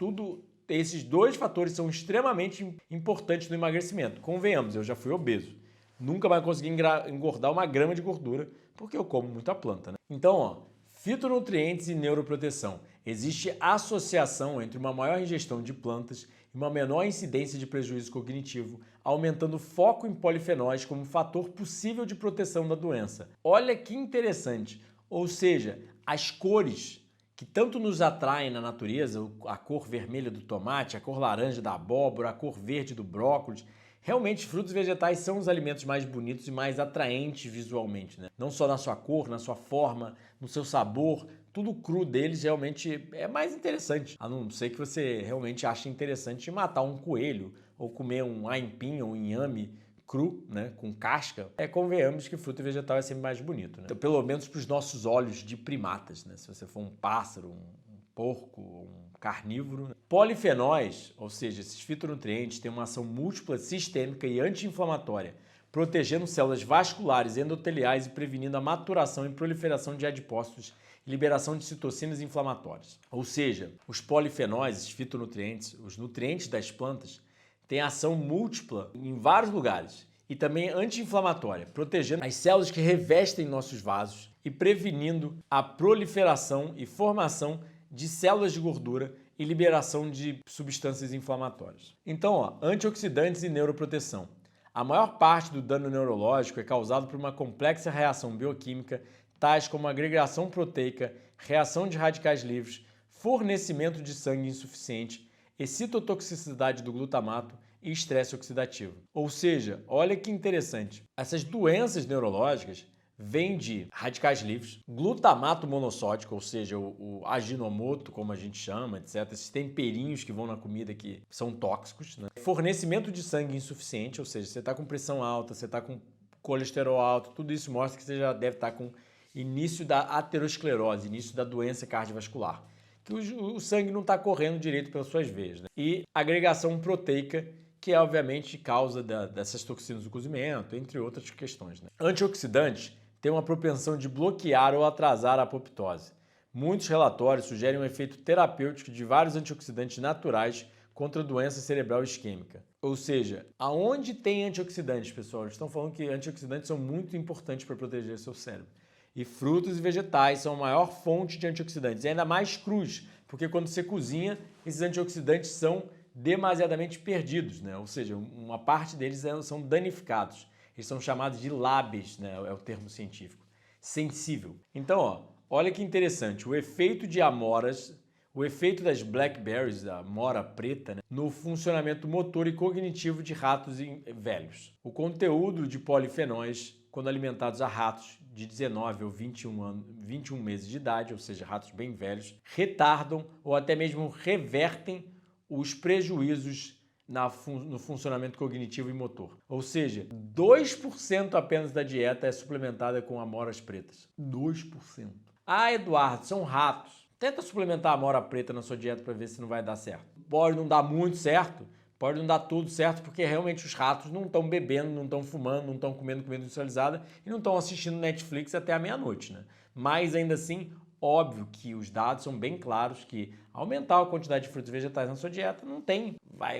Esses dois fatores são extremamente importantes no emagrecimento. Convenhamos, eu já fui obeso. Nunca mais consegui engordar 1 grama de gordura porque eu como muita planta, né? Então, fitonutrientes e neuroproteção. Existe associação entre uma maior ingestão de plantas e uma menor incidência de prejuízo cognitivo, aumentando o foco em polifenóis como fator possível de proteção da doença. Olha que interessante! Ou seja, as cores que tanto nos atraem na natureza, a cor vermelha do tomate, a cor laranja da abóbora, a cor verde do brócolis, realmente, frutos e vegetais são os alimentos mais bonitos e mais atraentes visualmente, né? Não só na sua cor, na sua forma, no seu sabor, tudo cru deles realmente é mais interessante. A não ser que você realmente ache interessante matar um coelho ou comer um aipim ou um inhame cru, né, com casca. Convenhamos que fruta e vegetal é sempre mais bonito, né? Então, pelo menos para os nossos olhos de primatas, né? Se você for um pássaro, um porco, um carnívoro. Polifenóis, ou seja, esses fitonutrientes, têm uma ação múltipla, sistêmica e anti-inflamatória, protegendo células vasculares, endoteliais e prevenindo a maturação e proliferação de adipócitos e liberação de citocinas inflamatórias. Ou seja, os polifenóis, esses fitonutrientes, os nutrientes das plantas, têm ação múltipla em vários lugares e também anti-inflamatória, protegendo as células que revestem nossos vasos e prevenindo a proliferação e formação de células de gordura e liberação de substâncias inflamatórias. Então, antioxidantes e neuroproteção. A maior parte do dano neurológico é causado por uma complexa reação bioquímica, tais como agregação proteica, reação de radicais livres, fornecimento de sangue insuficiente, excitotoxicidade do glutamato e estresse oxidativo. Ou seja, olha que interessante, essas doenças neurológicas vêm de radicais livres, glutamato monossódico, ou seja, o aginomoto, como a gente chama, etc. Esses temperinhos que vão na comida que são tóxicos, né? Fornecimento de sangue insuficiente, ou seja, você está com pressão alta, você está com colesterol alto, tudo isso mostra que você já deve estar com início da aterosclerose, início da doença cardiovascular, que o sangue não está correndo direito pelas suas veias, né? E agregação proteica, que é obviamente causa dessas toxinas do cozimento, entre outras questões, né? Antioxidantes têm uma propensão de bloquear ou atrasar a apoptose. Muitos relatórios sugerem um efeito terapêutico de vários antioxidantes naturais contra a doença cerebral isquêmica. Ou seja, aonde tem antioxidantes, pessoal? Eles estão falando que antioxidantes são muito importantes para proteger seu cérebro. E frutos e vegetais são a maior fonte de antioxidantes, e ainda mais crus, porque quando você cozinha, esses antioxidantes são demasiadamente perdidos, né? Ou seja, uma parte deles são danificados. Eles são chamados de lábeis, né? É o termo científico. Sensível. Então, olha que interessante, o efeito de amoras, o efeito das blackberries, da amora preta, né? No funcionamento motor e cognitivo de ratos velhos. O conteúdo de polifenóis, quando alimentados a ratos de 19 ou 21 meses de idade, ou seja, ratos bem velhos, retardam ou até mesmo revertem os prejuízos no funcionamento cognitivo e motor. Ou seja, 2% apenas da dieta é suplementada com amoras pretas. 2%. Ah, Eduardo, são ratos. Tenta suplementar a amora preta na sua dieta para ver se não vai dar certo. Pode não dar muito certo, pode não dar tudo certo, porque realmente os ratos não estão bebendo, não estão fumando, não estão comendo comida industrializada e não estão assistindo Netflix até a meia-noite, né? Mas ainda assim, óbvio que os dados são bem claros que aumentar a quantidade de frutos e vegetais na sua dieta não tem.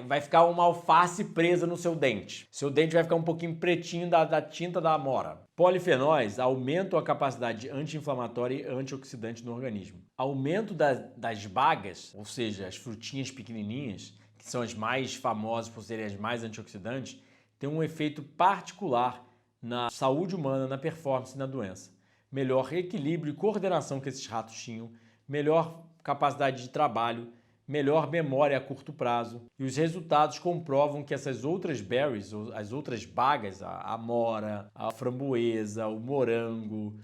Vai ficar uma alface presa no seu dente. Seu dente vai ficar um pouquinho pretinho da tinta da amora. Polifenóis aumentam a capacidade anti-inflamatória e antioxidante no organismo. Aumento das bagas, ou seja, as frutinhas pequenininhas, que são as mais famosas por serem as mais antioxidantes, tem um efeito particular na saúde humana, na performance e na doença. Melhor equilíbrio e coordenação que esses ratos tinham, melhor capacidade de trabalho, melhor memória a curto prazo. E os resultados comprovam que essas outras berries, as outras bagas, a amora, a framboesa, o morango,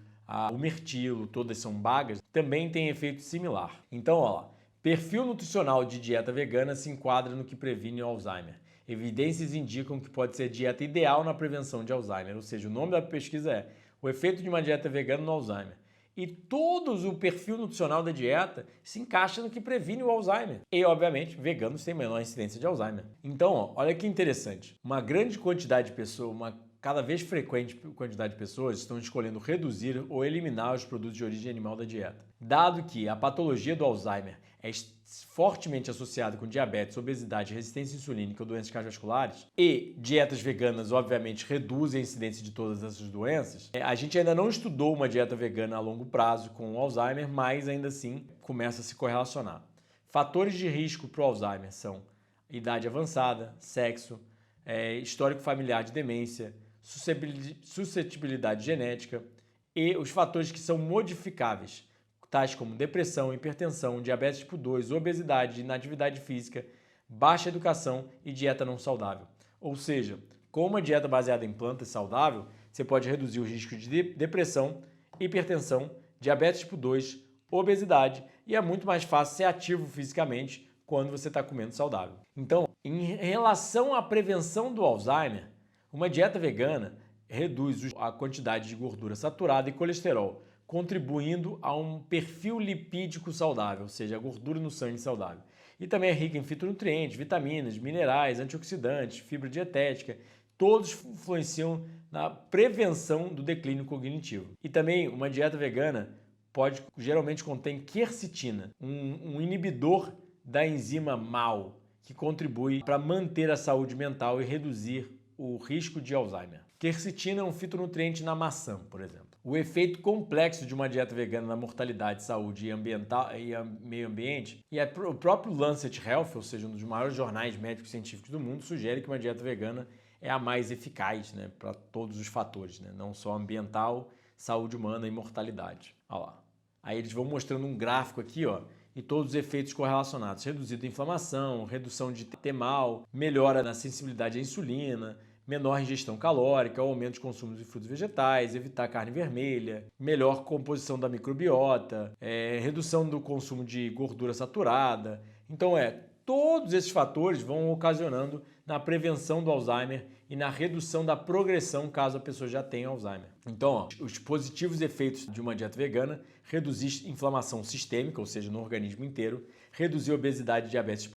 o mirtilo, todas são bagas, também têm efeito similar. Então, ó, perfil nutricional de dieta vegana se enquadra no que previne o Alzheimer. Evidências indicam que pode ser a dieta ideal na prevenção de Alzheimer, ou seja, o nome da pesquisa é o efeito de uma dieta vegana no Alzheimer. E todos o perfil nutricional da dieta se encaixa no que previne o Alzheimer. E, obviamente, veganos têm menor incidência de Alzheimer. Então, ó, olha que interessante. Uma grande quantidade de pessoas, uma cada vez frequente quantidade de pessoas estão escolhendo reduzir ou eliminar os produtos de origem animal da dieta. Dado que a patologia do Alzheimer é fortemente associada com diabetes, obesidade, resistência insulínica ou doenças cardiovasculares, e dietas veganas, obviamente, reduzem a incidência de todas essas doenças, a gente ainda não estudou uma dieta vegana a longo prazo com o Alzheimer, mas ainda assim começa a se correlacionar. Fatores de risco para o Alzheimer são idade avançada, sexo, histórico familiar de demência, suscetibilidade genética e os fatores que são modificáveis, tais como depressão, hipertensão, diabetes tipo 2, obesidade, inatividade física, baixa educação e dieta não saudável. Ou seja, com uma dieta baseada em plantas saudável, você pode reduzir o risco de depressão, hipertensão, diabetes tipo 2, obesidade e é muito mais fácil ser ativo fisicamente quando você está comendo saudável. Então, em relação à prevenção do Alzheimer, uma dieta vegana reduz a quantidade de gordura saturada e colesterol, contribuindo a um perfil lipídico saudável, ou seja, a gordura no sangue saudável. E também é rica em fitonutrientes, vitaminas, minerais, antioxidantes, fibra dietética, todos influenciam na prevenção do declínio cognitivo. E também uma dieta vegana geralmente contém quercetina, um inibidor da enzima MAO, que contribui para manter a saúde mental e reduzir o risco de Alzheimer. Quercetina é um fitonutriente na maçã, por exemplo. O efeito complexo de uma dieta vegana na mortalidade, saúde e meio ambiente, e o próprio Lancet Health, ou seja, um dos maiores jornais médicos científicos do mundo, sugere que uma dieta vegana é a mais eficaz, né, para todos os fatores, né, não só ambiental, saúde humana e mortalidade. Olha lá. Aí eles vão mostrando um gráfico aqui, ó, e todos os efeitos correlacionados. Reduzida a inflamação, redução de TMAO, melhora na sensibilidade à insulina, menor ingestão calórica, aumento de consumo de frutos e vegetais, evitar carne vermelha, melhor composição da microbiota, redução do consumo de gordura saturada. Então, todos esses fatores vão ocasionando na prevenção do Alzheimer e na redução da progressão caso a pessoa já tenha Alzheimer. Então, ó, os positivos efeitos de uma dieta vegana: reduzir inflamação sistêmica, ou seja, no organismo inteiro, reduzir obesidade e diabetes